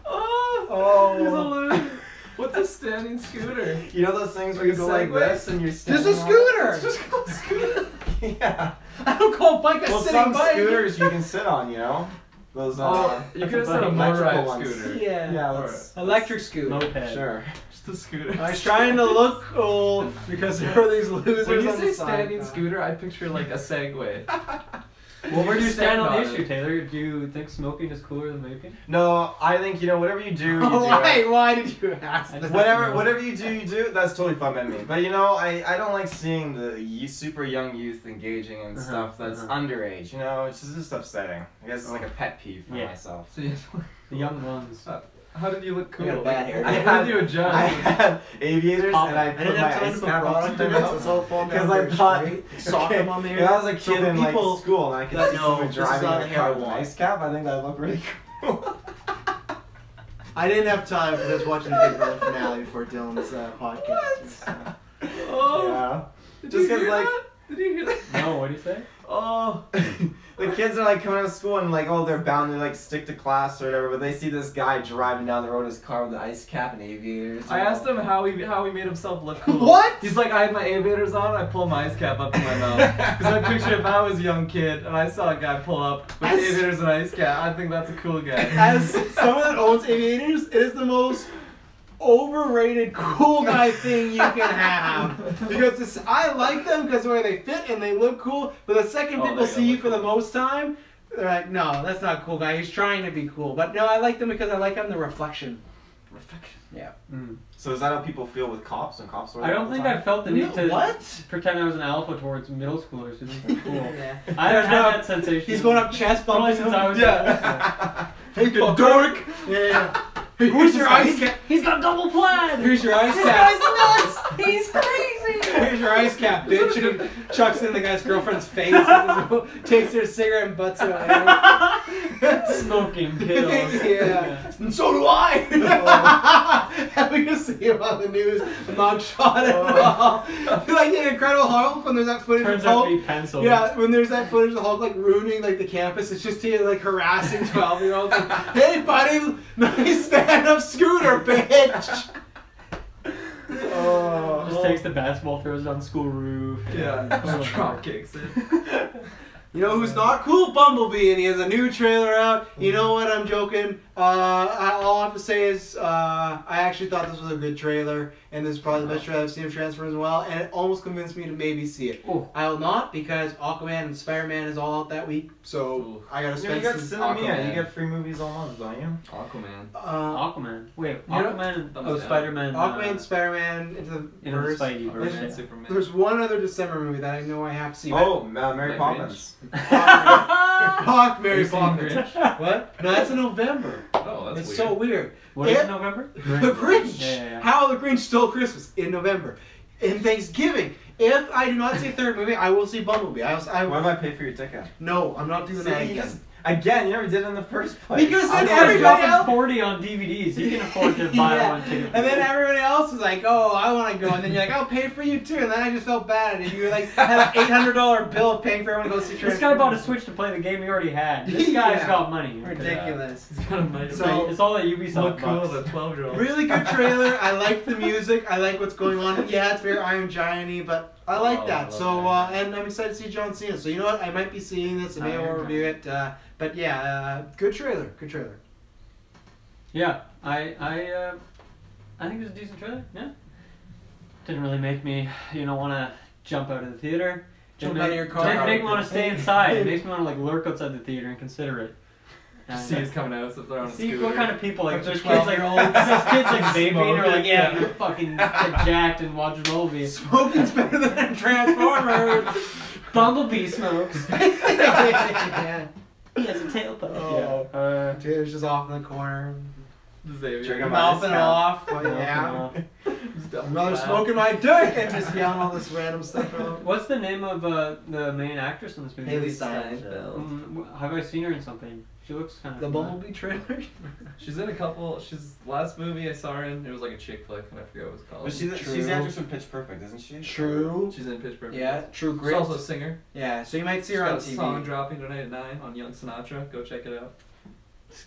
Oh. He's a loser. What's a standing scooter? You know those things where you go like Segway? this and you're Just standing a on it? scooter. It's just called a scooter. Yeah. I don't call a bike a Well, sitting some bike. scooters you can sit on, you know? Those, Oh, you could have said a electrical motorized ones. scooter. Yeah. Yeah, Or let's, Electric scooter. Moped. sure. just a scooter. I was trying to look cool because there were these losers When you on say the standing side. scooter, I picture like a Segway. Well, where do you stand on the it? issue, Taylor? Do you think smoking is cooler than vaping? No, I think whatever you do, you do. Why did you ask that? Whatever you do. That's totally fun by me. But I don't like seeing the super young youth engaging in stuff that's underage. It's just upsetting. I guess it's like a pet peeve for myself. So you The young ones. how did you look cool? You got bad hair. How did you adjust? I had aviators and I put didn't my have time ice to put cap product on in it, so it's all falling down because I very thought straight. Sock them on there. When I was a So kid for in like people school and I could that see know, someone this is driving not a a hair car with an wash. ice cap, I think that looked really cool. I didn't have time for just watching the Big Brother finale before Dylan's podcast. Oh, Yeah. did Just you hear 'cause, like- that? Did you hear that? No, what do you say? Oh, The kids are like coming out of school and like, they're bound to like stick to class or whatever, but they see this guy driving down the road in his car with an ice cap and aviators. I asked him how he made himself look cool. What? He's like, I had my aviators on, I pulled my ice cap up to my mouth. Because I pictured if I was a young kid and I saw a guy pull up with As- aviators and ice cap, I think that's a cool guy. As someone that owns aviators, it is the most overrated cool guy thing you can have. Because I like them because the way they fit and they look cool, but the second Oh, people they see you look for the cool. most time, they're like, no, that's not a cool guy. He's trying to be cool. But no, I like them because I like them the reflection. Yeah. Mm. So is that how people feel with cops and cops? I don't think I felt the need to What? pretend I was an alpha towards middle schoolers who think they're cool. Yeah. I haven't had that sensation. He's going up chest Probably bumping since I was Yeah. Hey, dork. Yeah. Who's your ice cap? He's got double plaid! Here's your ice This cap. guy's nuts! He's crazy! Here's your ice cap, bitch. And he chucks it in the guy's girlfriend's face, and takes her cigarette and butts it on Smoking kills. Yeah. And so do I. Having to see him on the news, not shot at all. Like in Incredible Hulk, when there's that footage Turns of out Hulk. to be pencil. Yeah, when there's that footage of Hulk like ruining like the campus, it's just he like harassing 12-year-olds. Like, hey buddy, nice stand-up scooter, bitch. Oh. Just takes the basketball, throws it on the school roof. Yeah, just drop kicks it. You know who's not cool? Bumblebee, and he has a new trailer out. You know what? I'm joking. All I have to say is I actually thought this was a good trailer, and this is probably the best trailer I've seen of Transformers as well, and it almost convinced me to maybe see it. Ooh. I will not because Aquaman and Spider-Man is all out that week, so Ooh. I gotta You spend got some... Cinemia. Aquaman. You get free movies all month, don't you? Aquaman. Aquaman. Wait, You know- Aquaman. Thumbs Oh, down. Spider-Man. Aquaman, Spider-Man, into the Into the verse. Spidey verse. Batman, Yeah. Superman. There's one other December movie that I know I have to see. Oh, Mary Like Poppins. Fuck Mary Have you seen Poppins. Grinch? What? No, that's in November. Oh, that's It's weird. so weird. What is It- it, November? The Grinch. Yeah. How the Grinch Stole Christmas in November. In Thanksgiving. If I do not see a third movie, I will see Bumblebee. Why do I pay for your ticket? No, I'm not doing See, that you again. just- Again, you never did it in the first place. Because I'm then everybody dropping else. 40 on DVDs. You can afford to buy Yeah. one ticket. And then everybody else was like, "Oh, I want to go," and then you're like, "I'll pay for you too." And then I just felt bad, and you were like, had an $800 bill of paying for everyone to go see. This guy bought a Switch to play the game he already had. This guy's Yeah. got money. Ridiculous. He's got a money. So- It's all that Ubisoft Look cool bucks. as a 12-year-old. Really good trailer. I like the music. I like what's going on. Yeah, it's very Iron Giant-y, but I like Oh, I that. love So, Iron and I'm excited to see John Cena. So, you know what? I might be seeing this, and maybe I'll Iron review it. But yeah, good trailer. Good trailer. Yeah, I think it's a decent trailer. Yeah. Didn't really make me, want to jump out of the theater. Jump Didn't out of make- your car. Didn't make me want to stay inside. It makes me want to like lurk outside the theater and consider it. Just see who's coming out, so they're on a See scooter. what kind of people like Bunch of there's kids like 12-year-olds. there's kids like vaping or like Smoking. you're fucking get jacked and watch movies. Smoking's better than Transformers. Bumblebee smokes. Yeah. He has a tailpipe. Oh. Yeah. Dude's just off in the corner, Xavier. Trigger mouthing Nice. off. But yeah. Another smoking my dick and just yelling all this random stuff out. What's the name of the main actress in this movie? Haley Steinfeld. Have I seen her in something? She looks kind of The Bumblebee trailer. She's in a couple. She's last movie I saw her in. It was like a chick flick, and I forget what it was called. But she's the actress from Pitch Perfect, isn't she? True. She's in Pitch Perfect. Yeah, True She's Grit. also a singer. Yeah, so you might see She's her got on a TV. song dropping tonight at 9 on Young Sinatra. Go check it out.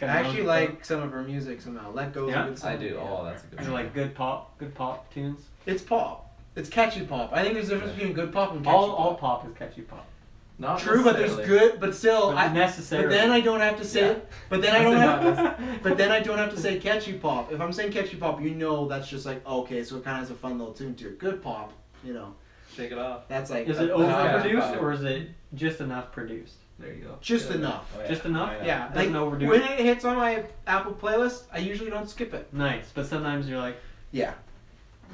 I actually like some of her music somehow. Let Go is Yeah? a good song. I do. Yeah. Oh, that's a good Is it song. like good pop tunes? It's pop. It's catchy pop. I think there's a difference between good pop and catchy All pop. pop is catchy pop. Not True, but there's necessarily. good, but still, But necessarily. but then I don't have to say. Yeah. But then I don't That's have. But then I don't have to say catchy pop. If I'm saying catchy pop, that's just like okay, so it kind of has a fun little tune to it. Good pop, Shake it off. that's like. Is it That's catchy overproduced pop. or is it just enough produced? There you go. Just Good. enough. Oh, Just enough? Yeah, Doesn't overdo when it. it hits on my Apple playlist, I usually don't skip it. Nice, but sometimes you're like, Yeah.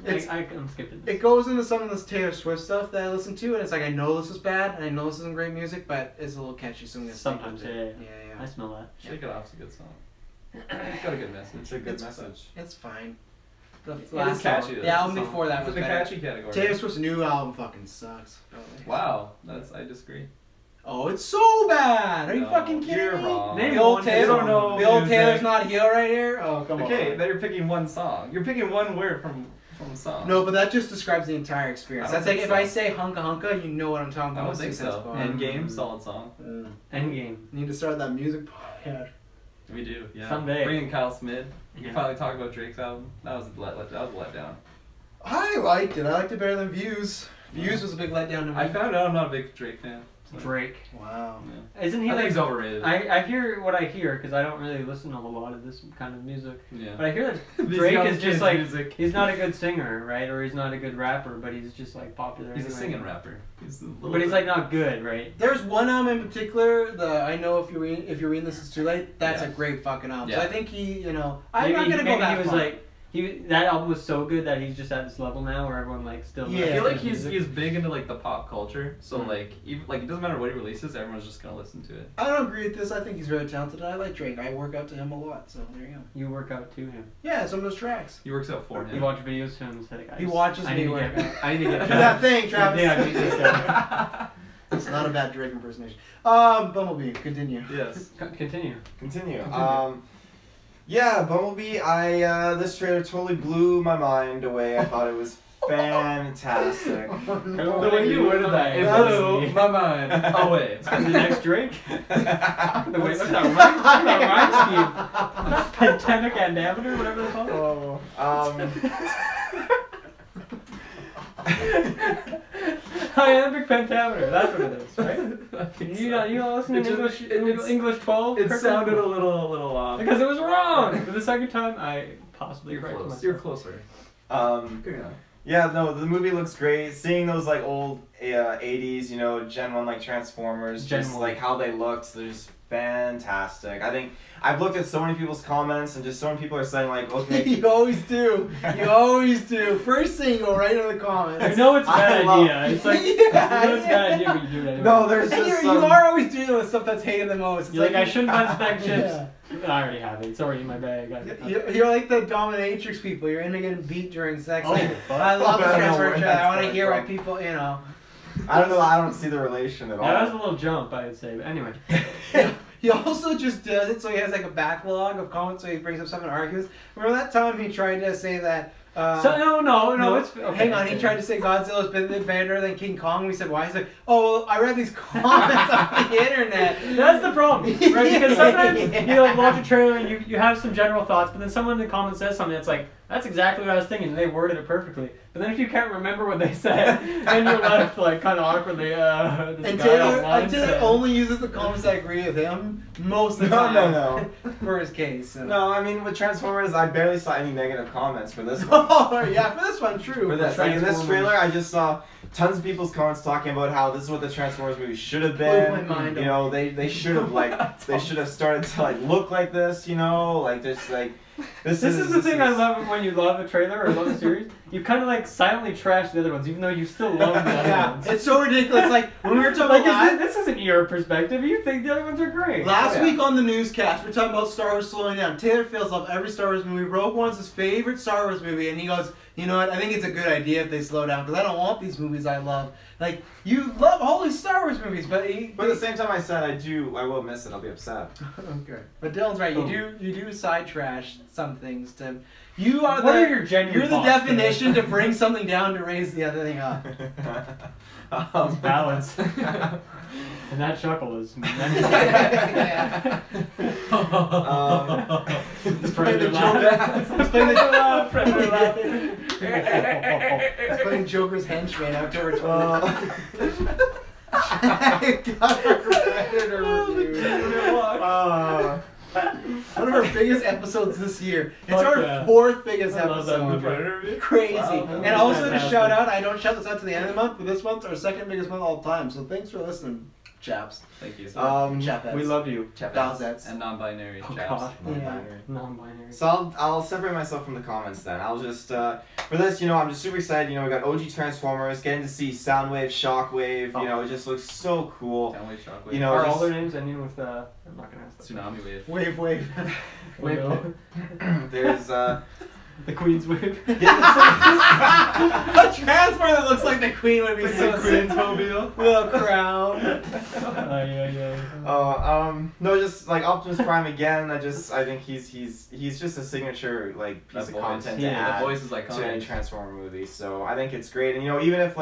I'm skipping this. It goes into some of this Taylor Swift stuff that I listen to, and it's like I know this is bad, and I know this isn't great music, but it's a little catchy, so I'm gonna stick Sometimes, with it. Yeah. I smell that. Shake It Off's a good song. It's got a good message. It's a good It's message. It's fine. The It's last catchy, song, though. the It's a album song. before that It's was in the better. catchy category. Taylor Swift's new album fucking sucks. Wow, I disagree. Oh, it's so bad! Are you No, fucking kidding you're me? wrong. Name The old one Taylor, song. No the old music. Taylor's not here right here. Oh, come Okay, on. then you're picking one song. You're picking one word from a song. No, but that just describes the entire experience. I don't That's like think if so. I say hunka hunka, you know what I'm talking I about. don't think Six Sense so. Bar. Endgame, solid song. Endgame. Need to start that music podcast. We do, yeah. Someday. Bringing Kyle Smith. You Yeah. finally talk about Drake's album. That was a letdown. I liked it. I liked it better than Views. Views was a big letdown to me. I found out I'm not a big Drake fan. So, Drake. Wow. yeah. Isn't he I think like... he's overrated. I hear what I hear, because I don't really listen to a lot of this kind of music. yeah. But I hear that These Drake young is just kids' like... music. He's not a good singer, right? Or he's not a good rapper, but he's just like popular He's a anyway. singing rapper. He's a little But he's bit- like not good, right? There's one album in particular that I know if you're reading this, it's too late. That's Yeah. a great fucking album. So Yeah. I think he, I'm not gonna go maybe that he was far. like... that album was so good that he's just at this level now where everyone like still... Yeah. I feel like listens to he's music. big into like the pop culture, so Mm. like even like it doesn't matter what he releases, everyone's just gonna listen to it. I don't agree with this. I think he's very talented. And I like Drake. I work out to him a lot. So there you go. You work out to him. Yeah, some of those tracks. He works out for You him. watch videos to him and say, He watches I me need to work get... out. I need to get... Do that thing, Travis. Yeah, Jesus, yeah. It's not a bad Drake impersonation. Bumblebee, continue. Yes. Continue. Continue. Yeah, Bumblebee. This trailer totally blew my mind away. I thought it was fantastic. The way you worded that, it That's- blew my mind away. The next drink? The way, what's that rhyme scheme? Pandemic and Amateur, whatever it's called? Iambic pentameter, that's what it is, right? You don't listen It to just- English 12? It Kirkland? sounded a little off. Because it was wrong! For the second time, I possibly You're corrected close. myself. You're closer. Good enough. Yeah, no, the movie looks great. Seeing those like old 80s, Gen 1 like Transformers, Gen just 1. like how they looked, they're just fantastic. I think I've looked at so many people's comments and just so many people are saying like, okay, You always do. You always do. First thing, go right into the comments. I know it's a bad I love- idea. It's like, you know it's a bad idea, but you do it anyway. no, there's And just you some... are always doing it with stuff that's hated the most. It's You're like, I shouldn't buy spec chips. Yeah. I already have it. It's already in my bag. You're like the dominatrix people. You're into getting beat during sex. Oh, Like, fuck. I love I the don't know transfer where chat. that's I want to coming hear what from. people, I don't know, I don't see the relation at all. That was a little jump, I would say. But anyway. He also just does it so he has like a backlog of comments so he brings up something and argues. Remember that time he tried to say that So no, it's okay, hang on, okay. he tried to say Godzilla's been better than King Kong. We said why? He's like, oh well, I read these comments on the internet. That's the problem, right? Because sometimes you like, watch a trailer and you have some general thoughts, but then someone in the comments says something that's like, that's exactly what I was thinking, and they worded it perfectly. But then if you can't remember what they said, then you're left like kind of awkwardly. This And guy Taylor online said- only uses the comments that agree with him most of the No, time. no, For his case. So. No, I mean with Transformers, I barely saw any negative comments for this one. Oh yeah, for this one, true. For this, like in this Transformers. trailer, I just saw tons of people's comments talking about how this is what the Transformers movie should have Blew been. my mind You know, they should have they should have started to like look like this. Like just like This is the thing I love when you love a trailer or love a series. You kind of like silently trash the other ones, even though you still love the other Yeah, ones. it's so ridiculous. Like when we were talking Like, about this isn't your perspective. You think the other ones are great. Last Yeah. week on the newscast, we're talking about Star Wars slowing down. Taylor Fields loved every Star Wars movie. Rogue One's his favorite Star Wars movie, and he goes, you know what, I think it's a good idea if they slow down, because I don't want these movies I love. Like, you love all these Star Wars movies, but But at the same time, I said I will miss it. I'll be upset. okay. But Dylan's right. Oh. You do side trash some things to. You are What the are your genuine you're the thoughts, definition to bring something down to raise the other thing up. Balance. And that chuckle is Yeah. It's playing the It's playing the joke. Predator laughing. He's playing Joker's henchman October 12th. One of our biggest episodes this year. It's Fuck our yeah. fourth biggest I love that episode. movie. Predator review? Crazy. Wow, that And was also to fantastic. shout out, I don't shout this out to the end of the month, but this month's our second biggest month all time. So thanks for listening. Chaps. Thank you. Chapettes. We love you. Balzets. And non-binary Oh, chaps. God. Non-binary. Non-binary. So I'll separate myself from the comments then. I'll just for this, I'm just super excited. We got OG Transformers, getting to see Soundwave, Shockwave. It just looks so cool. Soundwave, Shockwave. Are all their names ending with I'm not gonna ask that. Tsunami Wave. Wave. Wave. There's The Queen's Wave. A transfer that looks like the Queen would be so sick. Mobile. Little crown. No, just like Optimus Prime again. I think he's just a signature piece of content to add the voice is to any iconic. Transformer movie. So I think it's great. And even if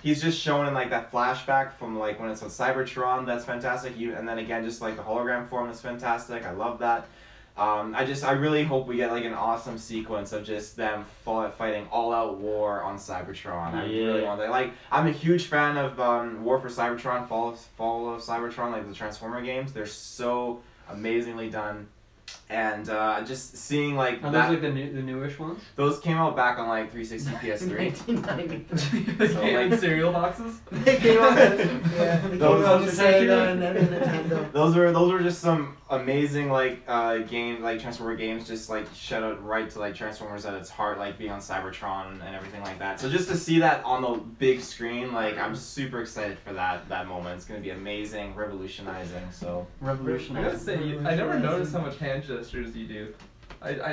he's just shown in that flashback from when it's on Cybertron, that's fantastic. And then again, just the hologram form, that's fantastic. I love that. I really hope we get an awesome sequence of just them fighting all-out war on Cybertron. I really want that. I'm a huge fan of War for Cybertron, Fall of Cybertron, the Transformer games. They're so amazingly done. And just seeing Are those the newish ones? those came out back on 360 PS3. 1990. Cereal boxes. They came out. Yeah. They came out on Sega and Nintendo. Those were just some amazing Transformer games. Just shout out right to Transformers at its heart, being on Cybertron and everything like that. So just to see that on the big screen, I'm super excited for that moment. It's gonna be amazing, revolutionizing. So I gotta Revolutionary. say, I never noticed how much hand gestures you do.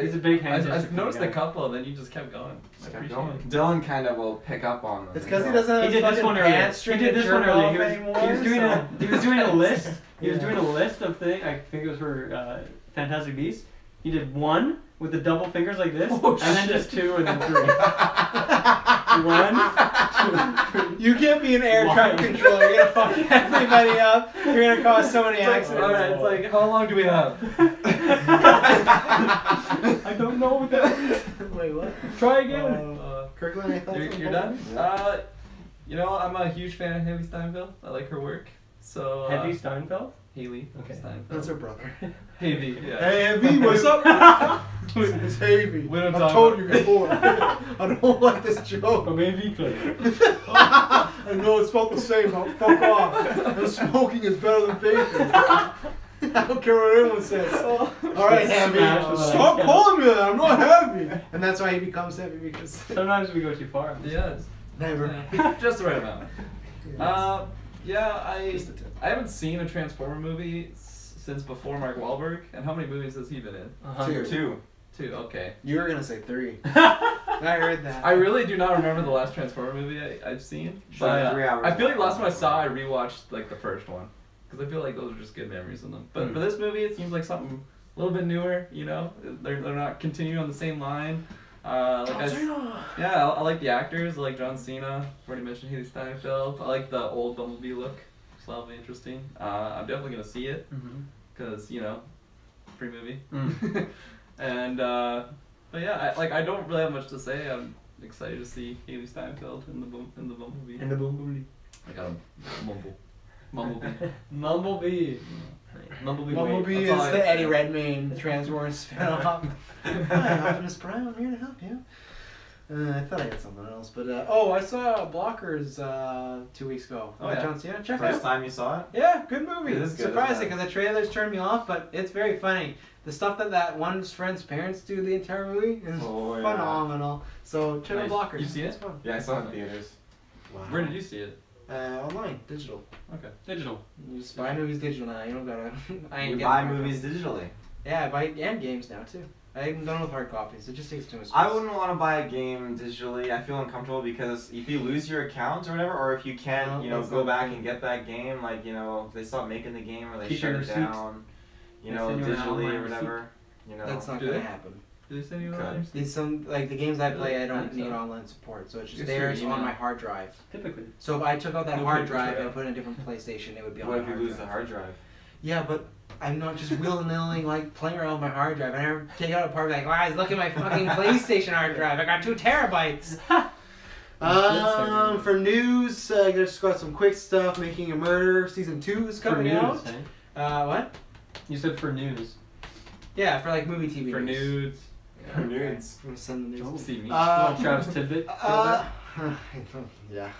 He's a big hand I gesture noticed guy. a couple, and then you just kept going. I kept appreciate going. it. Dylan kind of will pick up on them. It's because he doesn't have He did this one earlier. He did this one earlier. He was doing a list. He was doing a list of things. I think it was for Fantastic Beasts. He did one with the double fingers like this, and then just two, and then three. 1, 2, 3. You can't be an air traffic controller. You're gonna fuck everybody up. You're gonna cause so many accidents. Alright, it's how long do we have? I don't know what that is. Wait, what? Try again. Kirkland, I thought You're done? I'm a huge fan of Haley Steinfeld. I like her work. So Heavy Steinfeld? Haley Steinfeld. That's her brother. Heavy, yeah. Hey, Heavy, what's up? It's Heavy. We don't I've talk told about- you before. I don't like this joke. From AV Club. I know it's spelled the same, but fuck off. And smoking is better than vaping. I don't care what anyone says. Alright, Heavy. Stop calling me that. I'm not Heavy. And that's why he becomes Heavy, because... Sometimes we go too far. Yes. Never. Yeah. Just the right amount. Yes. Just a tip. I haven't seen a Transformer movie since before Mark Wahlberg. And how many movies has he been in? 2. 2, okay. You were gonna say 3. I heard that. I really do not remember the last Transformer movie I've seen. But 3 hours. I feel like last time I saw, I rewatched the first one. Because I feel like those are just good memories of them. But for this movie, it seems like something a little bit newer, They're not continuing on the same line. I like the actors. I like John Cena. I've already mentioned Haley Steinfeld. I like the old Bumblebee look. It's lovely, interesting. I'm definitely going to see it. Because, free movie. And, but yeah, I don't really have much to say. I'm excited to see Haley Steinfeld in the Bumblebee. And the Bumblebee. I got him. Mumblebee. Mumblebee. Bumblebee is the Eddie Redmayne Transformers spin-off. Hi, Optimus Prime. I'm here to help you. I thought I had something else, but I saw Blockers 2 weeks ago. Oh, yeah. John Cena. Check First out. time you saw it? Yeah, good movie. It is It's good, surprising isn't it? because the trailers turned me off, but it's very funny. The stuff that one's friend's parents do the entire movie is phenomenal. So check out Nice. Blockers. You see it? It's fun. Yeah, I saw it in theaters. Wow. Where did you see it? Online, digital. Okay. Digital. You just buy movies digital now. You don't gotta. I ain't You getting buy hard movies copies. digitally. Yeah, I buy and games now too. I'm done with hard copies. It just takes too much space. I wouldn't want to buy a game digitally. I feel uncomfortable because if you lose your account or whatever, or if you can't, No, that's go not back good. and get that game, if they stop making the game or they Keep shut your it receipt. down, They send you an digitally online or whatever, That's not Do gonna they? happen. Did they send you Okay. letters? It's the games I play, I don't Really? need online support, so it's just Just there. your It's on email. my hard drive. Typically. So if I took out that No hard paper drive trail. and put it in a different PlayStation, it would be on What my if you hard lose drive. the hard drive? Yeah, but I'm not just willy-nilly playing around with my hard drive. I never take out a part like, guys, look at my fucking PlayStation hard drive. I got 2 terabytes. For news, I just got some quick stuff. Making a Murder season 2 is For coming news, out. eh? What? You said for news. Yeah, for movie TV. For news. nudes. For nudes. I'm gonna send the news. See me. Little Travis Tidbit. Yeah.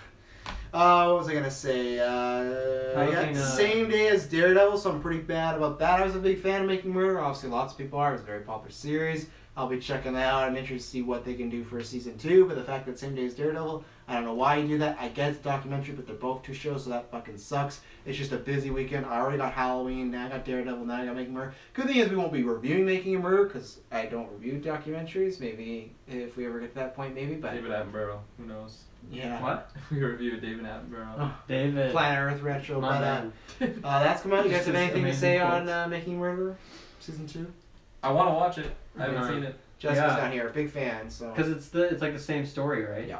What was I gonna say? I got same day as Daredevil, so I'm pretty bad about that. I was a big fan of Making Murder. Obviously, lots of people are. It was a very popular series. I'll be checking that out. I'm interested to see what they can do for season 2. But the fact that same day as Daredevil, I don't know why you do that. I get it's a documentary, but they're both 2 shows, so that fucking sucks. It's just a busy weekend. I already got Halloween, now I got Daredevil, now I got Making a Murder. Good thing is we won't be reviewing Making a Murder because I don't review documentaries. Maybe if we ever get to that point, maybe. But David Attenborough, who knows? Yeah. What? If we review David Attenborough. Oh, David. Planet Earth retro. But that's come out. You guys have anything to say on Making a Murder season 2? I want to watch it. I haven't seen it. Jessica's not here, big fan. So because it's like the same story, right? Yeah.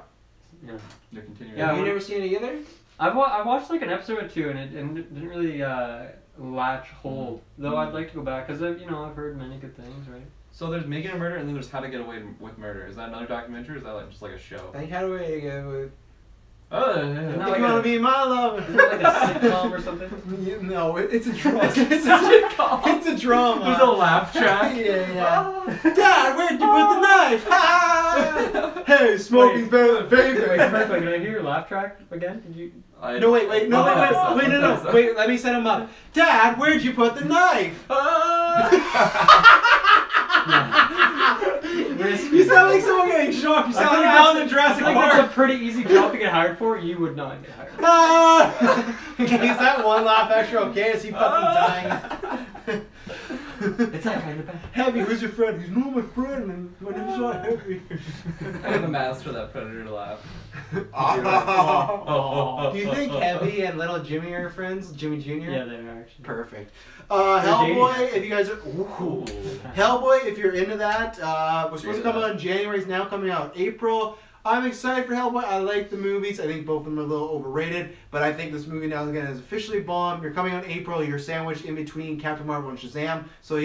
Yeah. They're continuing. Yeah. Have you never seen it either? I watched like an episode or 2 and it didn't really latch hold. Though I'd like to go back because I've heard many good things, right? So there's Making a Murder and then there's How to Get Away with Murder. Is that another documentary or is that like just like a show? I think How to Get Away with. Oh, if you want to be my lover. Is it like a sitcom or something? No, it's a drama. It's a sitcom. It's a drama. There's a laugh track. Yeah. Dad, where'd you put the knife? Ha! Hey, smoking's better than vaping. Wait, can I hear your laugh track again? Did you? No, wait, no, let me set him up. Dad, where'd you put the knife? You sound like someone getting shocked. You sound like down in Jurassic Park. That's a pretty easy job to get hired for. You would not get hired. Okay, is that one laugh extra okay? Is he fucking dying? It's that kind of bad. Heavy, who's your friend? He's not my friend, and my name's not Heavy. I have the master of that Predator laugh. Do you think Heavy and Little Jimmy are friends? Jimmy Jr.? Yeah, they are actually. Perfect. Hellboy, if you guys are... Ooh. Hellboy, if you're into that, was supposed to come out in January, is now coming out in April. I'm excited for Hellboy. I like the movies. I think both of them are a little overrated, but I think this movie now again is officially bombed. You're coming out in April. You're sandwiched in between Captain Marvel and Shazam. So,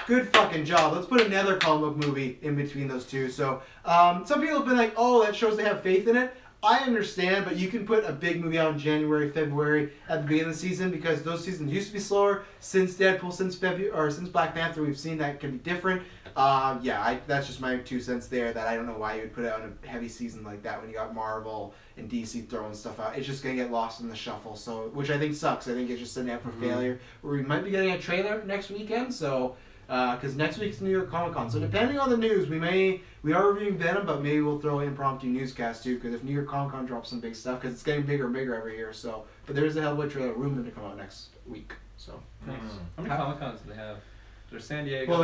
good fucking job. Let's put another comic book movie in between those two. So, some people have been like, oh, that shows they have faith in it. I understand, but you can put a big movie out in January, February at the beginning of the season because those seasons used to be slower. Since Deadpool, since Black Panther, we've seen that can be different. That's just my 2 cents there. That I don't know why you would put it on a heavy season like that when you got Marvel and DC throwing stuff out. It's just gonna get lost in the shuffle. So, which I think sucks. I think it's just setting up for failure. We might be getting a trailer next weekend. So. Because next week's New York Comic Con. So depending on the news, we are reviewing Venom, but maybe we'll throw an impromptu newscast too. Because if New York Comic Con drops some big stuff, because it's getting bigger and bigger every year. So, but there's a Hellboy trailer rumored to come out next week. So nice. How many Comic Cons do they have? There's San Diego. Well,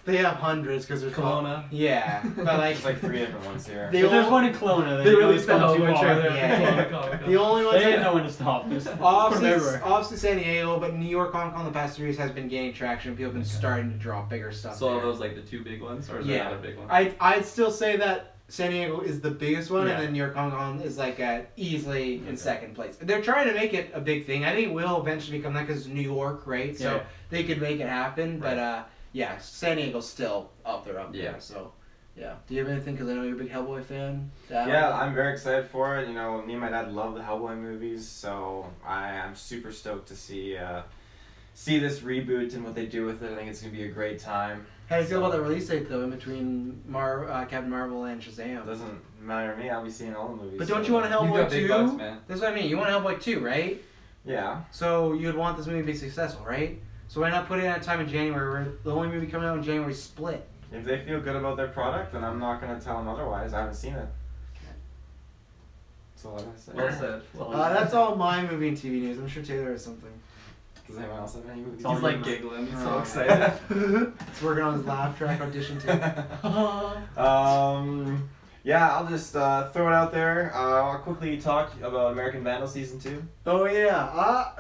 they have hundreds because there's Kelowna. Yeah, but like it's like 3 different ones here. There's one in Kelowna. They released the Hellboy trailer. Yeah. The only ones they didn't know when to stop. Obviously San Diego, but New York Comic Con the past 3 years has been gaining traction. People have been starting to draw bigger stuff. So are those like the 2 big ones, or is there another big one? I'd still say that San Diego is the biggest one, and then New York Comic Con is like easily in second place. They're trying to make it a big thing. I think it will eventually become that because it's New York, right? So they could make it happen, but San Diego's still up there. So, yeah. Do you have anything? Because I know you're a big Hellboy fan. I'm very excited for it. Me and my dad love the Hellboy movies, so I'm super stoked to see this reboot and what they do with it. I think it's gonna be a great time. How do you feel about the release date though, in between Captain Marvel and Shazam? It doesn't matter to me. I'll be seeing all the movies. But don't you want a Hellboy 2? Bucks, man. That's what I mean. You want a Hellboy 2, right? Yeah. So you'd want this movie to be successful, right? So why not put it at a time in January where the only movie coming out in January is Split? If they feel good about their product, then I'm not going to tell them otherwise. I haven't seen it. That's all I gotta say. Well said. That's all my movie and TV news. I'm sure Taylor has something. Does anyone else have any movies? He's like giggling. He's so excited. He's working on his laugh track audition too. I'll just throw it out there. I'll quickly talk about American Vandal Season 2. Oh yeah.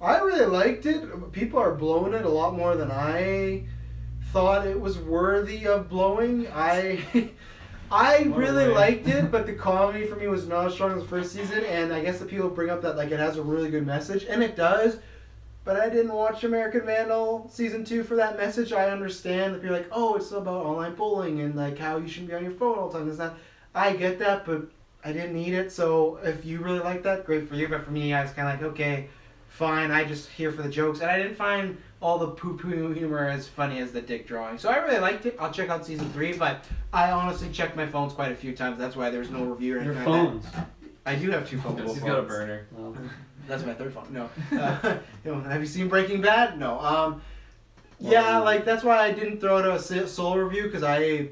I really liked it. People are blowing it a lot more than I thought it was worthy of blowing. I really liked it, but the comedy for me was not as strong as the first season, and I guess the people bring up that like it has a really good message, and it does, but I didn't watch American Vandal Season 2 for that message. I understand that you're like, oh, it's about online bullying and like how you shouldn't be on your phone all the time. It's not. I get that, but I didn't need it, so if you really like that, great for you, but for me, I was kind of like, okay, fine, I just here for the jokes, and I didn't find all the poo-poo humor as funny as the dick drawing. So I really liked it. I'll check out Season 3, but I honestly checked my phones quite a few times. That's why there's no review or anything. Your phones? I do have 2 phone. He's got a burner. Well, That's my 3rd phone. No. Have you seen Breaking Bad? No. Yeah, like that's why I didn't throw it a solo review because I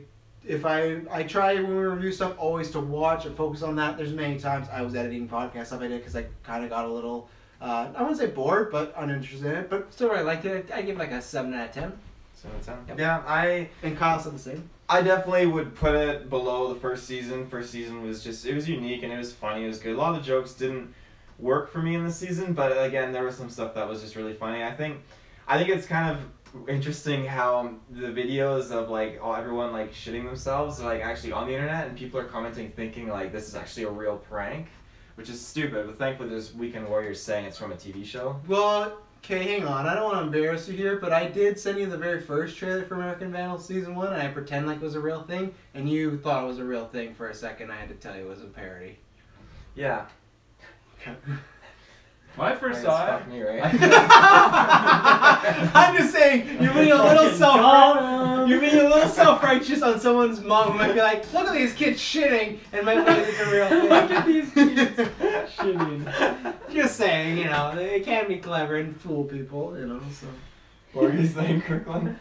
try when we review stuff always to watch and focus on that. There's many times I was editing podcast stuff I did because I kind of got a little I wouldn't say bored, but uninterested in it. But still, I liked it. I give it like a 7 out of 10. 7 out of 10. Yep. Yeah, And Kyle said the same. I definitely would put it below the first season. First season was it was unique and it was funny. It was good. A lot of the jokes didn't work for me in the season, but again, there was some stuff that was just really funny. I think it's kind of interesting how the videos of like everyone like shitting themselves are like actually on the internet and people are commenting thinking like this is actually a real prank, which is stupid. But thankfully, there's Weekend Warriors saying it's from a TV show. Well, okay, hang on. I don't want to embarrass you here, but I did send you the very first trailer for American Vandal Season 1, and I pretend like it was a real thing, and you thought it was a real thing for a second. I had to tell you it was a parody. Yeah. When I first saw it, Fuck me, right? I'm just saying, you're being a little self-righteous on someone's mom who might be like, look at these kids shitting, and might believe it's a real thing. Look at these kids shitting. Just saying, they can be clever and fool people, so. What were you saying, Kirkland?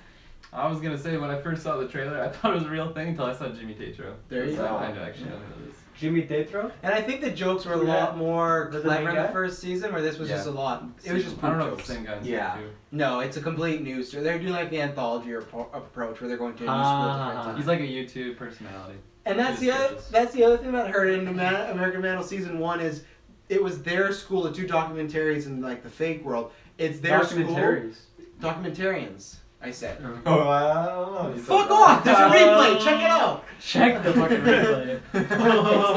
I was gonna say when I first saw the trailer, I thought it was a real thing until I saw Jimmy Tatro. There you go. I actually know who it is. Jimmy Tatro? And I think the jokes were a lot more The clever in main the guy? first season, where this was just a lot. It was just I don't know if jokes. it's the same guy. Yeah. No, it's a complete news story. They're doing like the anthology approach, where they're going to a new school at different times. He's like a YouTube personality. And that's the other thing that I heard in American Vandal Season 1 is it was their school, the 2 documentaries in like the fake world. It's their Documentaries. school. Documentarians, I said. Oh, I don't know. You said Fuck that. off! There's a replay. Check it out. Check the fucking replay. It's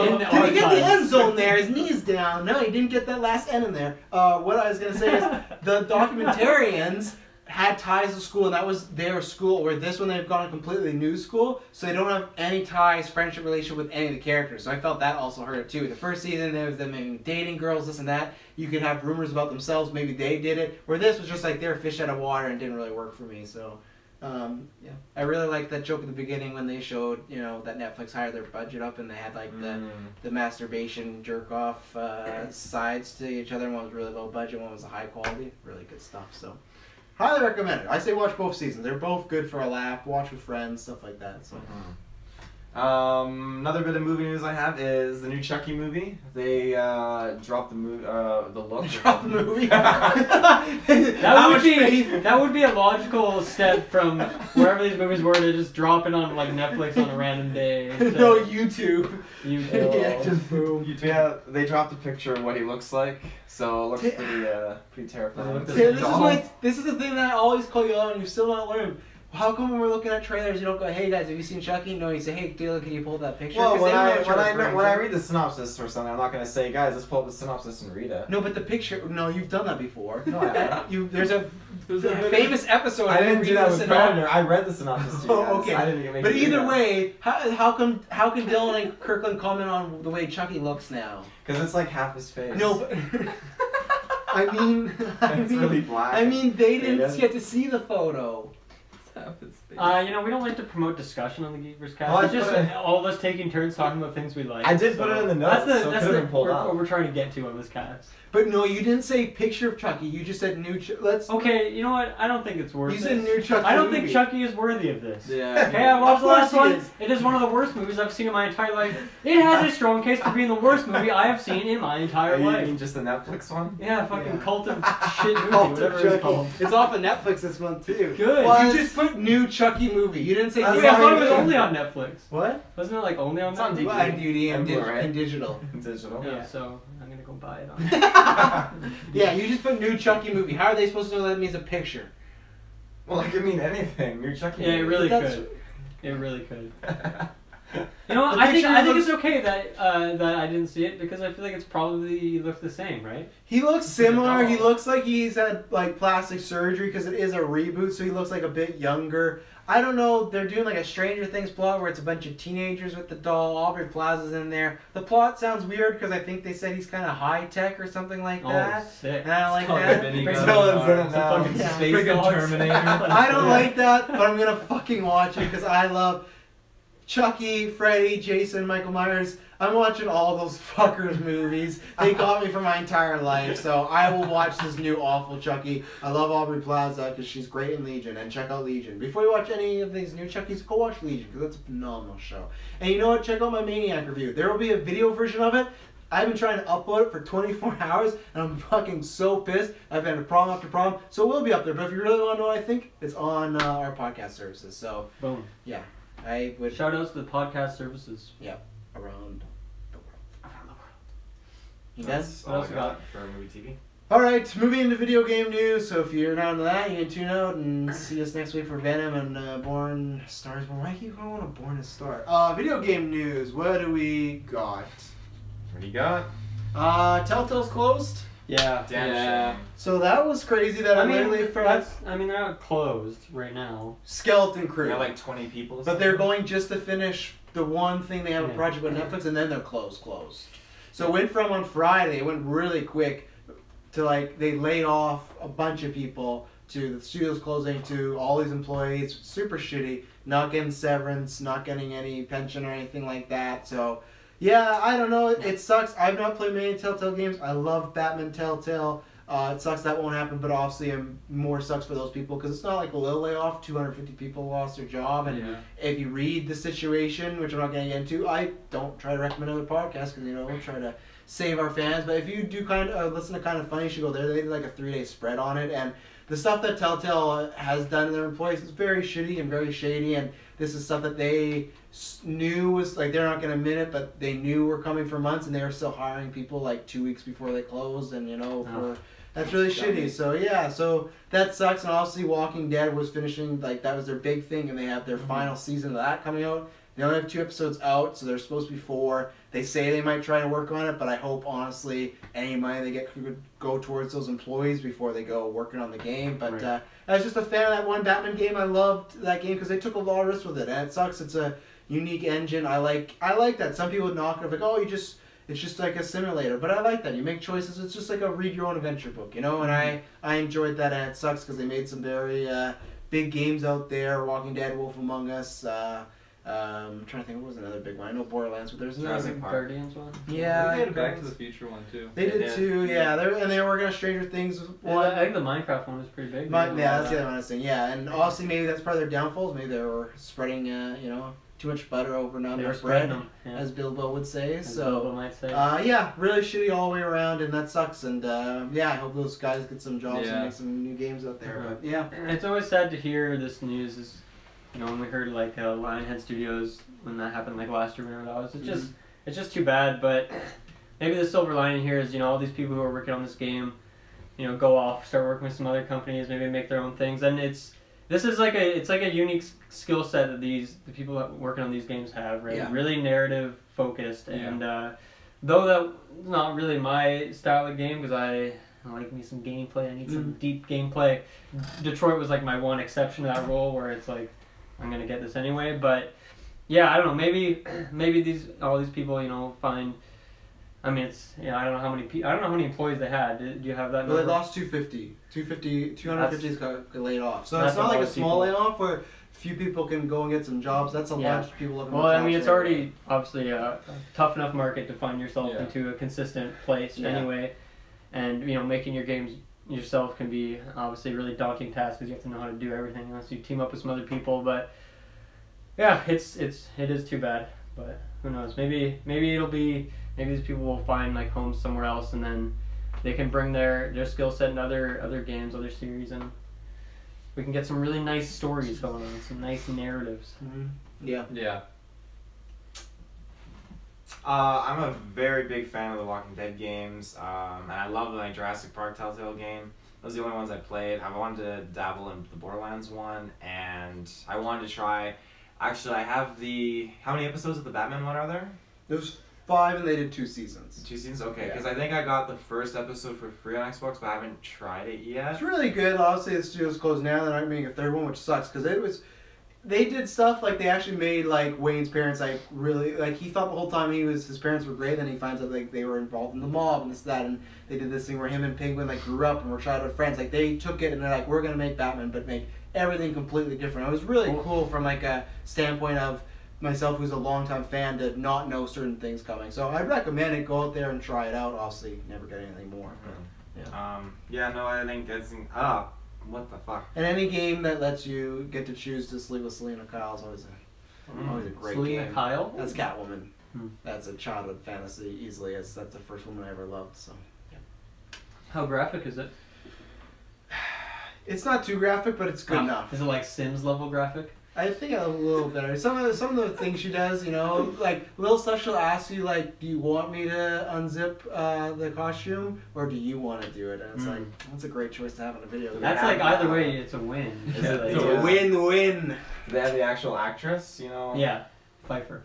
in the Did he get the archives. end zone there? His knees down. No, he didn't get that last N in there. What I was gonna say is the documentarians had ties to school, and that was their school. Where this one they've gone a completely new school, so they don't have any ties, friendship relationship with any of the characters. So I felt that also hurt it too. The first season there was them maybe dating girls, this and that. You could have rumors about themselves, maybe they did it. Where this was just like they're fish out of water and didn't really work for me. So. Yeah, I really liked that joke at the beginning when they showed, that Netflix hired their budget up and they had like the masturbation jerk off sides to each other. One was really low budget, one was high quality. Really good stuff. So, highly recommend it. I say watch both seasons. They're both good for a laugh. Watch with friends, stuff like that. So. Another bit of movie news I have is the new Chucky movie. They dropped the movie, the look. Drop the movie. That would be a logical step from wherever these movies were to just drop it on like Netflix on a random day. No, YouTube. YouTube. Yeah, just boom. Yeah, they dropped a picture of what he looks like, so it looks pretty terrifying. This is the thing that I always call you out and you still not learned. How come when we're looking at trailers you don't go, hey guys, have you seen Chucky? No, you say, hey Taylor, can you pull up that picture? Well, when I I read the synopsis or something, I'm not gonna say, guys, let's pull up the synopsis and read it. No, but the picture. No, you've done that before. No, I haven't. There's a famous episode. I didn't do that with synopsis. Predator. I read the synopsis to you guys. Oh, okay. I didn't even make But you read either that. way, how can Dylan and Kirkland comment on the way Chucky looks now? Because it's like half his face. No, but I mean, It's really black. I mean, they It didn't is. get to see the photo. We don't like to promote discussion on the GeekVerse cast. Well, It's just all of us taking turns talking about things we like. I did put it in the notes, so it could've been pulled what up. we're trying to get to on this cast. But no, you didn't say picture of Chucky. You just said new. Let's. Okay, you know what? I don't think it's worth You it. said new Chucky. I don't movie. think Chucky is worthy of this. Yeah. Okay, I watched the Of last course one. he is. It is one of the worst movies I've seen in my entire life. It has a strong case for being the worst movie I have seen in my entire You life. mean just the Netflix one? Yeah, fucking Yeah. cult of shit movie, Cult of whatever it's Chucky. called. It's off of Netflix this month too. Good. Well, You just put new Chucky movie. You didn't say. That's new Wait, I thought it not was even- only on Netflix. What? Wasn't it like only on It's on Netflix? Well, on DVD And Blu-ray. and digital. Digital. Yeah, so I'm gonna go buy it on. Yeah, you just put new Chucky movie. How are they supposed to know that means a picture? Well, it could mean anything. New Chucky. Yeah, it really That's- could. It really could. You know what? The I think picture it's okay that that I didn't see it because I feel like it's probably looked the same, right? He looks It's like a similar. He doll. looks like he's had like plastic surgery because it is a reboot, so he looks like a bit younger. I don't know. They're doing like a Stranger Things plot where it's a bunch of teenagers with the doll. Aubrey Plaza's in there. The plot sounds weird because I think they said he's kind of high tech or something like that. Oh, sick. And I don't like called that. a minigun. Big Dylan's in it Some now. fucking Yeah. space Freaking dogs. Terminator. I don't like that, but I'm gonna fucking watch it because I love Chucky, Freddy, Jason, Michael Myers. I'm watching all those fuckers movies. They got me for my entire life, so I will watch this new awful Chucky. I love Aubrey Plaza because she's great in Legion, and check out Legion. Before you watch any of these new Chuckies, go watch Legion because that's a phenomenal show. And you know what? Check out my Maniac review. There will be a video version of it. I've been trying to upload it for 24 hours, and I'm fucking so pissed. I've had a problem after problem, so it will be up there. But if you really want to know what I think, it's on our podcast services. So, boom. Yeah, I would. Shout outs to the podcast services. Yeah, around the world. Around the world. You guys? All I got for movie TV. All right, moving into video game news. So if you're not into that, you can tune out and see us next week for Venom and Born Stars. Why do you want to Born a Star? Video game news. What do we got? What do you got? TellTale's closed. Yeah. Damn shame. So that was crazy. That literally they're not closed right now. Skeleton Crew. They're like 20 people. But they're going just to finish the one thing they have a project with Netflix, and then they're closed. So it went from on Friday, it went really quick, to like they laid off a bunch of people, to the studios closing, to all these employees, super shitty, not getting severance, not getting any pension or anything like that. So yeah, I don't know, it sucks. I've not played many TellTale games. I love Batman TellTale. It sucks that won't happen, but obviously it more sucks for those people because it's not like a little layoff. 250 people lost their job, and if you read the situation, which I'm not going to get into, I don't try to recommend other podcasts because we'll try to save our fans. But if you do kind of listen to Kind of Funny, you should go there. They did like a 3-day spread on it, and the stuff that TellTale has done to their employees is very shitty and very shady, and this is stuff that they knew was like they're not going to admit it, but they knew were coming for months, and they were still hiring people like 2 weeks before they closed, and that's really shitty. So yeah, so that sucks. And obviously Walking Dead was finishing, like that was their big thing, and they have their final season of that coming out. They only have 2 episodes out, so there's supposed to be 4. They say they might try to work on it, but I hope honestly any money they get could go towards those employees before they go working on the game. But I was just a fan of that one Batman game. I loved that game because they took a lot of risks with it, and it sucks. It's a unique engine. I like that. Some people would knock it off like, oh, it's just like a simulator, but I like that. You make choices. It's just like a read your own adventure book, you know. And I enjoyed that, and it sucks because they made some very big games out there. Walking Dead, Wolf Among Us. I'm trying to think, what was another big one? I know Borderlands, but there's another Guardians one. Yeah, they did a Back to the Future one too. They did too. Yeah, they were working on Stranger Things. Well, I think the Minecraft one was pretty big. Yeah, that's the other one I was saying. Yeah, and obviously maybe that's part of their downfalls. Maybe they were spreading, too much butter over not enough bread, as Bilbo would say. Bilbo might say. Yeah, really shitty all the way around, and that sucks. And I hope those guys get some jobs and make some new games out there. But yeah, it's always sad to hear this news. When we heard like Lionhead Studios when that happened like last year, whenever that was, it's just too bad. But maybe the silver lining here is all these people who are working on this game, go off, start working with some other companies, maybe make their own things, and it's like a unique skill set that the people working on these games have, right? Yeah. Really narrative focused, and though that's not really my style of game because I like me some gameplay. I need some deep gameplay. Detroit was like my one exception to that rule where it's like I'm gonna get this anyway. But yeah, I don't know. Maybe all these people find. I mean, I don't know how many employees they had. Do you have that number? Well, they lost 250. 250 got laid off. So That's it's not like a small people. layoff where few people can go and get some jobs. That's a bunch of people looking for jobs. Well, I mean, it's already obviously a tough enough market to find yourself into a consistent place anyway. And, making your games yourself can be obviously a really daunting task because you have to know how to do everything unless you team up with some other people. But, yeah, it is too bad. But who knows? Maybe these people will find, like, homes somewhere else and then they can bring their skill set into other games, other series, and we can get some really nice stories going on, some nice narratives. Mm-hmm. Yeah. Yeah. I'm a very big fan of the Walking Dead games, and I love the Jurassic Park Telltale game. Those are the only ones I played. I wanted to dabble in the Borderlands one, and I wanted to try. Actually, I have how many episodes of the Batman one are there? There's 5 and they did 2 seasons. 2 seasons? Okay, because I think I got the first episode for free on Xbox, but I haven't tried it yet. It's really good. Obviously, the studio's closed now. They're not making a 3rd one, which sucks because they did stuff like they actually made like Wayne's parents like really like he thought the whole time his parents were great. Then he finds out like they were involved in the mob and this that, and they did this thing where him and Penguin like grew up and were childhood friends. Like they took it and they're like, we're gonna make Batman, but make everything completely different. It was really cool from like a standpoint of myself, who's a longtime fan, to not know certain things coming. So I'd recommend it. Go out there and try it out. Obviously, never get anything more. Yeah, no, I think it's what the fuck. And any game that lets you get to choose to sleep with Selena Kyle is always a great Selena game. Kyle? That's Catwoman. That's a childhood fantasy easily, as that's the first woman I ever loved. So. How graphic is it? It's not too graphic, but it's good enough. Is it like Sims level graphic? I think a little better. Some of the things she does, you know, like little stuff she'll ask you, like, do you want me to unzip the costume, or do you want to do it? And it's like, that's a great choice to have in a video game. That's like either way, it's a win. Is it, It's a win-win. Do they have the actual actress, you know? Yeah, Pfeiffer.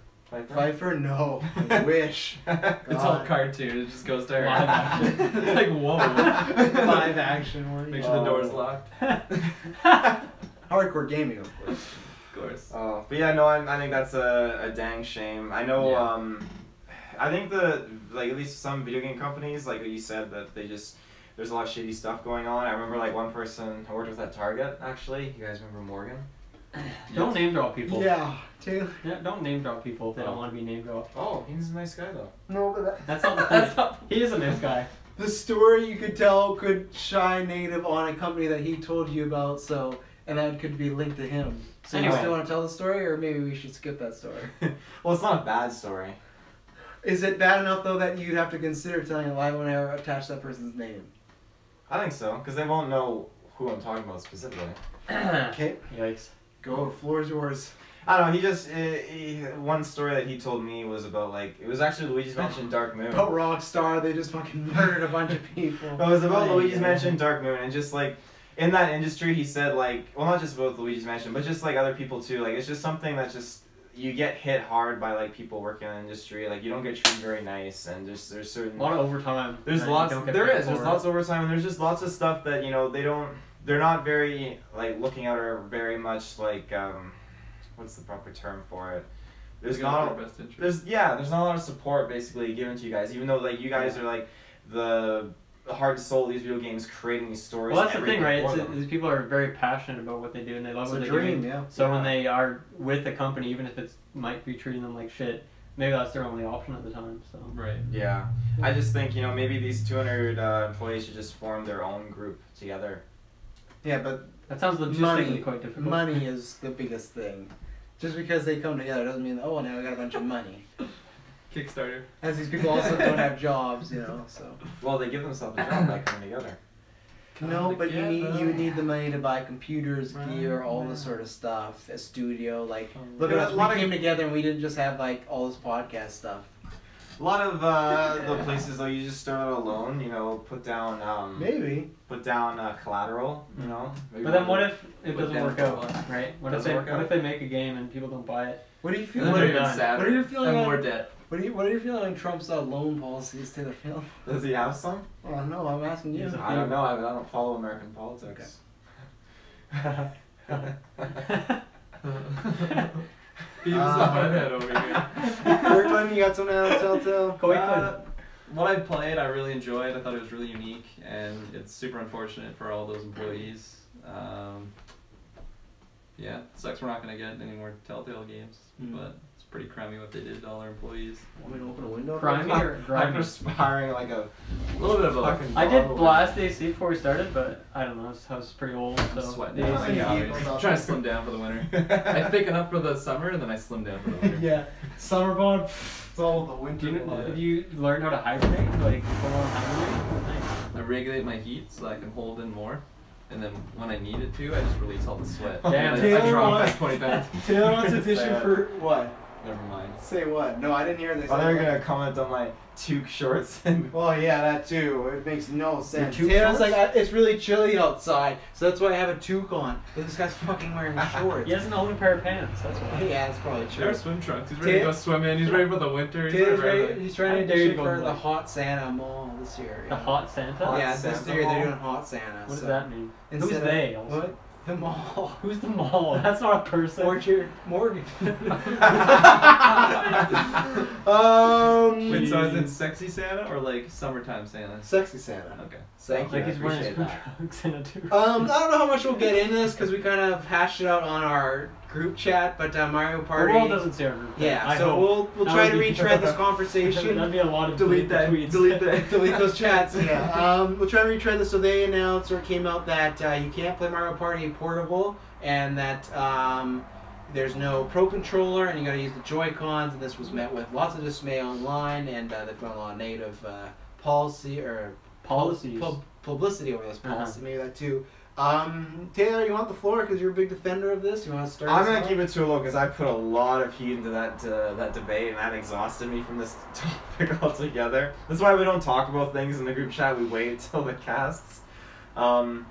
Pfeiffer? No. I wish. It's all cartoon. It just goes to her. Live action. It's like, whoa. Live action one. Make sure the door's locked. Hardcore gaming, of course. Of course. Oh, but yeah, no, I think that's a dang shame. I know, I think like at least some video game companies, like what you said, that there's a lot of shitty stuff going on. I remember like one person I worked with at Target, actually. You guys remember Morgan? Don't name drop people. Yeah, Taylor. Yeah, don't name drop people if they don't want to be name dropped. Oh, he's a nice guy though. No, but That's not the point. He is a nice guy. the story you could tell could shine negative on a company that he told you about, so, and that could be linked to him. So Anyway. you still want to tell the story, or maybe we should skip that story? Well, it's not a bad story. Is it bad enough though that you have to consider telling a lie when I attach that person's name? I think so, because they won't know who I'm talking about specifically. Okay, Yikes. go. The floor is yours. I don't know, one story that he told me was about, like, it was actually Luigi's Mansion Dark Moon. About Rockstar, they just fucking murdered a bunch of people. It was about Luigi's Mansion Dark Moon, and just like, in that industry, he said, like, well, not just about Luigi's Mansion, but just like other people too, like, it's just something that just, you get hit hard by like people working in the industry, like you don't get treated very nice, and just there's certain A lot of overtime. there's that lots you don't get there paid is there's for. lots of overtime, and there's just lots of stuff that, you know, they're not very like looking at, or very much like what's the proper term for it, there's not there's not a lot of support basically given to you guys, even though like you guys are like the heart and soul of these video games, creating these stories. Well, that's the thing, right? for It's, them. these people are very passionate about what they do, and they love It's what a they dream, do. yeah. So when they are with a company, even if it's might be treating them like shit, maybe that's their only option at the time. So Right. Yeah, I just think, you know, maybe these 200 employees should just form their own group together. Yeah, but that sounds logistically quite difficult. money is the biggest thing. Just because they come together doesn't mean, oh, now we got a bunch of money. Kickstarter. As these people also don't have jobs, you know, so. Well, they give themselves a job by coming together. No, but together. you need the money to buy computers, gear, all this sort of stuff. A studio, like, look at Yeah, us, a lot we of- came together and we didn't just have like all this podcast stuff. A lot of the places though, you just start out alone. You know, put down collateral. You know. But then what if it Put doesn't down work for out, what? right? What Doesn't work if out? they make a game and people don't buy it? What do you feel? And then What they're are even you- sadder. what are you feeling And more on- debt. What are you feeling on Trump's loan policies, Taylor Field? Does he have some? Oh no, I'm asking you. He's a- I don't know. I don't follow American politics. He was the redhead over here. Kirkland, you got something out of Telltale? What I played, I really enjoyed. I thought it was really unique, and it's super unfortunate for all those employees. Yeah, it sucks we're not gonna get any more Telltale games, but it's pretty crummy what they did to all their employees. Want me to open a window? Grimy or I'm grimy? perspiring like a little bit of both. fucking I did dog. blast AC before we started, but I don't know. This house is pretty old, I'm so sweating. the down AC like Yeah. calories. I'm trying to slim down for the winter. I thick enough for the summer, and then I slim down for the winter. Yeah, summer bond. It's all the winter. Do you, blood. have you learned how to hibernate? Like full on hibernate? Nice. I regulate my heat so I can hold in more, and then when I need it to, I just release all the sweat. Damn. And I Taylor drop wants- back 20 pounds. Taylor wants a tissue Sad. for what? Never mind. Say what? No, I didn't hear this. Oh, they're gonna comment on my toque shorts and. Well, yeah, that too. It makes no sense. toque Taylor's shorts? like, it's really chilly outside, so that's why I have a toque on. But this guy's fucking wearing shorts. He doesn't own a pair of pants. That's why. Yeah, that's probably They're true. swim trunks. He's ready to go swimming. He's ready for the winter. He's Taylor's ready for ready, everything. he's trying How to dare you do go for to the the- Hot Santa Mall this year. The hot Santa? Hot Yeah, Santa this year Mall? they're doing Hot Santa. What does so that mean? Who's instead of- they? Also? What? The mall. Who's the mall? That's not a person. Orchard Morgan. Wait, so is it sexy Santa or like summertime Santa? Sexy Santa. Okay. Thank you. Like he's wearing appreciate swim that. trunks and a toque. I don't know how much we'll get into this because we kind of hashed it out on our group chat, but Mario The Party. world doesn't see our group chat. Yeah, I so hope. we'll That try would to be- retread this conversation. That'd be a lot of Delete that. tweets. Delete that. Delete those chats. Yeah. We'll try to retread this. So they announced or came out that you can't play Mario Party portable, and that there's no Pro Controller, and you got to use the Joy-Cons. And this was met with lots of dismay online, and they've got a lot of negative policy or Policies. publicity over this policy. Maybe that too. Taylor, you want the floor because you're a big defender of this. You want to start? I'm us gonna off? keep it too low because I put a lot of heat into that debate, and that exhausted me from this topic altogether. That's why we don't talk about things in the group chat. We wait till the casts. No,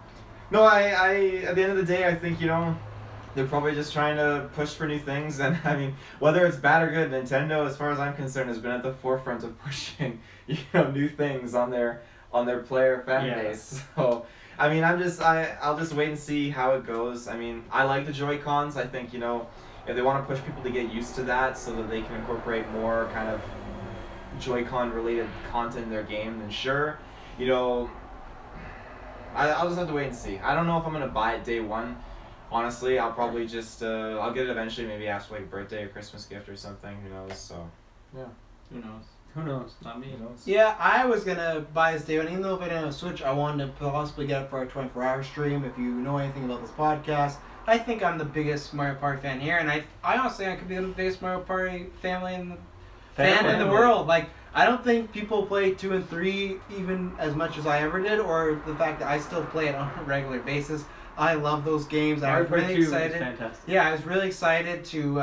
I at the end of the day, I think they're probably just trying to push for new things, and I mean, whether it's bad or good, Nintendo, as far as I'm concerned, has been at the forefront of pushing new things on their player fan base. So. I mean, I'll just wait and see how it goes. I mean, I like the Joy-Cons. I think, if they want to push people to get used to that so that they can incorporate more kind of Joy-Con related content in their game, then sure. I'll just have to wait and see. I don't know if I'm going to buy it day one. Honestly, I'll probably just, I'll get it eventually, maybe after like birthday or Christmas gift or something, who knows, so, yeah. Who knows? Who knows? Not me. Who knows? Yeah, I was gonna buy this day, and even though if I didn't have a Switch, I wanted to possibly get it for our 24-hour stream. If you know anything about this podcast, I think I'm the biggest Mario Party fan here, and I honestly I could be the biggest Mario Party fan in the world. Like, I don't think people play 2 and 3 even as much as I ever did, or the fact that I still play it on a regular basis. I love those games. I was really excited. Fantastic. Yeah, I was really excited to.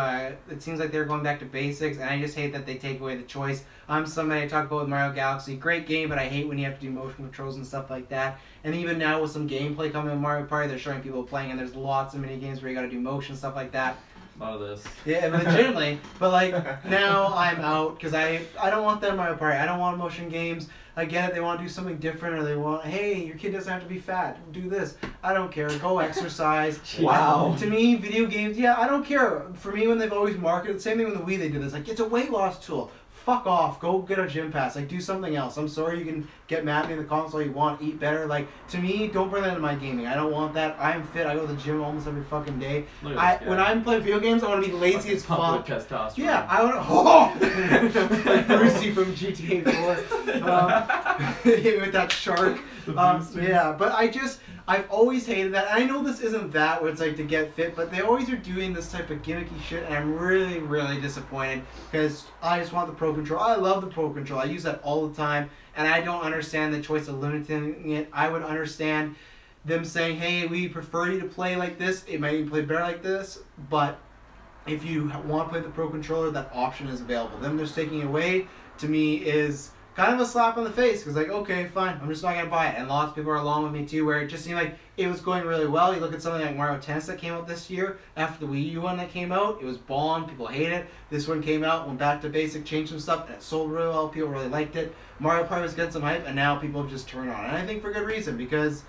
It seems like they're going back to basics, and I just hate that they take away the choice. I'm somebody I talk about with Mario Galaxy. Great game, but I hate when you have to do motion controls and stuff like that. And even now with some gameplay coming in Mario Party, they're showing people playing, and there's lots of mini games where you got to do motion stuff like that. A lot of this. Yeah, legitimately. But like now I'm out because I don't want that in Mario Party. I don't want motion games. I get it. They want to do something different, or they want, hey, your kid doesn't have to be fat. Do this. I don't care. Go exercise. Wow. To me, video games, yeah, I don't care. For me, when they've always marketed, same thing with the Wii, they did this. Like, it's a weight loss tool. Fuck off. Go get a gym pass. Like, do something else. I'm sorry you can get mad at me in the comments all you want. Eat better. Like, to me, don't bring that into my gaming. I don't want that. I'm fit. I go to the gym almost every fucking day. When I'm playing video games, I want to be lazy as fuck. Testosterone. Yeah, I want to. Oh! Like Brucey from GTA 4. With that shark. Yeah, but I've always hated that. I know this isn't that where it's like to get fit, but they always are doing this type of gimmicky shit, and I'm really, really disappointed because I just want the Pro Controller. I love the Pro Controller. I use that all the time, and I don't understand the choice of limiting it. I would understand them saying, hey, we prefer you to play like this. It might even play better like this, but if you want to play the Pro Controller, that option is available. Them just taking it away, to me, is kind of a slap on the face, because like, okay, fine, I'm just not going to buy it. And lots of people are along with me too, where it just seemed like it was going really well. You look at something like Mario Tennis that came out this year, after the Wii U one that came out, it was bombed, people hate it. This one came out, went back to basic, changed some stuff, and it sold really well, people really liked it. Mario Party was getting some hype, and now people have just turned on it. And I think for good reason, because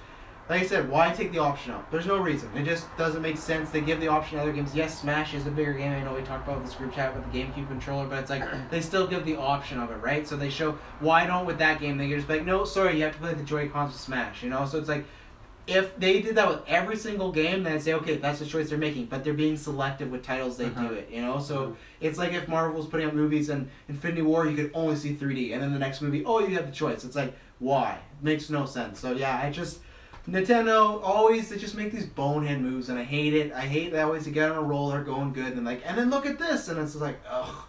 like I said, why take the option out? There's no reason. It just doesn't make sense. They give the option to other games. Yes, Smash is a bigger game. I know we talked about this group chat with the GameCube controller, but it's like they still give the option of it, right? So they show, why don't with that game, they can just be like, no, sorry, you have to play the Joy-Cons with Smash, So it's like, if they did that with every single game, then I'd say, okay, that's the choice they're making, but they're being selective with titles they do it, So it's like if Marvel's putting out movies and Infinity War, you could only see 3D, and then the next movie, oh, you have the choice. It's like, why? It makes no sense. So yeah, Nintendo always, they just make these bonehead moves, and I hate it. I hate that always to get on a roll, they're going good, and then look at this, and it's like, ugh.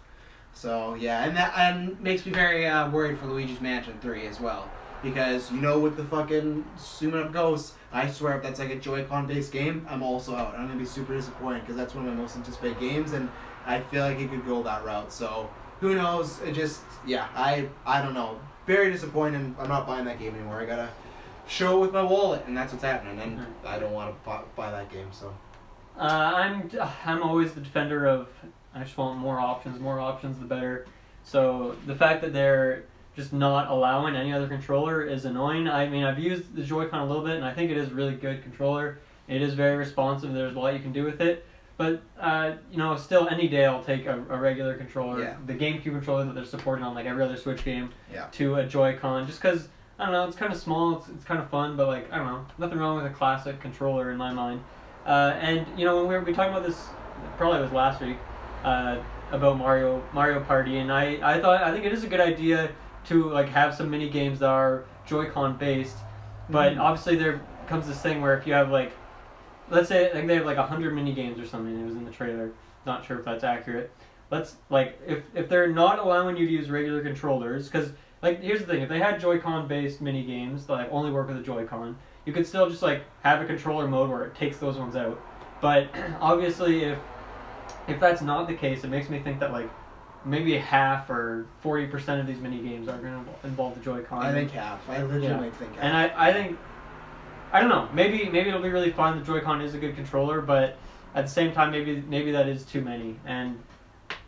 So yeah, and makes me very worried for Luigi's Mansion 3 as well, because with the fucking zooming up ghosts, I swear if that's like a Joy-Con based game, I'm also out. I'm gonna be super disappointed because that's one of my most anticipated games, and I feel like it could go that route. So who knows? It just, yeah, I don't know. Very disappointed. I'm not buying that game anymore. I gotta show it with my wallet, and that's what's happening, and I don't want to buy that game. So I'm always the defender of, I just want more options the better. So the fact that they're just not allowing any other controller is annoying. I mean, I've used the Joy-Con a little bit, and I think it is a really good controller. It is very responsive. There's a lot you can do with it. But, still any day I'll take a regular controller, the GameCube controller that they're supporting on like every other Switch game, to a Joy-Con, just because, I don't know, it's kind of small, it's kind of fun, but like, I don't know, nothing wrong with a classic controller in my mind. And, when we were talking about this probably was last week, about Mario Party, and I think it is a good idea to like have some mini games that are Joy-Con based, but obviously there comes this thing where if you have like, let's say I think they have like 100 mini games or something. It was in the trailer. Not sure if that's accurate. Let's like if they're not allowing you to use regular controllers, because like here's the thing: if they had Joy-Con based mini games that like only work with a Joy-Con, you could still just like have a controller mode where it takes those ones out. But obviously, if that's not the case, it makes me think that like maybe half or 40% of these mini games are going to involve the Joy-Con. I think half. I legitimately think half. And I think, I don't know. Maybe it'll be really fun. The Joy-Con is a good controller, but at the same time, maybe that is too many. And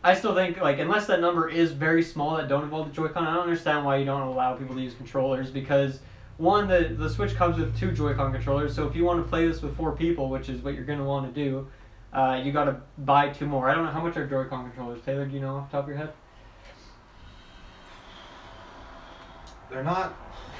I still think like unless that number is very small that don't involve the Joy-Con, I don't understand why you don't allow people to use controllers, because one, the Switch comes with 2 Joy-Con controllers, so if you want to play this with 4 people, which is what you're going to want to do, you got to buy 2 more. I don't know how much are Joy-Con controllers. Taylor, do you know off the top of your head? They're not.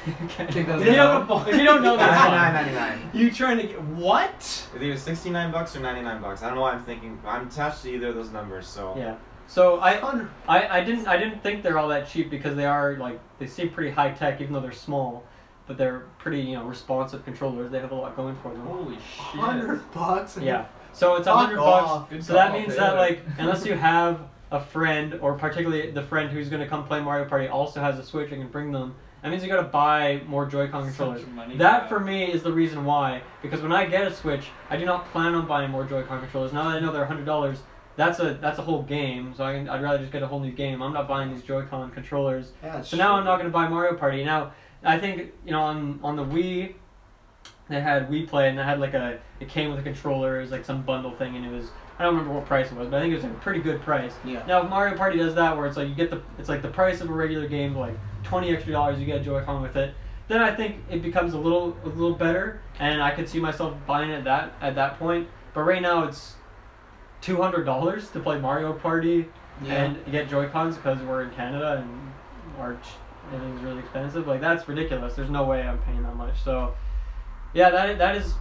If you don't know, that's fine. $99.99. You trying to get what? It's either $69 or $99. I don't know why I'm thinking. I'm attached to either of those numbers, so. Yeah. So I didn't think they're all that cheap, because they seem pretty high tech even though they're small, but they're pretty responsive controllers. They have a lot going for them. Holy shit. $100? Yeah. So it's $100 off. bucks. So that means that like unless you have a friend, or particularly the friend who's gonna come play Mario Party also has a Switch and can bring them, that means you gotta buy more Joy-Con controllers. That for me is the reason why, because when I get a Switch, I do not plan on buying more Joy-Con controllers. Now that I know they're $100, that's a whole game. So I'd rather just get a whole new game. I'm not buying these Joy-Con controllers. Yeah, so now I'm not gonna buy Mario Party. Now I think on the Wii, they had Wii Play, and they had like it came with a controller. It was like some bundle thing, and it was, I don't remember what price it was, but I think it was like a pretty good price. Yeah. Now if Mario Party does that, where it's like it's like the price of a regular game, like $20 extra, you get a Joy-Con with it, then I think it becomes a little better, and I could see myself buying it at that point. But right now it's $200 to play Mario Party and get Joy-Cons because we're in Canada and everything's really expensive. Like that's ridiculous. There's no way I'm paying that much. So yeah, that is,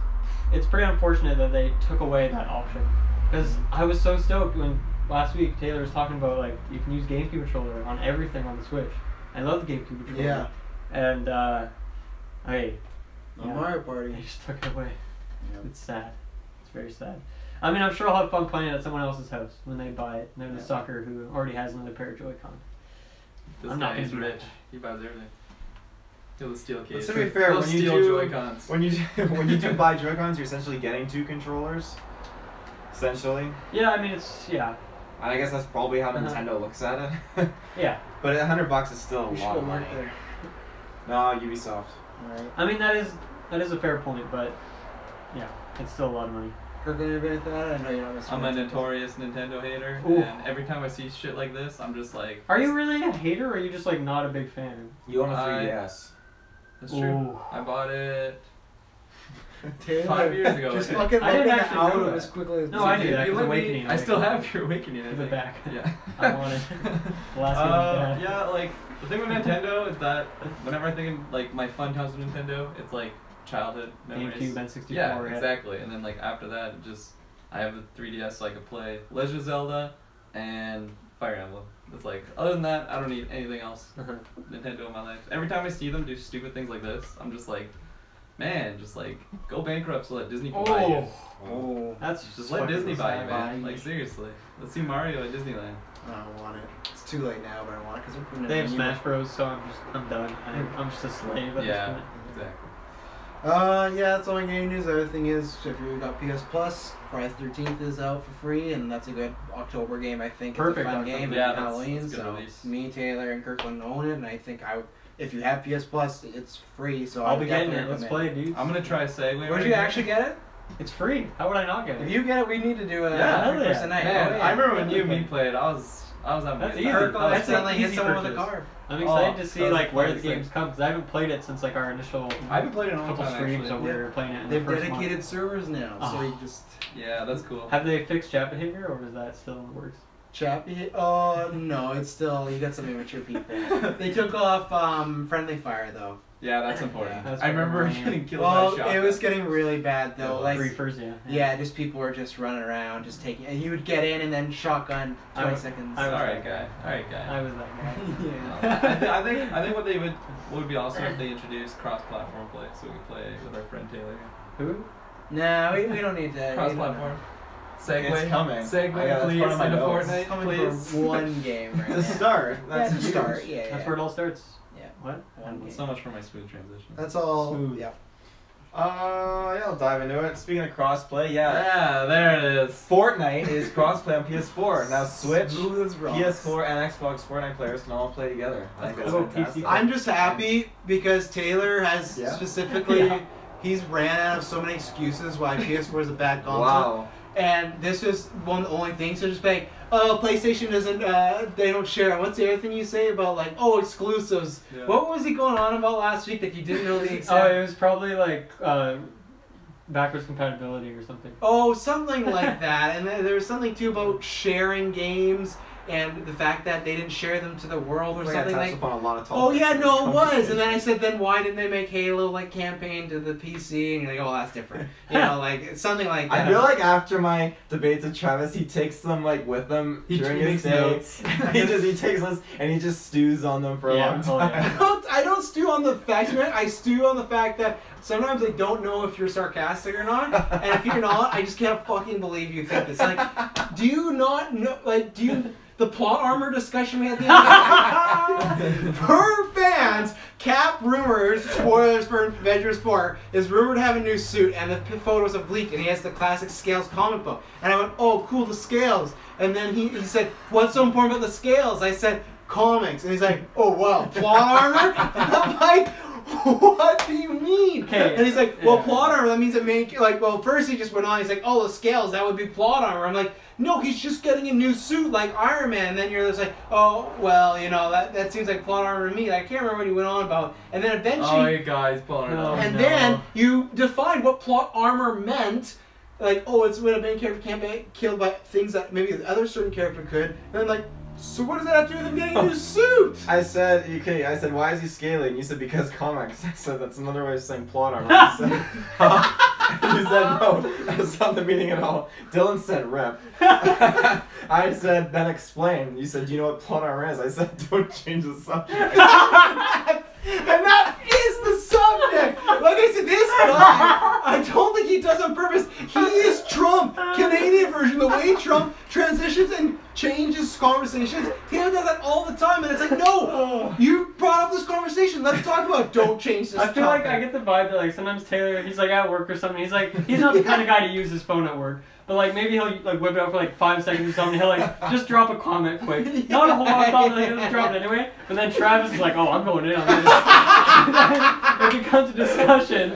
it's pretty unfortunate that they took away that option, because I was so stoked when last week Taylor was talking about like you can use GameCube controller on everything on the Switch. I love the GameCube controller. Yeah. And Mario Party. They just took it away. Yep. It's sad. It's very sad. I mean, I'm sure I'll have fun playing it at someone else's house when they buy it. They're the sucker who already has another pair of Joy-Con. This I'm guy not gonna is do rich. that. He buys everything. He'll steal case. To be fair, He'll steal Joy-Cons. when you do buy Joy-Cons, you're essentially getting 2 controllers. Essentially. Yeah, I mean it's And I guess that's probably how Nintendo looks at it. Yeah. But $100 is still a You lot should of money. work there. No, Ubisoft. Alright. I mean that is a fair point, but yeah, it's still a lot of money. Kirkland, you have anything on it? I know you're not I'm a notorious Nintendo hater, Ooh. and every time I see shit like this, I'm just like... Are you really a hater, or are you just like not a big fan? You own a 3DS. That's true. Ooh. I bought it Taylor, 5 years ago. Just I think. fucking I didn't looking actually out know of that. as quickly as No, I knew that. You It's let me- Awakening. I still have your Awakening. I Give it think. back. Yeah. I want it. The last one was bad. Yeah, like the thing with Nintendo is that whenever I think of, like my fun times with Nintendo, it's like childhood memories. GameCube, N64. Yeah, exactly. And then like after that, it just I have a 3DS so I could play Legend of Zelda and Fire Emblem. It's like other than that, I don't need anything else. Nintendo in my life. Every time I see them do stupid things like this, I'm just like, man, just like go bankrupt so that Disney can buy you. Oh. That's Just let fucking Disney buy you, sad. man. Like seriously, let's see Mario at Disneyland. I don't want it. It's too late now, but I want it because they're putting it They have in Smash Bros, so I'm done. I'm just a slave at Yeah, this point. exactly. Yeah, that's all my game news. The other thing is, if you got PS Plus, Friday the 13th is out for free, and that's a good October game, I think. Perfect It's a fun October. game. Yeah, and that's Halloween, a good so release. me, Taylor, and Kirkland own it, and I think if you have PS Plus, it's free, so I'll I be would getting definitely it. Let's recommend play, dude. I'm gonna try Segway. Would right you now. actually get it? It's free. How would I not get If it? you get it, we need to do a Yeah, hell yeah. person night. Man, Oh, yeah. I remember when you and me played. I was having That's a good easy. time. Kirkland, That's that's an like hit easy someone with a purchase. card. I'm excited Oh, to see that was like where the the funniest games come, because I haven't played it since like our initial I haven't played it in a long couple time streams actually. when we were playing it in They've the first dedicated month. servers now, so Oh. you just Yeah, that's cool. Have they fixed chat behavior, or is that still in the works? Chappy. Oh no, it's still you got some immature people. They took off friendly fire though. Yeah, that's important. That's I remember fucking getting killed by a Well, shotgun. it was getting really bad though. Like, Reefers, yeah. yeah, just people were just running around, just taking. And he would get in and then shotgun 20 I was- seconds. I was- Alright, guy. Alright, guy. I was that guy. Yeah. I think what they would be awesome if they introduced cross-platform play, so we could play with our friend Taylor. Who? No, we don't need that. Cross-platform. Segue. It's coming. Segue, That's please, part of my into notes. Fortnite, Coming please. for one game right To now. start. That's to huge. start. Yeah, That's yeah. where it all starts. Yeah. What? One game. So much for my smooth transition. That's all. Smooth. Yeah. Yeah, I'll dive into it. Speaking of crossplay, yeah. Yeah, there it is. Fortnite is crossplay on PS4. Now Switch, Smooth as rocks. PS4, and Xbox Fortnite players can all play together. I think That's that's cool. fantastic. I'm just happy because Taylor has Yeah. specifically. Yeah. He's ran out of so many excuses why PS4 is a bad console. Wow. And this was one of the only things. So just like, oh, PlayStation doesn't, they don't share. And what's the other thing you say about like, oh, exclusives? Yeah. What was he going on about last week that you didn't know the Oh, exact? it was probably like backwards compatibility or something. Oh, something like that. And then there was something too about sharing games and the fact that they didn't share them to the world or I something touched like. upon a lot of Oh topics yeah, in no, this it was. And conversation. then I said, then why didn't they make Halo like campaign to the PC? And you're like, oh, that's different. You know, like something like that. I feel like after my debates with Travis, he takes them like with him He during makes his day. notes. he takes lists and he just stews on them for a Yeah, long oh, time. yeah. I don't stew on the facts, man. I stew on the fact that sometimes I don't know if you're sarcastic or not. And if you're not, I just can't fucking believe you think this. Like, do you not know, like, do you, the plot armor discussion we had the other day? For fans, Cap rumors, spoilers for Avengers 4, is rumored to have a new suit and the photos have leaked and he has the classic Scales comic book. And I went, oh, cool, the Scales. And then he said, what's so important about the Scales? I said, comics. And he's like, oh, wow, plot armor? And I'm like, what do you mean? Okay, And he's like, well, yeah. plot armor, that means it make, like, well, first he just went on, he's like, oh, the Scales, that would be plot armor. I'm like, no, he's just getting a new suit like Iron Man. And then you're just like, oh, well, you know, that seems like plot armor to me. I can't remember what he went on about. And then eventually, Oh, you guys pulling it No. off. and no. then you defined what plot armor meant. Like, oh, it's when a main character can't be killed by things that maybe the other certain character could. And I'm like, so what does that have to do with him getting a new suit? I said, okay, I said, why is he scaling? You said, because comics. I said, that's another way of saying plot armor. You said, huh? You said, no, that's not the meaning at all. Dylan said, rep. I said, then explain. You said, do you know what plot armor is? I said, don't change the subject. And that is the subject. Like I said, this guy, I don't think he does on purpose. He is Trump, Canadian version. The way Trump transitions and changes conversations, Taylor does that all the time. And it's like, no, you brought up this conversation. Let's talk about it. Don't change this I feel topic. like I get the vibe that like sometimes Taylor, he's like at work or something. He's not the kind of guy to use his phone at work. But like maybe he'll like whip it out for like 5 seconds or something. He'll like just drop a comment quick. Not a whole lot of comment, like he'll just drop it anyway. But then Travis is like, oh, I'm going in on this. And then it becomes a discussion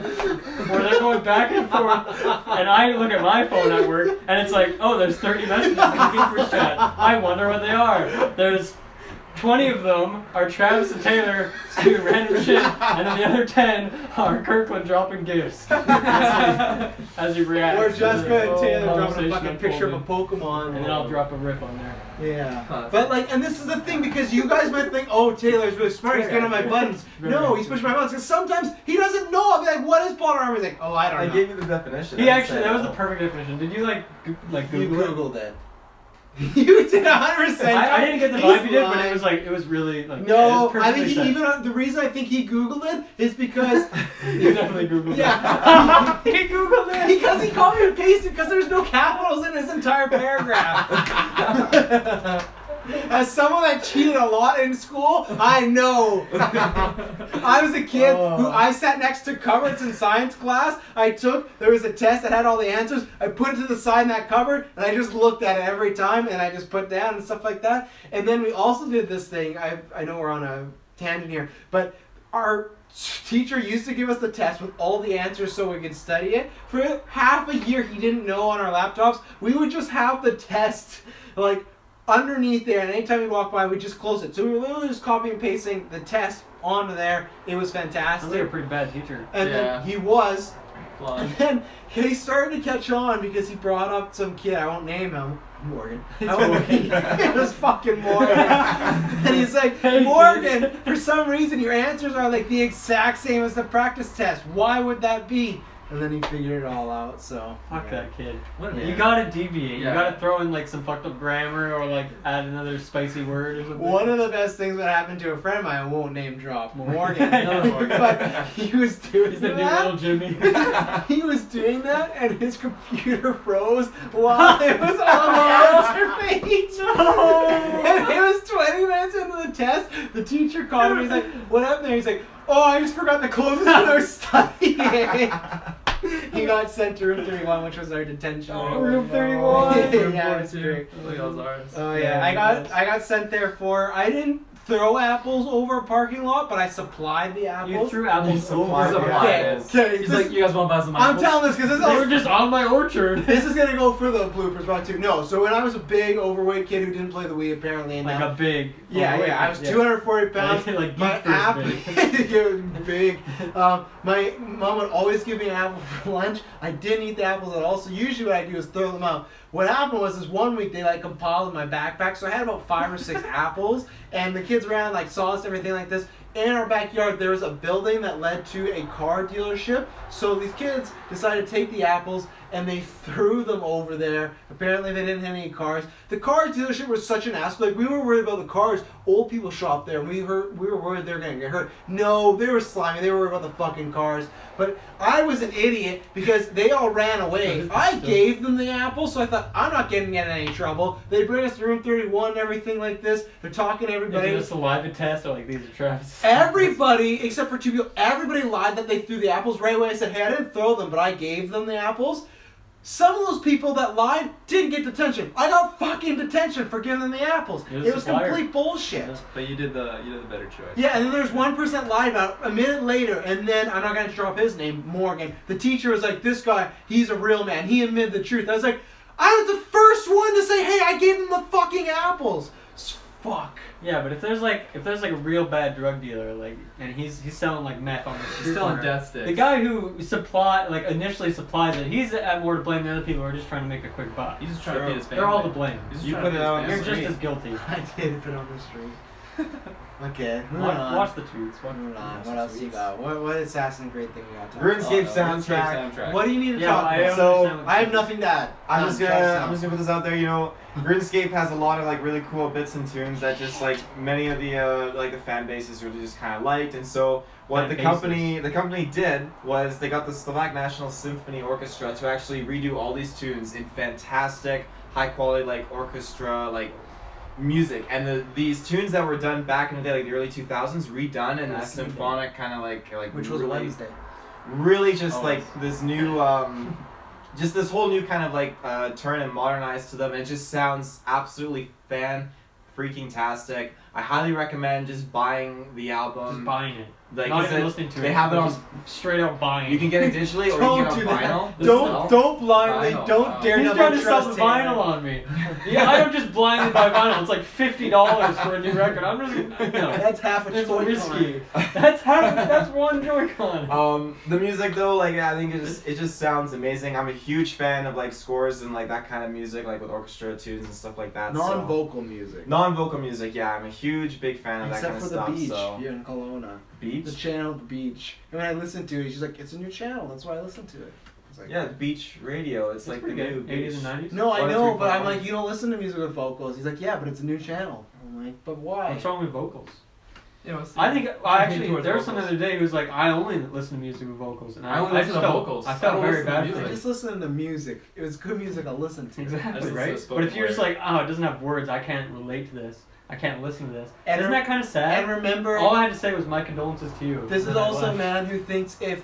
where they're going back and forth. And I look at my phone at work and it's like, oh, there's 30 messages in the GeekVerse chat. I wonder what they are. There's 20 of them are Travis and Taylor doing random shit, and then the other 10 are Kirkland dropping gifts as he reacts. Or to Jessica the and Taylor dropping a conversation fucking picture of a unfolding. Pokemon. And then I'll drop a rip on there. Yeah. Classic. But like, and this is the thing, because you guys might think, oh, Taylor's really smart, he's getting on my buttons. No, he's pushing my buttons, because sometimes he doesn't know. I'll be like, what is plot armor? He's like, oh, I don't I know. gave you the definition. He I actually, said, that was the perfect definition. Did you like You Google it? Googled it. You did 100%. I didn't get the He's vibe you did, but lying. it was really like. No, it was I think perfectly he said. even, the reason I think he Googled it is because, You definitely Googled yeah. it. He Googled it. Because he copied and pasted, because there's no capitals in his entire paragraph. As someone that cheated a lot in school, I know. I was a kid who I sat next to cupboards in science class. There was a test that had all the answers. I put it to the side in that cupboard, and I just looked at it every time, and I just put down and stuff like that. And then we also did this thing. I know we're on a tangent here, but our teacher used to give us the test with all the answers so we could study it. For half a year, he didn't know on our laptops. We would just have the test, like, underneath there, and anytime we walk by, we just close it. So we were literally just copying and pasting the test onto there. It was Sounds like a fantastic. pretty bad teacher. And Yeah. then he was, blonde. And then he started to catch on because he brought up some kid, I won't name him, Morgan. It was fucking Morgan. And he's like, Hey, Morgan, kids. for some reason your answers are like the exact same as the practice test. Why would that be? And then he figured it all out, so. Fuck yeah. that kid. What You gotta deviate. You Yeah. gotta throw in like some fucked up grammar or like add another spicy word or something. One of the best things that happened to a friend of mine, I won't name drop, Morgan. Morgan. But he was doing He's the new that. little Jimmy. He was doing that and his computer froze while it was on the answer page. And it was 20 minutes into the test. The teacher called him. He's like, "What happened there?" He's like, "Oh, I just forgot to close this when I was studying." He got sent to room 31, which was our detention. Room 31. Yeah, it was great. Like that was ours. Oh yeah, I got sent there for, I didn't throw apples over a parking lot, but I supplied the apples. You threw apples supplied over. the Okay, apples. okay. He's this- like, you guys want to buy some I'm apples? telling this because They were just on my orchard. this is gonna go for the bloopers part too. No, so when I was a big overweight kid who didn't play the Wii apparently, and Like now, a big. yeah, I was 240 pounds. Like My GeekVerse apple, big. yeah, big. My mom would always give me an apple for lunch. I didn't eat the apples at all, so usually what I do is throw them out. What happened was this one week they like compiled in my backpack, so I had about 5 or 6 apples, and the kids around like saw us and everything like this. In our backyard, there was a building that led to a car dealership. So these kids decided to take the apples and they threw them over there. Apparently, they didn't have any cars. The car dealership was such an ass. Like, we were worried about the cars. Old people shop there, and we were worried they were gonna get hurt. No, they were slimy. They were worried about the fucking cars. But I was an idiot because they all ran away. I gave them the apples, so I thought I'm not getting in any trouble. They bring us to room 31 and everything like this. They're talking to everybody. Is this a saliva test or like these are traps? Everybody, except for 2 people, everybody lied that they threw the apples right away. I said, hey, I didn't throw them, but I gave them the apples. Some of those people that lied didn't get detention. I got fucking detention for giving them the apples. You're the It was supplier. complete bullshit. Yeah. But you did the better choice. Yeah, and then there's one person that lied about it a minute later, and then, I'm not going to drop his name, Morgan. The teacher was like, this guy, he's a real man. He admitted the truth. I was like, I was the first one to say, hey, I gave him the fucking apples. Fuck. Yeah, but if there's like a real bad drug dealer, like, and he's selling like meth on the street He's selling corner, death sticks. the guy who initially supplies it, he's at more to blame than other people who are just trying to make a quick buck. He's just trying to feed his family. They're all to blame. He's just You trying put to it feed his out on the family. You're just as guilty. I did put on the street. Okay, moving Watch, on. watch the tweets. Watch Moving the on. tweets. What else you got? What Assassin's great thing we got? to talk RuneScape about? soundtrack. What do you need to Yeah, talk I about? don't So, understand what I have this is. nothing to add. I'm just None. gonna put this out there. You know, RuneScape has a lot of like really cool bits and tunes that just like many of the like the fan bases really just kind of liked. And so what Fan the company did was they got the Slovak National Symphony Orchestra to actually redo all these tunes in fantastic, high quality like orchestra like music. And these tunes that were done back in the day, like the early 2000s, redone in Back this in the day. symphonic kind of like Which was a really, Wednesday. really just Oh, like yes. this new just this whole new kind of like turn and modernized to them, and it just sounds absolutely freaking tastic. I highly recommend just buying the album. Just buying it. Like, Not is even it- listening to it. they have it but on. just straight out buying. You can get it digitally, or Don't you can do get it that. on vinyl. Don't blindly. Vinyl, Don't wow. dare He's never trying to sell trust the vinyl Taylor. on me. Yeah, I don't just blindly buy vinyl. It's like $50 for a new record. I'm just That's half a It's Joy-Con. risky. That's one Joy-Con. The music though, like I think it just sounds amazing. I'm a huge fan of like scores and like that kind of music, like with orchestra tunes and stuff like that. Non-vocal music. Non-vocal music, yeah. I'm a huge big fan of that Except kind for of the stuff. beach So here in Kelowna. beach. The channel, the beach. And when I listened to it, she's like, "It's a new channel. That's why I listened to it." I was like, Yeah, beach radio. It's like the pretty new good. 80s beach. and 90s. No, I Or know, but I'm 3.1. like, you don't listen to music with vocals. He's like, yeah, but it's a new channel. I'm like, but why? What's wrong with vocals? Yeah, what's I think actually towards there was someone the vocals. other day who was like, I only listen to music with vocals, and I only listen just to felt, vocals. I I felt don't very listen to bad for music. it. I'm just listening to music. It was good music. I'll listen to. Exactly, listen to right? spoken But if you're just word. like, oh, it doesn't have words, I can't relate to this. I can't listen to this. And Isn't that kind of sad? And remember, All I had to say was my condolences to you. this And is then I also a left. man who thinks if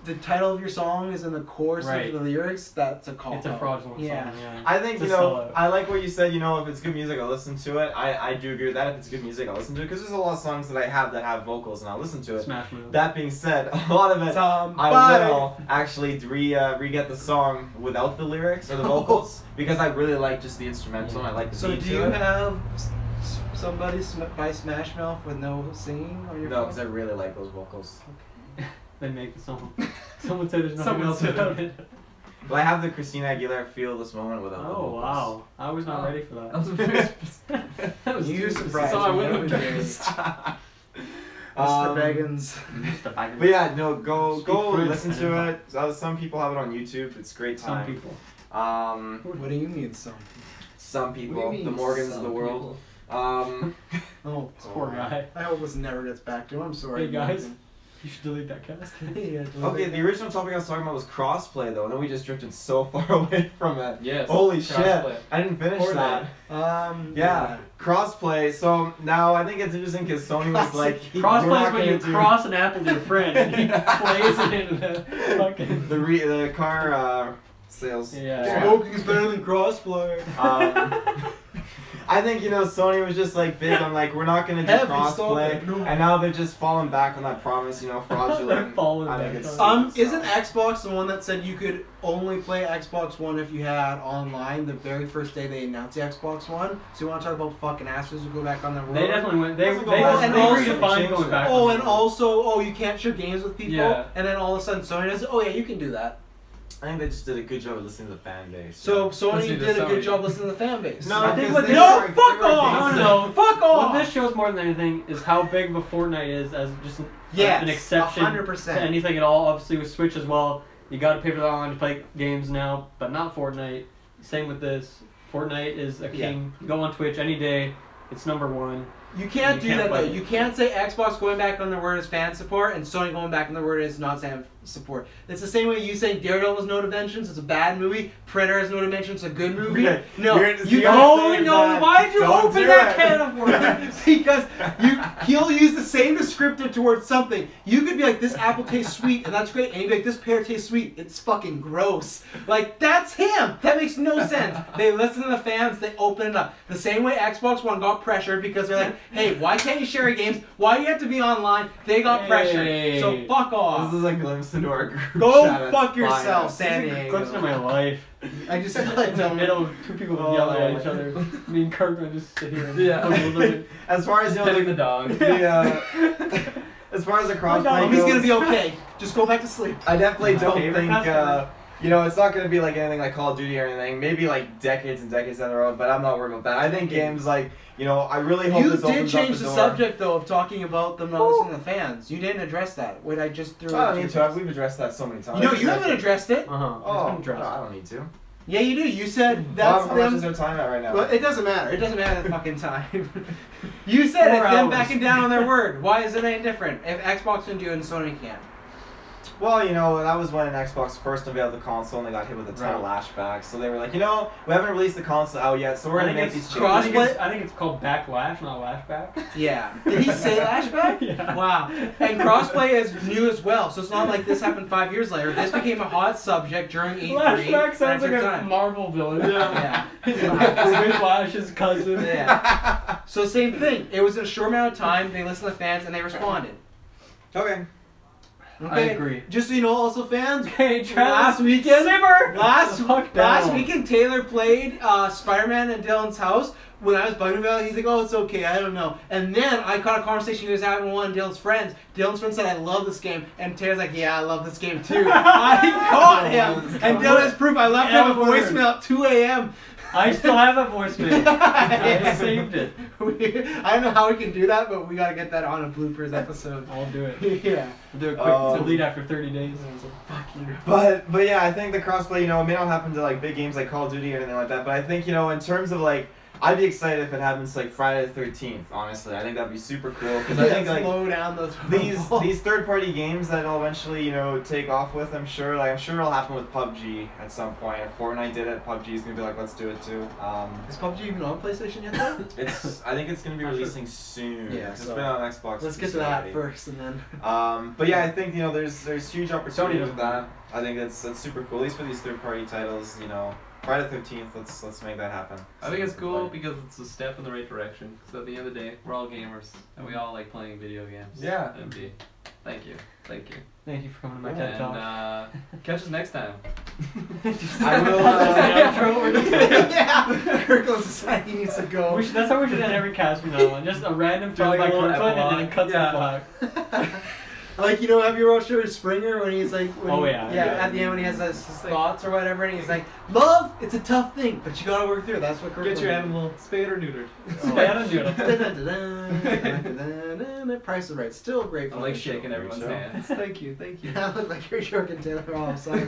the title of your song is in the chorus Right. of the lyrics, that's a call. It's a fraudulent Yeah. song. Yeah. I think, It's you a know, sellout. I like what you said, you know, if it's good music, I'll listen to it. I do agree with that. If it's good music, I'll listen to it. Because there's a lot of songs that I have that have vocals, and I'll listen to it. Smash Mouth. That being said, a lot of it, Somebody. I will actually re-get the song without the lyrics or the vocals, because I really like just the instrumental, and I like the So beat do to you it. have somebody by Smash Mouth with no singing on your No, phone? because I really like those vocals. They make the song. Someone said there's nothing Someone else said about it. But I have the Christina Aguilera feel this moment without the Oh vocals. wow, I was not ready for That that. was very specific. That was You too surprised So I me. wouldn't have Okay. guessed. Mr. Beggins. Mr. Baggins. But yeah, no, go Speak French. listen to it. Some people have it on YouTube. It's a great Some time. people. What do you mean, some? Some What do people, you mean, the Morgans of some the world. Um, Oh, Poor guy. I hope this never gets back to him. I'm sorry. Hey guys, you should delete that cast. Yeah, okay, the original topic I was talking about was crossplay though, and then we just drifted so far away from it. Yes. Holy crossplay. shit! I didn't finish that. Yeah. Crossplay. So now I think it's interesting because Sony was like, we're Crossplay not is when gonna you do- cross an apple to your friend and he plays it into the fucking. the car sales. Yeah. Smoking is better than crossplay. I think Sony was just like big on like we're not gonna do Heavy crossplay, stuff. and now they're just falling back on that promise. They're Fraudulent. falling I think back it's on stupid, Isn't so. Xbox the one that said you could only play Xbox One if you had online the very first day they announced the Xbox One? So you want to talk about fucking assholes who go back on the road? They definitely went. They Doesn't go they back. And they also- redefined going back. Oh, and also, you can't share games with people. Yeah. And then all of a sudden Sony does it. Oh yeah, you can do that. I think they just did a good job of listening to the fan base. So Sony Listen to did a good Sony. job listening to the fan base. No, I think because what they they- No, were- fuck they were off! against No, it. Fuck off! What this shows more than anything is how big of a Fortnite is as just Yes, an exception 100%. to anything at all. Obviously with Switch as well, you got to pay for the online to play games now, but not Fortnite. Same with this. Fortnite is a king. You go on Twitch any day, it's number one. You can't You do can't that though. fight it. You can't say Xbox going back on their word is fan support and Sony going back on their word is not fan support. It's the same way you saying Daredevil has no dimensions, it's a bad movie. Predator has no dimensions, it's a good movie. Okay, No, you're you gonna say no. that. Why'd you Don't open do that it. can of worms? Because he'll use the same descriptive towards something. You could be like, this apple tastes sweet, and that's great. And you'd be like, this pear tastes sweet. It's fucking gross. Like that's him. That makes no sense. They listen to the fans. They open it up. The same way Xbox One got pressured because they're like, hey, why can't you share games? Why do you have to be online? They got pressured. Hey. So fuck off. This is a glimpse into our group Go chat, it's fuck fine. yourself, San This is a Diego. glimpse of my life. I just said In the middle of two people yelling at each other. Me and Kirkman just sit here and Yeah. As far as Petting the dog. as far as the My crossplay dog. He's goes, gonna be okay. Just go back to sleep. I definitely My don't favorite think customer. it's not gonna be like anything like Call of Duty or anything. Maybe like decades and decades down the road, but I'm not worried about that. I think games like I really hope You this did opens up change the the door. subject though of talking about them not listening to the fans. You didn't address that. Wait, I just threw. I don't need to. We've addressed that so many times. You know, you haven't addressed it. Uh-huh. Oh, It's been addressed. I don't need to. Yeah, you do. You said that's Bob, how much is them. their time at right now? Well, it doesn't matter. It doesn't matter the fucking time. You said 4 it's them hours. backing down on their word. Why is it any different? If Xbox can do it and Sony can't. Well, that was when Xbox first unveiled the console and they got hit with a ton of lashbacks. So they were like, we haven't released the console out yet, so we're going to make these changes. I think it's called backlash, not lashback. Yeah. Did he say lashback? Yeah. Wow. And crossplay is new as well, so it's not like this happened 5 years later. This became a hot subject during E3. Flashback sounds and like it a took time. Marvel villain. Yeah. Whiplash's cousin. Yeah. So same thing. It was a short amount of time. They listened to the fans and they responded. Okay. Okay. I agree. Just so you know, also fans. Okay, Last weekend. Simmer. Last down. weekend, Taylor played Spider-Man at Dylan's house. When I was bugging about it, he's like, "Oh, it's okay. I don't know." And then I caught a conversation he was having with one of Dylan's friends. Dylan's friend said, "I love this game," and Taylor's like, "Yeah, I love this game too." I caught him, and Dylan has proof. I left him a voicemail at 2 a.m. I still have a voicemail. I saved it. I don't know how we can do that, but we gotta get that on a bloopers episode. I'll do it. Yeah. We'll do a quick Oh. delete after 30 days. Fuck you. But yeah, I think the crossplay, it may not happen to like big games like Call of Duty or anything like that, but I think, in terms of like, I'd be excited if it happens like Friday the 13th, honestly. I think that'd be super cool, because I think like slow down those these third-party games that it'll eventually, take off with, I'm sure it'll happen with PUBG at some point. If Fortnite did it, PUBG's gonna be like, let's do it too. Is PUBG even on PlayStation yet though? I think it's gonna be releasing soon. Yeah, It's so been on Xbox. Let's get to that first and then. But yeah, I think there's huge opportunity Sony with that. I think that's super cool, at least for these third-party titles. Friday the 13th. Let's make that happen. I think it's cool because it's a step in the right direction. Because at the end of the day, we're all gamers and we all like playing video games. Yeah. MD. Thank you. Thank you for coming to my TED And Talk. catch us next time. I will. Yeah. Kirkland's deciding he needs to go. That's how we should end every cast from now on. Just a random Do talk like by a little Kirkland and then it cuts epilogue. the black. Like, you know, have you watched Springer when he's like, when yeah. at the end when he has his thoughts or whatever, and he's like, love, it's a tough thing, but you gotta work through it. That's what Get your animal spayed or neutered. The Price is Right. Still a great. I like shaking everyone's hands. Thank you. I look like you're joking, Taylor. Oh, sorry.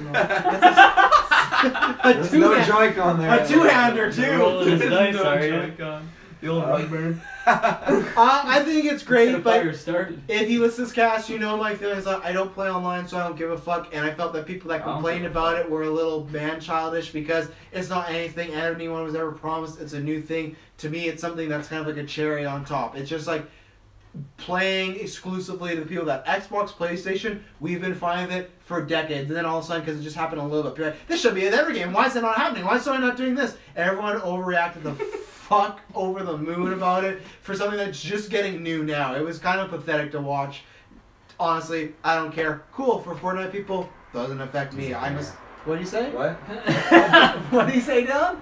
There's no Joy-Con there. A two-hander too. Rolling his dice, are you? Joy-Con. The old Bugbear. I think it's great, but fire started. if you listen to this cast, you know my feelings. I don't play online, so I don't give a fuck. And I felt that people that complained about it were a little man-childish because it's not anything anyone was ever promised. It's a new thing. To me, it's something that's kind of like a cherry on top. It's just like playing exclusively to the people that Xbox, PlayStation, we've been fine with it for decades. And then all of a sudden, because it just happened a little bit, people are like, this should be in every game. Why is it not happening? Why is Sony not doing this? Everyone overreacted the fuck over the moon about it for something that's just getting new now. It was kind of pathetic to watch. Honestly, I don't care. Cool, for Fortnite people, doesn't affect me. I must... What do you say? What? What do you say, Dylan?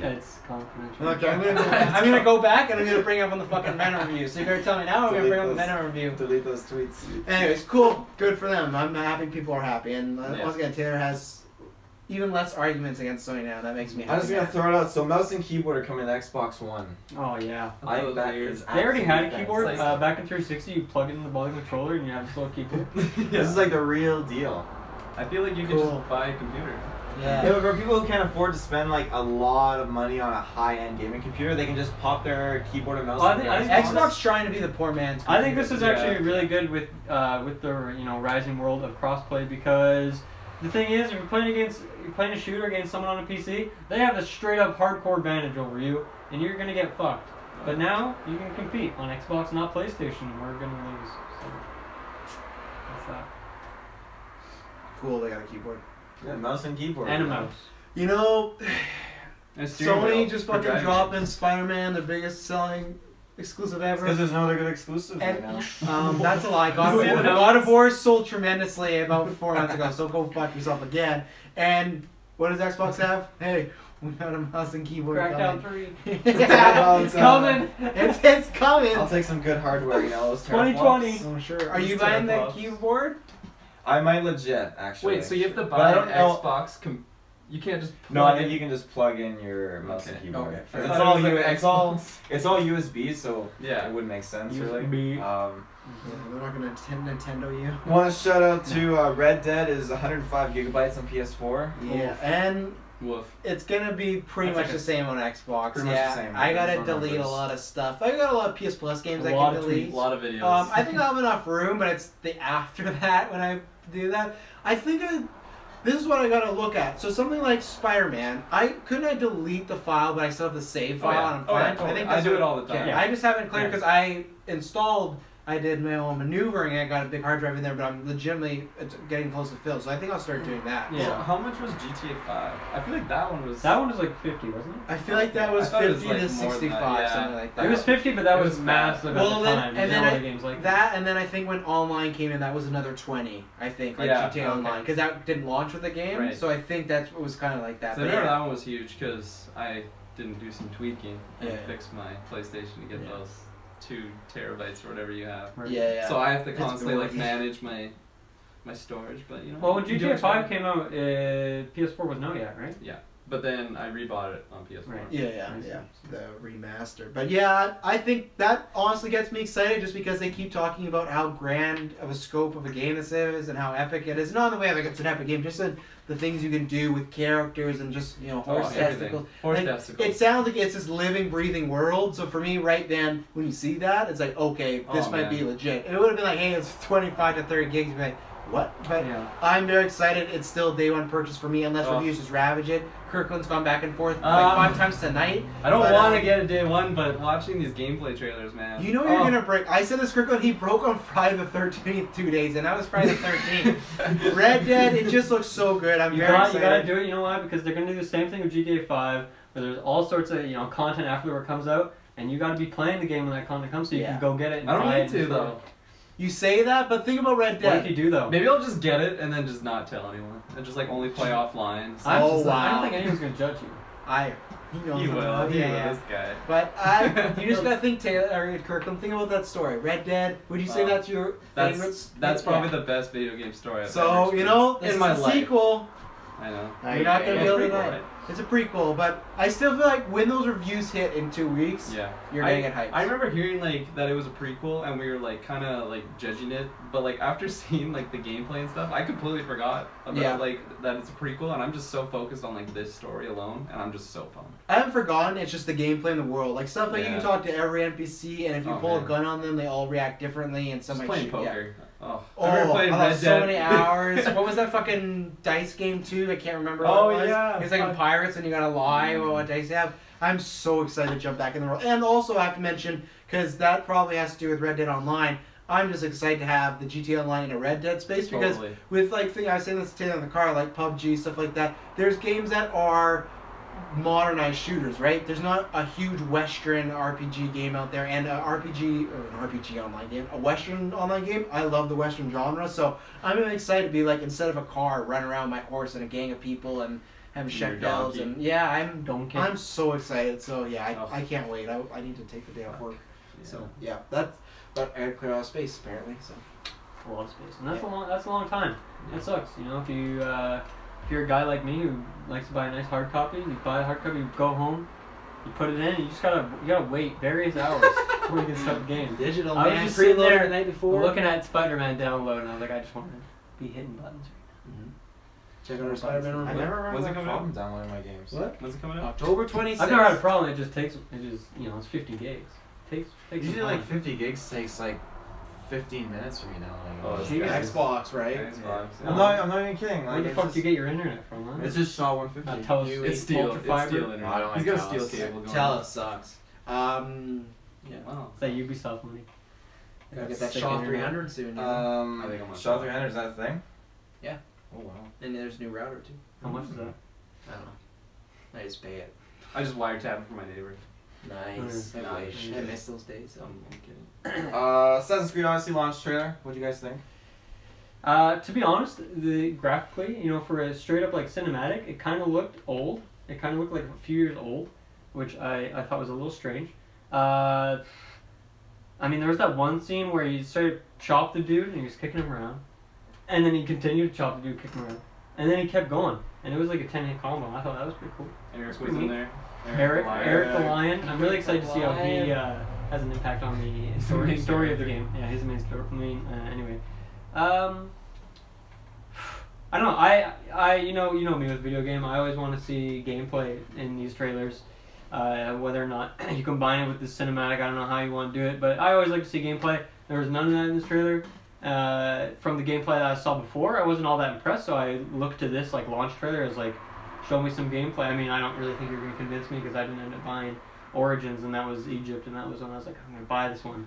It's confidential. Okay, I'm gonna go back and I'm gonna bring up on the fucking Venom review. So you better tell me now. I'm gonna bring up the Venom review. Delete those tweets. Anyways, cool, good for them. I'm happy people are happy, and once again, Taylor has even less arguments against Sony now. That makes me happy. I'm just gonna throw it out. So mouse and keyboard are coming to Xbox One. Oh yeah. I think that is. They already had a absolutely keyboard fantastic. back in 360. You plug it in the bottom controller and you have this little keyboard. This is like the real deal. I feel like you could just buy a computer. Yeah, but for people who can't afford to spend like a lot of money on a high-end gaming computer, they can just pop their keyboard and mouse. Well, I think Xbox trying to be the poor man's computer. I think this is actually really good with the rising world of crossplay, because the thing is, if you're playing a shooter against someone on a PC, they have a straight up hardcore advantage over you, and you're gonna get fucked. But now you can compete on Xbox, not PlayStation. And we're gonna lose. So that's that. Cool, they got a keyboard. Yeah, mouse and keyboard. And a mouse. You know, Sony Sony just fucking dropped in Spider-Man, the biggest selling exclusive ever. Because there's no other good exclusives right now. That's a lie. God of War sold tremendously about 4 months ago, so go fuck yourself again. And what does Xbox have? Hey, we got a mouse and keyboard Crackdown coming. 3. Yeah, It's coming. It's coming. I'll take some good hardware, you know, those 2020. teraflops. Oh, sure. Are you buying the keyboard? I might legit, actually. Wait, so you have to But buy I don't an know- Xbox? You can't just. No, I think you can just plug in your mouse and Okay. keyboard. Okay. It's I thought all, it was like it's all USB, so Yeah. it wouldn't make sense USB. really. Yeah, they're not gonna Nintendo you. Want to shout out to Red Dead is 105 gigabytes on PS4. Yeah, and Woof. it's gonna be pretty That's much like the same on Xbox. Pretty much yeah, the same. I gotta There's no delete a numbers. lot of stuff. I got a lot of PS Plus games A I lot can of delete. A lot of videos. I think I'll have enough room, but it's the after that when I do that. I think this is what I gotta look at. So something like Spider-Man, couldn't I delete the file, but I still have the save file and I'm fine. I think I that's do what- it all the time. I just haven't cleared Yeah. because I did my own maneuvering. I got a big hard drive in there, but I'm legitimately getting close to fill. So I think I'll start doing that. Yeah. So how much was GTA 5? I feel like that one was. That one was like 50, wasn't it? I feel like that was I thought it was 50 like to more than that, 65, yeah. something like that. It was 50, but that It was was massive Well, at the then- time. and There's then no I- other games like that, and then I think when online came in, that was another 20. I think like Yeah, GTA okay. Online, because that didn't launch with the game. Right. So I think that was kind of like that. So I But remember yeah. that one was huge because I didn't do some tweaking and Yeah. fix my PlayStation to get Yeah. those 2 terabytes or whatever you have. Right. Yeah. So I have to It's constantly been like working. manage my storage, but you know. Well, when you do GTA it 5 right. came out, PS4 was no yet, right? But then I rebought it on PS4. Right. Yeah, I see. the remaster. But yeah, I think that honestly gets me excited just because they keep talking about how grand of a scope of a game this is and how epic it is. Not in the way like it's an epic game, just the things you can do with characters and just horse everything. testicles. Horse Like, testicles. It sounds like it's this living, breathing world. So for me, right then, when you see that, it's like, okay, this Oh, might man. be legit. It would have been like, hey, it's 25 to 30 gigs. You'd be like, what? But Yeah. I'm very excited. It's still day one purchase for me, unless Oh. reviews just ravage it. Kirkland's gone back and forth like Um, 5 times tonight. I don't but, want to get a day one, but watching these gameplay trailers, man. You know you're Oh. gonna break. I said this Kirkland, he broke on Friday the 13th 2 days, and that was Friday the 13th. Red Dead, it just looks so good. I'm You very gotta excited. do it, you know why? Because they're gonna do the same thing with GTA 5, where there's all sorts of content after it comes out, and you gotta be playing the game when that content comes, so you Yeah. can go get it and I don't buy need it to and stuff. though. You say that, but think about Red What if Dead. you do though? Maybe I'll just get it and then just not tell anyone and just like only play offline. So I Oh, don't wow. think anyone's gonna judge you. He knows You I'm will. not- You yeah, will. yeah. This guy. But you just gotta think, Taylor or Kirkland. Think about that story. Red Dead. Would you say that's your favorite? That's probably the best video game story I've ever So experienced you know, this in is my a life. sequel. I know. You're not gonna be able to Prequel, deny it. right? It's a prequel, but I still feel like when those reviews hit in 2 weeks, Yeah. you're gonna get hyped. I remember hearing like that it was a prequel and we were like kind of like judging it, but like after seeing like the gameplay and stuff, I completely forgot about like that it's a prequel, and I'm just so focused on like this story alone, and I'm just so pumped. I haven't forgotten. It's just the gameplay in the world, like stuff like you Yeah. can talk to every NPC, and if you Oh, pull a man. gun on them, they all react differently, and some Just might playing shoot. Yeah. poker. Oh, Oh, I remember playing I Red lost Dead. so many hours. What was that fucking dice game too? I can't remember. Oh, what it was. yeah. It's like in Pirates, and you gotta lie about what dice you have. I'm so excited to jump back in the world, and also I have to mention because that probably has to do with Red Dead Online. I'm just excited to have the GTA Online in a Red Dead space because Totally. with like I was saying this to Taylor in the car, like PUBG stuff like that. There's games that are modernized shooters, right? There's not a huge Western RPG game out there, and an RPG online game, a Western online game. I love the Western genre, so I'm excited to be like, instead of a car, run around my horse and a gang of people and having Your chef bells, donkey. and yeah, Donkey. I'm so excited. So yeah, Oh. I can't wait. I need to take the day off work. Yeah. So yeah, but I gotta clear out space apparently. So A lot of space, and that's a long time. That sucks. You know, if you're a guy like me who likes to buy a nice hard copy, you buy a hard copy, you go home, you put it in, and you gotta wait various hours before you can start the game. digital I was man just sitting preloaded there the night before. looking at Spider-Man download, and I was like, I just want to be hitting buttons. Check out our Spider-Man. I never When's remember it that coming problem downloading my games. What? When's it coming out? October 26th. I've never had a problem. It just takes it's 50 gigs. Takes Usually some like time. 50 gigs takes like 15 minutes for me now. Oh, Like, that's Jesus. good. Xbox, right? Xbox. I'm not even kidding. Where Like, the it's fuck just, do you get your internet from, huh? It's just Shaw 150. Telus It's steel. ultra It's fiber. steel Oh, I internet. don't He's like got a steel Telus. cable going. Tell us sucks. Yeah. Wow. It's that Ubisoft money. Gotta get that Sick Shaw internet. 300 soon. You know? I think I'm on Shaw top. 300, is that a thing? Yeah. Oh wow. And there's a new router too. How much is that? I don't know. I just pay it. I just wiretapped for my neighbor. Nice. Mm. I wish. Nice. I miss those days. So. I'm kidding. Assassin's Creed Odyssey launch trailer. What do you guys think? To be honest, graphically, you know, for a straight up like cinematic, it kind of looked old. It kind of looked like a few years old, which I thought was a little strange. I mean, there was that one scene where he started to chop the dude and he was kicking him around, and then he continued to chop the dude, kick him around, and then he kept going, and it was like a 10-hit combo. I thought that was pretty cool. Eric was in there. Eric the the Lion. I'm really excited to see how he has an impact on the story of the game. Yeah, his main story. Anyway, I don't know. I you know me with video game. I always want to see gameplay in these trailers. Whether or not you combine it with the cinematic, I don't know how you want to do it, but I always like to see gameplay. There was none of that in this trailer. From the gameplay that I saw before, I wasn't all that impressed, so I looked to this like launch trailer as like, show me some gameplay. I mean, I don't really think you're going to convince me because I didn't end up buying Origins, and that was Egypt, and that was when I was like, I'm going to buy this one.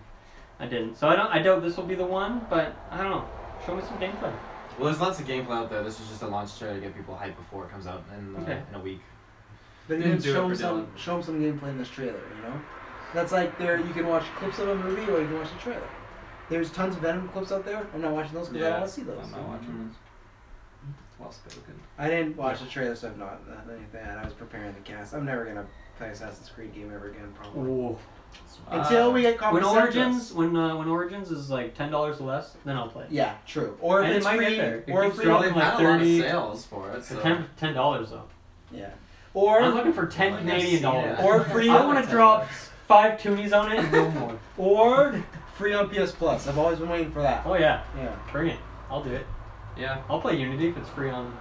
I didn't. So I doubt this will be the one, but I don't know. Show me some gameplay. Well, there's lots of gameplay out there. This is just a launch trailer to get people hyped before it comes out in a week. But you Didn't can do it show for them some, Dylan. show them some gameplay in this trailer, you know? That's like you can watch clips of a movie or you can watch the trailer. There's tons of Venom clips out there. I'm not watching those because I don't want to see those. I'm not watching this. Well spoken. I didn't watch the trailer, so I've not done anything. I was preparing the cast. I'm never going to play Assassin's Creed game ever again, probably. Ooh. Until we get When Combat Origins, when Origins is like $10 less, then I'll play. Yeah, true. Or if And it it's might get free, there. It or keeps free. dropping. They've like had a lot of 30 sales for it. So. $10 though. Yeah. Or I'm looking for 10 Like, Canadian I've dollars. seen it. Or free. I want to drop 5 toonies on it and no more. Or free on PS Plus. I've always been waiting for that. Oh yeah, Yeah. bring it. I'll do it. Yeah. I'll play Unity if it's free on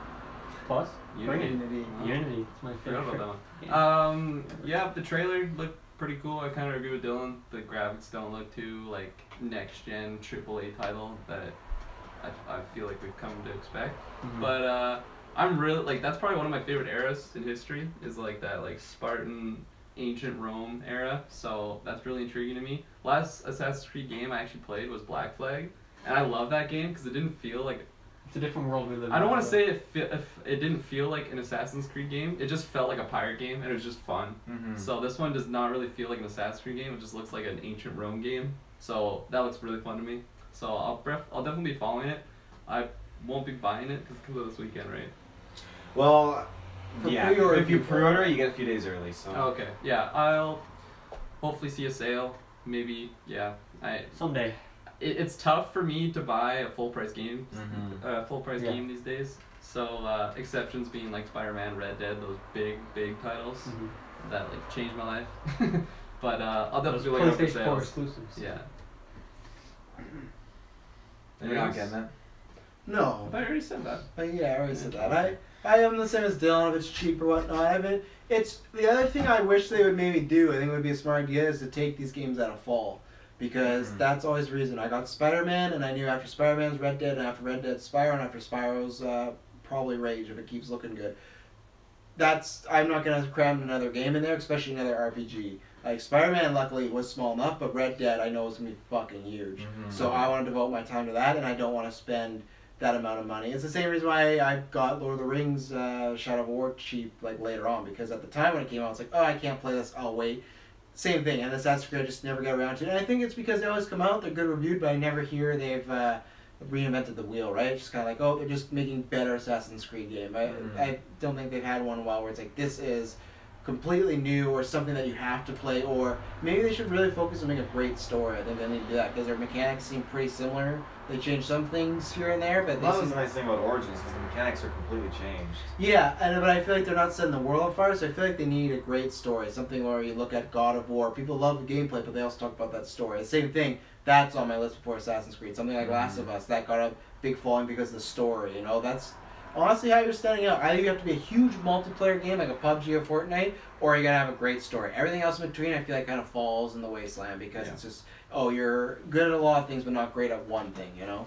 Plus. Bring it. Unity. Unity. It's my Forgot favorite. about that one. Yeah, the trailer looked pretty cool. I kind of agree with Dylan. The graphics don't look too like next gen AAA title that I feel like we've come to expect. Mhm. But I'm really like that's probably one of my favorite eras in history is like that like Spartan ancient Rome era. So that's really intriguing to me. Last Assassin's Creed game I actually played was Black Flag, and I love that game because it didn't feel like It's a different world we live in. I don't want to say if it didn't feel like an Assassin's Creed game. It just felt like a pirate game, and it was just fun. Mm-hmm. So this one does not really feel like an Assassin's Creed game. It just looks like an ancient Rome game. So that looks really fun to me. So I'll definitely be following it. I won't be buying it because it comes out this weekend, right? Well, Yeah, pre-order if you people. pre-order, you get a few days early. So. Okay. Yeah, I'll hopefully see a sale. Maybe. Yeah. Someday. It's tough for me to buy a full price game. Full price Yeah. game these days. So exceptions being like Spider-Man, Red Dead, those big titles that like changed my life. But I'll definitely look out for PlayStation 4 sales. exclusives. Yeah. You're not getting that. No. I already said that. Yeah, I already said that. I am the same as Dylan. If it's cheap or whatnot, I haven't. It's the other thing I wish they would maybe do. I think would be a smart idea is to take these games out of fall, because that's always the reason. I got Spider-Man, and I knew after Spider-Man's Red Dead, and after Red Dead's Spyro, and after Spyro's probably Rage if it keeps looking good. I'm not gonna cram another game in there, especially another RPG. Like Spider-Man, luckily was small enough, but Red Dead I know is gonna be fucking huge. So I want to devote my time to that, and I don't want to spend that amount of money. It's the same reason why I got Lord of the Rings Shadow of War cheap like later on, because at the time when it came out, it's like, oh, I can't play this, I'll wait. Same thing, and Assassin's Creed I just never got around to it. And I think it's because they always come out, they're good reviewed, but I never hear they've reinvented the wheel, right? It's just kind of like, oh, they're just making better Assassin's Creed game. I don't think they've had one in a while where it's like, this is completely new or something that you have to play, or maybe they should really focus on making a great story. I think they need to do that because their mechanics seem pretty similar. They changed some things here and there, but that was the nice thing about Origins, because the mechanics are completely changed. Yeah, but I feel like they're not setting the world on fire, so I feel like they need a great story. Something where you look at God of War, people love the gameplay, but they also talk about that story. The same thing, that's on my list before Assassin's Creed. Something like Last of Us, that got a big following because of the story, you know? That's honestly how you're standing out. Either you have to be a huge multiplayer game like a PUBG or Fortnite, or you gotta have a great story. Everything else in between I feel like kind of falls in the wasteland because it's just, oh, you're good at a lot of things but not great at one thing, you know?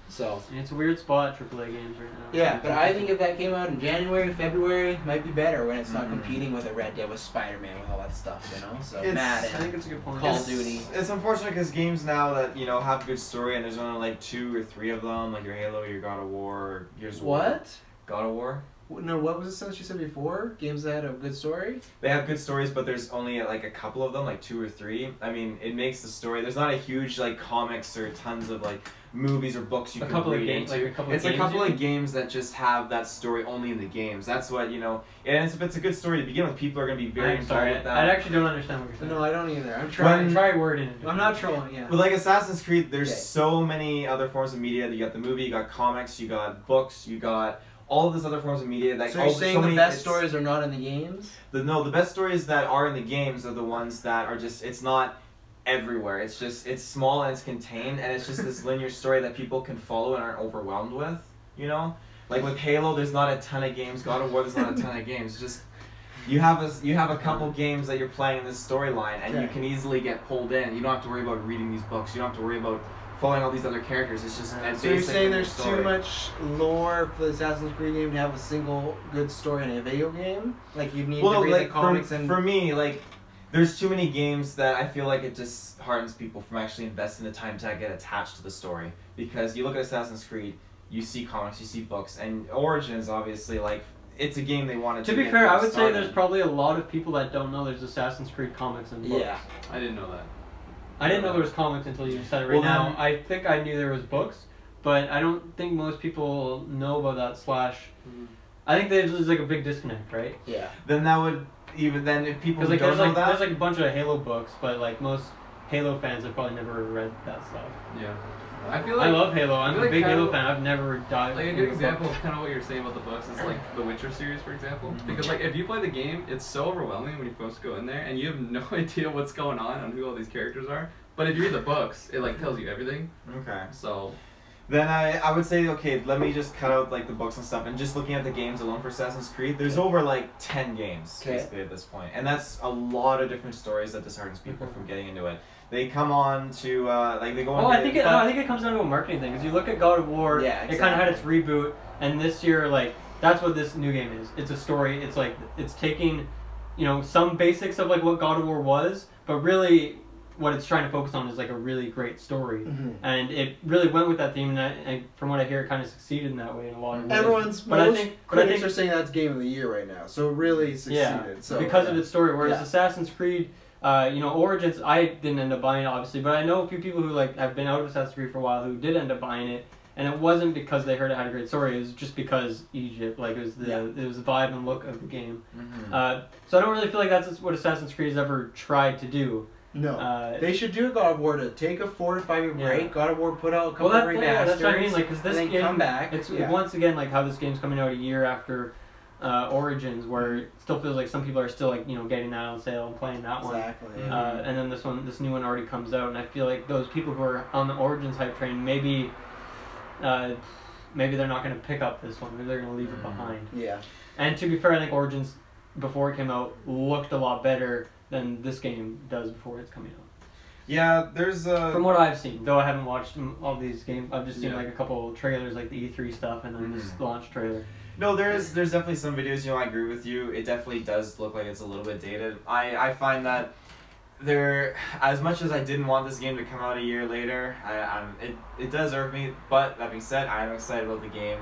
So And it's a weird spot, AAA games right now. yeah, but I think if that came out in January, February, it might be better when it's not competing with a Red Dead, with Spider-Man, with all that stuff, you know? So I Madden, think it's a good point. Call of Duty. It's unfortunate because games now that, you know, have good story and there's only like 2 or 3 of them, like your Halo, your God of War, Gears of War. What? God of War? No, what was the sentence you said before? Games that had a good story? They have good stories, but there's only like a couple of them, like 2 or 3. I mean, it makes the story. There's not a huge like comics or tons of like movies or books you can read into. It's a couple of games that just have that story only in the games. That's what, you know. And if it's a good story to begin with, people are going to be very involved with that. I actually don't understand what you're saying. No, I don't either. I'm trying. Try wording it. I'm not trolling, yeah. But like Assassin's Creed, there's so many other forms of media. You got the movie, you got comics, you got books, you got all of these other forms of media. That So you're saying the best stories are not in the games? The best stories that are in the games are the ones that are just, it's not everywhere. It's just, it's small and it's contained, and it's just this linear story that people can follow and aren't overwhelmed with, you know? Like with Halo, there's not a ton of games. God of War, there's not a ton of games. It's just, you have a couple games that you're playing in this storyline, and you can easily get pulled in. You don't have to worry about reading these books. You don't have to worry about following all these other characters. It's just so you're saying there's too much lore for the Assassin's Creed game to have a single good story in a video game? Like you need to read the comics for me, like there's too many games that I feel like it just hardens people from actually investing the time to get attached to the story. Because you look at Assassin's Creed, you see comics, you see books, and Origins obviously, like, it's a game they wanted to be fair, I would say there's probably a lot of people that don't know there's Assassin's Creed comics and books. Yeah, I didn't know that. I didn't know there was comics until you said it right now. I think I knew there was books, but I don't think most people know about that / I think there's like a big disconnect, right? Yeah. Then that would, even then if people like, don't know that... There's like a bunch of Halo books, but like most Halo fans have probably never read that stuff. Yeah. I feel like I love Halo. I'm a big Halo fan. I've never dived. Like a good example of kind of what you're saying about the books is like the Witcher series, for example. Because like if you play the game, it's so overwhelming when you first go in there and you have no idea what's going on and who all these characters are. But if you read the books, it like tells you everything. Okay. So then I would say, okay, let me just cut out like the books and stuff, and just looking at the games alone for Assassin's Creed, there's over like 10 games basically at this point, and that's a lot of different stories that disheartens people from getting into it. They come on to like they go. I think it comes down to a marketing thing. Because you look at God of War, it kind of had its reboot, and this year like that's what this new game is. It's a story. It's like it's taking, you know, some basics of like what God of War was, but really what it's trying to focus on is like a really great story, and it really went with that theme. And from what I hear, it kind of succeeded in that way in a lot of ways. I think critics are saying that's game of the year right now, so it really succeeded. Yeah, so, because of its story. Whereas Assassin's Creed, you know, Origins, I didn't end up buying it obviously, but I know a few people who like have been out of Assassin's Creed for a while who did end up buying it, and it wasn't because they heard it had a great story. It was just because Egypt, like it was the vibe and look of the game. So I don't really feel like that's what Assassin's Creed has ever tried to do. No, they should do a God of War to take a 4 to 5 year break. God of War put out a couple of remasters. Yeah, that's what I mean. Like, because this game, come back. It's once again like how this game's coming out a year after Origins, where it still feels like some people are still like getting that on sale and playing that one. Exactly. And then this new one already comes out, and I feel like those people who are on the Origins hype train, maybe they're not going to pick up this one. Maybe they're going to leave it behind. Yeah. And to be fair, I think Origins before it came out looked a lot better than this game does before it's coming out. Yeah, there's from what I've seen, though I haven't watched all these games. I've just seen like a couple trailers, like the E3 stuff, and then this launch trailer. No, there's definitely some videos. I agree with you. It definitely does look like it's a little bit dated. I find that there, as much as I didn't want this game to come out a year later, it does irk me. But that being said, I am excited about the game.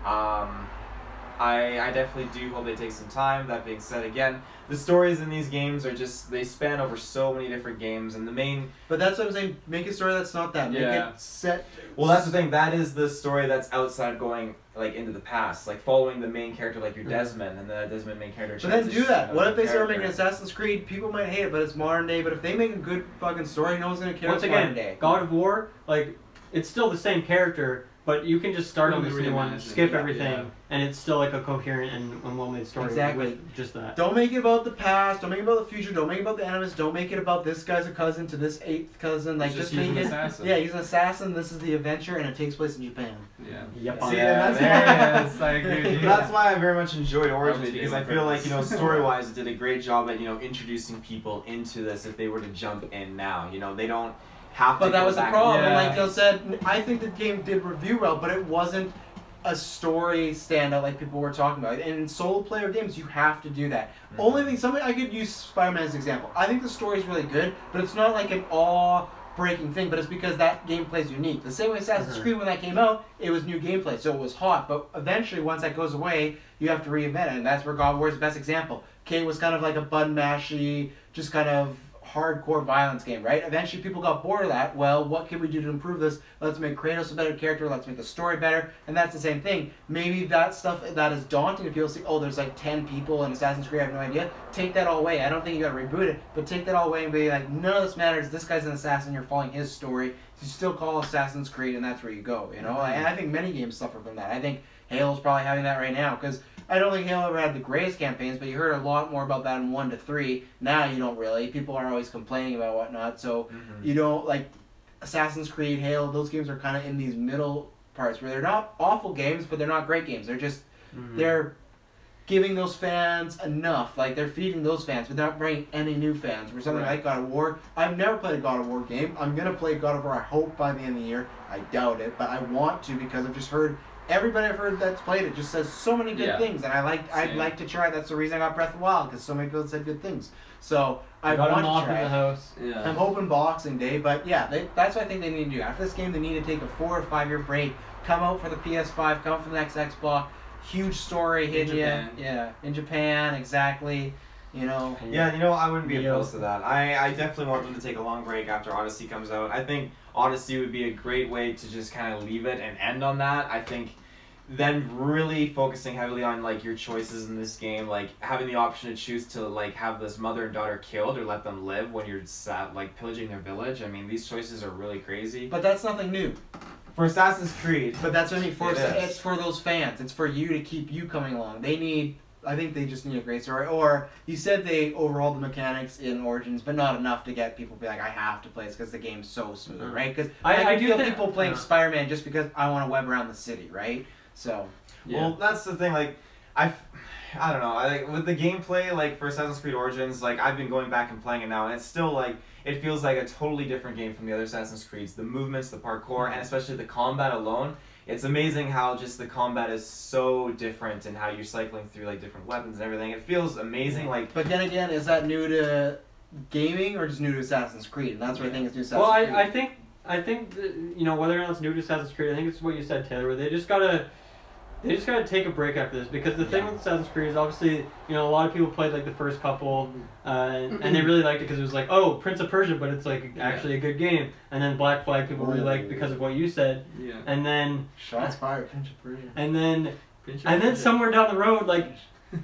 I definitely do hope they take some time. That being said, again, the stories in these games are just, they span over so many different games, and the main... But that's what I'm saying, make a story that's not that. Make it set... Well, that's the thing, that is the story that's outside going, like, into the past. Like, following the main character, like your Desmond, and then that Desmond main character... But then do that. What if they start making Assassin's Creed? People might hate it, but it's modern day. But if they make a good fucking story, no one's going to care. Once again, God of War, like, it's still the same character, but you can just start on this new one, skip everything, and it's still like a coherent and well-made story with just that. Don't make it about the past, don't make it about the future, don't make it about the enemies, don't make it about this guy's a cousin to this 8th cousin. Like, just make it... Yeah, he's an assassin, this is the adventure, and it takes place in Japan. Yeah. Yep. See, Yes, I agree. That's why I very much enjoyed Origins, because I feel like, story-wise, it did a great job at, introducing people into this if they were to jump in now. They don't... But that was the problem. Like Gil said, I think the game did review well, but it wasn't a story standout like people were talking about. And in solo player games, you have to do that. Only thing, I could use Spider-Man as an example. I think the story is really good, but it's not like an awe-breaking thing, but it's because that gameplay is unique. The same way Assassin's Creed, when that came out, it was new gameplay, so it was hot. But eventually, once that goes away, you have to reinvent it, and that's where God of War is the best example. It was kind of like a button mashy, just kind of hardcore violence game, right? Eventually people got bored of that. Well, what can we do to improve this? Let's make Kratos a better character, let's make the story better, and that's the same thing. Maybe that stuff that is daunting if people see, oh, there's like 10 people in Assassin's Creed, I have no idea. Take that all away. I don't think you gotta reboot it, but take that all away and be like, none of this matters, this guy's an assassin, you're following his story. You still call Assassin's Creed, and that's where you go, And I think many games suffer from that. I think Halo's probably having that right now, because I don't think Halo ever had the greatest campaigns, but you heard a lot more about that in 1 to 3. Now you don't really. People are always complaining about whatnot, so you don't, like, Assassin's Creed, Halo, those games are kind of in these middle parts where they're not awful games, but they're not great games. They're just, they're giving those fans enough. Like, they're feeding those fans, but they're not bringing any new fans. For something like God of War, I've never played a God of War game. I'm going to play God of War, I hope, by the end of the year. I doubt it, but I want to because I've just heard... Everybody I've heard that's played it just says so many good things, and I'd like to try. That's the reason I got Breath of the Wild, because so many people said good things. So I want to try. In the house. Yeah. I'm hoping Boxing Day, but yeah, that's what I think they need to do. After this game, they need to take a 4 or 5 year break, come out for the PS5, come out for the next Xbox, huge story hitting you. In Japan, exactly. Yeah, I wouldn't be opposed to that. I definitely want them to take a long break after Odyssey comes out. I think Odyssey would be a great way to just kind of leave it and end on that. I think then really focusing heavily on like your choices in this game, like having the option to choose to like have this mother and daughter killed or let them live when you're like pillaging their village. I mean, these choices are really crazy. But that's nothing new. For Assassin's Creed. But that's what I mean. It's for those fans. It's for you to keep you coming along. I think they just need a great story. Or, you said they overhauled the mechanics in Origins, but not enough to get people to be like, I have to play this because the game's so smooth, right? Because I do feel people playing Spider-Man just because I want to web around the city, right? So... Well, that's the thing, like, I don't know, with the gameplay, like, for Assassin's Creed Origins, like, I've been going back and playing it now, and it's still, like, it feels like a totally different game from the other Assassin's Creeds. The movements, the parkour, and especially the combat alone. It's amazing how just the combat is so different and how you're cycling through like different weapons and everything. It feels amazing. Like, but then again, is that new to gaming or just new to Assassin's Creed? And that's what I think is new to Assassin's Creed. I think that, whether or not it's new to Assassin's Creed, I think it's what you said, Taylor. Where they just gotta they just gotta take a break after this, because the thing with Assassin's Creed is obviously, you know, a lot of people played like the first couple, and they really liked it because it was like, oh, Prince of Persia, but it's like actually a good game. And then Black Flag people really liked because of what you said. Yeah. And then Shots fired, Prince of Persia. and then somewhere down the road, like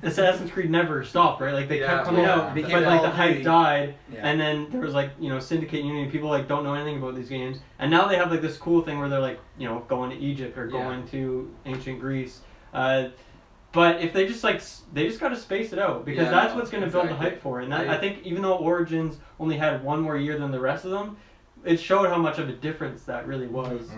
Assassin's Creed never stopped, right? Like they kept coming out, but like the hype died, and then there was like, you know, Syndicate Unity. People like don't know anything about these games, and now they have like this cool thing where they're like, you know, going to Egypt or going to ancient Greece. But if they just gotta space it out, because that's what's gonna build the hype for it. And that, I think even though Origins only had one more year than the rest of them, it showed how much of a difference that really was.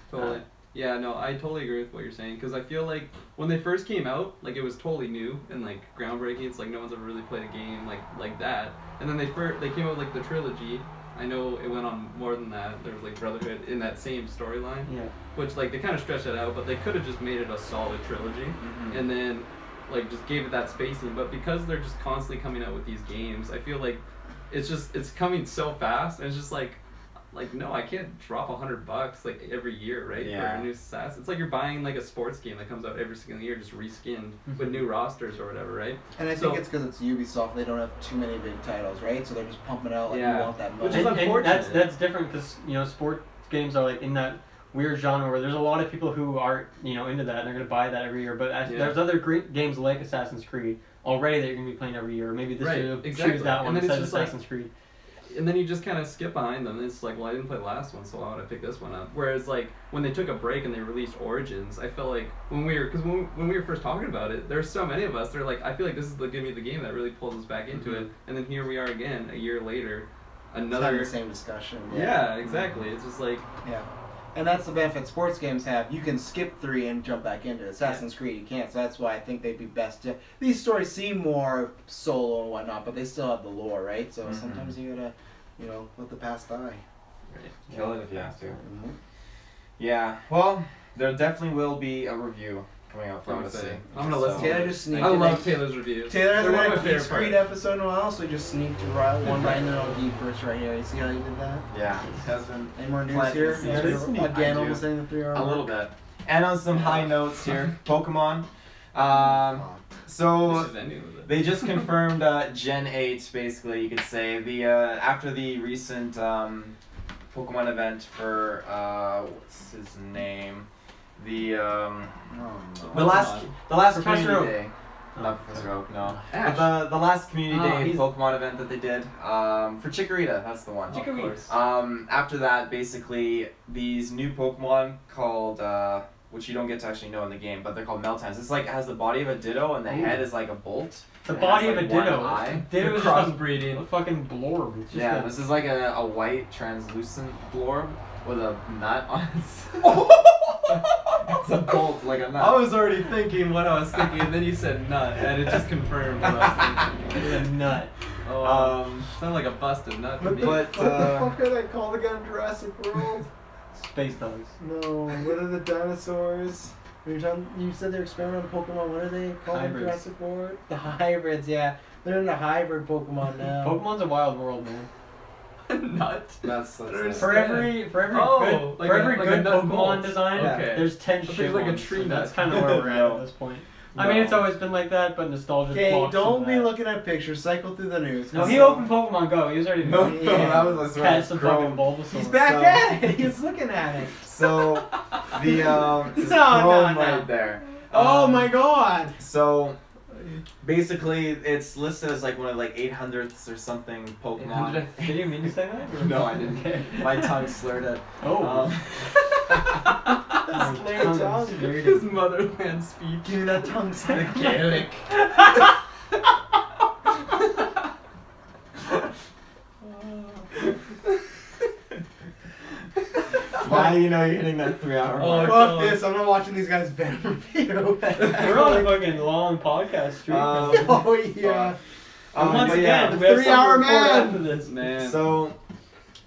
Totally. Yeah, no, I totally agree with what you're saying, because I feel like when they first came out, like it was totally new and like groundbreaking. It's like no one's ever really played a game like that. And then they came out with like the trilogy. I know it went on more than that. There was like Brotherhood in that same storyline, which like they kind of stretched it out, but they could have just made it a solid trilogy, and then like just gave it that spacing. But because they're just constantly coming out with these games, I feel like it's coming so fast, and it's just like no, I can't drop $100 like every year, right? For a new Assassin. It's like you're buying like a sports game that comes out every single year, just reskinned with new rosters or whatever, right? And I think it's because it's Ubisoft. They don't have too many big titles, right? So they're just pumping out like you want that money. Which is unfortunate. And that's different because, you know, sports games are like in that weird genre where there's a lot of people who are, you know, into that and they're gonna buy that every year. But there's other great games like Assassin's Creed already that you're gonna be playing every year. Or maybe this year choose that one instead of Assassin's Creed. And then you just kind of skip behind them. It's like, well, I didn't play the last one, so why would I pick this one up? Whereas, like, when they took a break and they released Origins, I felt like when we were first talking about it, there's so many of us. They're like, I feel like this is gonna be the game that really pulls us back into it. And then here we are again, a year later, another the same discussion. Yeah, exactly. It's just like and that's the benefit sports games have. You can skip 3 and jump back into it. Assassin's Creed, you can't. So that's why I think they'd be best to. These stories seem more solo and whatnot, but they still have the lore, right? So sometimes you gotta, you know, let the past die. Right. Kill it if you have to. Yeah. Well, there definitely will be a review coming out for Odyssey. I'm gonna listen. Taylor just sneaked. I love Taylor's reviews. Taylor hasn't had a Geeks Creed episode in a while, so he just sneaked one right in there on GeekVerse right here. You see how he did that? Yeah. Has been. Any more news here? Again, almost ending the 3 hour. A little bit. And on some high notes here, Pokemon. So they just confirmed Gen 8, basically, you could say. The after the recent Pokemon event for what's his name? The last community day. Not Professor Oak, no. But the last community day Pokemon event that they did for Chikorita, that's the one. Chikorita. After that, basically these new Pokemon called which you don't get to actually know in the game, but they're called Meltans. It's like it has the body of a Ditto and the head is like a bolt. The body of a Ditto. Ditto is crossbreeding. A fucking blorb. It's just this is like a white translucent blorb with a nut on its. It's a bolt like a nut. I was already thinking what I was thinking, and then you said nut, and it just confirmed what I was thinking. It's a nut. Sounded like a busted nut to me. What the fuck are they called again? Jurassic World? Space dogs. No, what are the dinosaurs? You said they're experimental Pokemon. What are they called in Jurassic World? The hybrids, yeah. They're in the hybrid Pokemon now. Pokemon's a wild world, man. Nut. That's for every good Pokemon design, there's 10 shit. There's like a tree. That's kind of where we're at this point. I mean, it's always been like that, but nostalgia. Okay, don't be looking at pictures. Cycle through the news. No, he opened Pokemon Go. He was already doing it. That was Catch some fucking Bulbasaur. He's back at it. He's looking at it. So the Chrome right there. Oh my god. So basically, it's listed as like one of like 800ths or something Pokemon. Did you mean to say that? No, I didn't. Okay. My tongue slurred it. Oh. His motherland speech. Give me that tongue sound. Gaelic. Why you know you're hitting that 3 hour mark? Fuck this, I'm not watching these guys Venom review. We're on a fucking long podcast streak. Oh yeah. Once again, the 3 hour man. After this. Man. So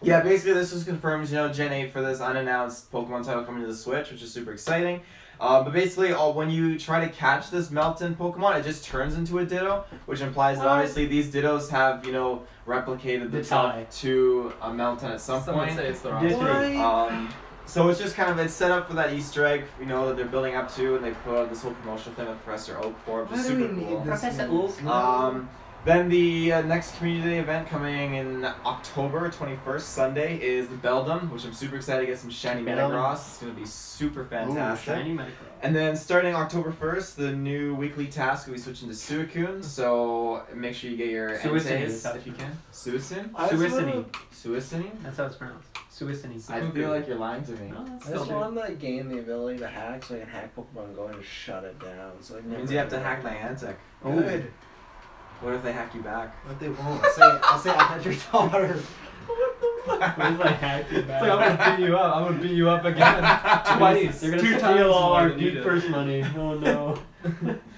yeah, basically this just confirms, you know, Gen 8 for this unannounced Pokemon title coming to the Switch, which is super exciting. But basically, when you try to catch this Melton Pokemon, it just turns into a Ditto, which implies that obviously these Dittos have, you know, replicated themselves to a Melton at some point. Say it's the wrong. So it's just kind of, it's set up for that Easter egg, you know, that they're building up to, and they put out this whole promotional thing with Professor Oak for it, which is super cool. Professor Oak. Then the next community day event coming in October 21st, Sunday, is the Beldum, which I'm super excited to get some shiny Metagross. It's going to be super fantastic. Ooh, shiny Metagross. And then starting October 1st, the new weekly task will be switching to Suicune, so make sure you get your Entei if you can. Suicune? Suicune? That's how it's pronounced. Suicune. I feel like you're lying to me. No, that's I just still want to gain the ability to hack so I can hack Pokemon Go and just shut it down. So It means you have to hack Niantic. Good. What if they hack you back? But they won't. I'll say I had your daughter. What if I hack you back? It's like, I'm gonna beat you up. I'm gonna beat you up again. Twice. You're gonna Two steal times all more our than you did. GeekVerse money. Oh no.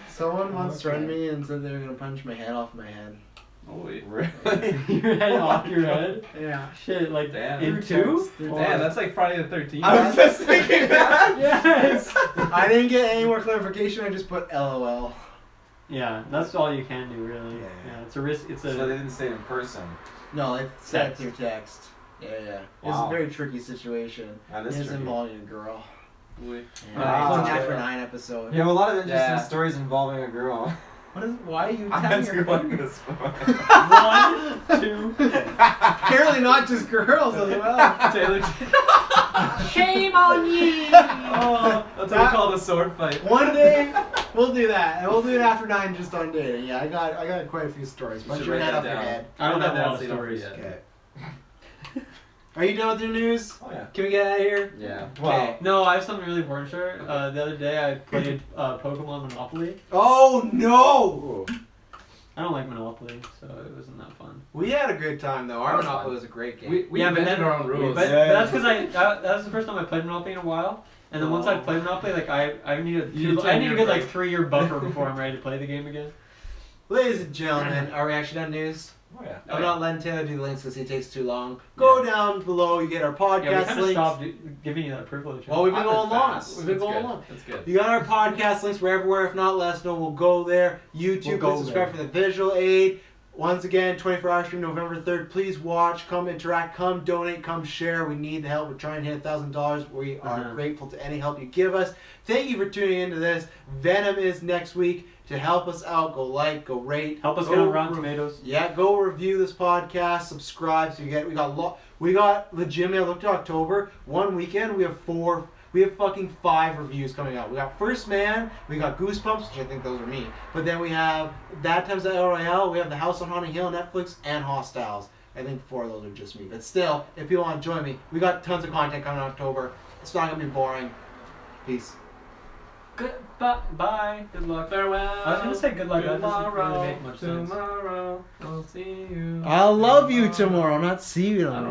Someone once threatened me and said they were gonna punch my head off my head. Holy. Really? Your head off your head? Yeah. Shit, like Damn. in two? Damn, that's like Friday the 13th. I was just thinking that! Yes! I didn't get any more clarification. I just put LOL. Yeah, that's all you can do, really. Yeah. Yeah, it's a risk. It's a. So they didn't say it in person. No, it said Text. through text. Yeah. It's Wow. a very tricky situation. That is It's tricky. involving a girl. Boy. Wow. It's an After 9 episode. You have a lot of interesting Yeah. stories involving a girl. Why are you I'm telling too your fucking to spoil. 1, 2. Apparently not just girls as well. Taylor. Shame on you! Oh, that's what we call a sword fight. One day we'll do that, and we'll do it after 9 just on dating. Yeah, I got quite a few stories. You Punch should your write head that off your down. head. I don't Write have that a lot down of so you don't stories. forget. Are you done with your news? Oh yeah. Can we get out of here? Yeah. Wow. No, I have something really important to share. The other day I played Pokemon Monopoly. Oh no! Ooh. I don't like Monopoly, so it wasn't that fun. We had a good time though. Our That was Monopoly fun. was a great game. We Yeah, but invented then- our own rules. But, Yeah, but that's yeah. because that was the first time I played Monopoly in a while. And then once I've played Monopoly, like I need a You need I need a 10-year good like break. 3-year buffer before I'm ready to play the game again. Ladies and gentlemen, are we actually done news? Oh yeah. I'm not letting Taylor do the links because he takes too long. Go down below, you get our podcast Yeah, we kind of links. stopped giving you that privilege. Well, we've been I've been going long. fast. We've been That's going good. long. That's good. You got our podcast links. We're everywhere. If not, let us know. We'll go there. YouTube, We'll go please subscribe there. for the visual aid. Once again, 24-hour stream November 3rd. Please watch, come interact, come donate, come share. We need the help. We're trying to hit $1,000. We are grateful to any help you give us. Thank you for tuning into this. Venom is next week. To help us out, go like, go rate. Help us go get on Rotten Tomatoes. Yeah, go review this podcast, subscribe. So we got legitimately. I looked at October. One weekend we have fucking 5 reviews coming out. We got First Man, we got Goosebumps, which I think those are me. But then we have That Times at El Royale, we have The House on Haunted Hill, Netflix, and Hostiles. I think 4 of those are just me. But still, if people want to join me, we got tons of content coming in October. It's not gonna be boring. Peace. Goodbye. Bye. Good luck. Farewell. I was gonna say good luck. That doesn't really make much sense. Tomorrow, I'll see you. I'll love you tomorrow, not see you tomorrow.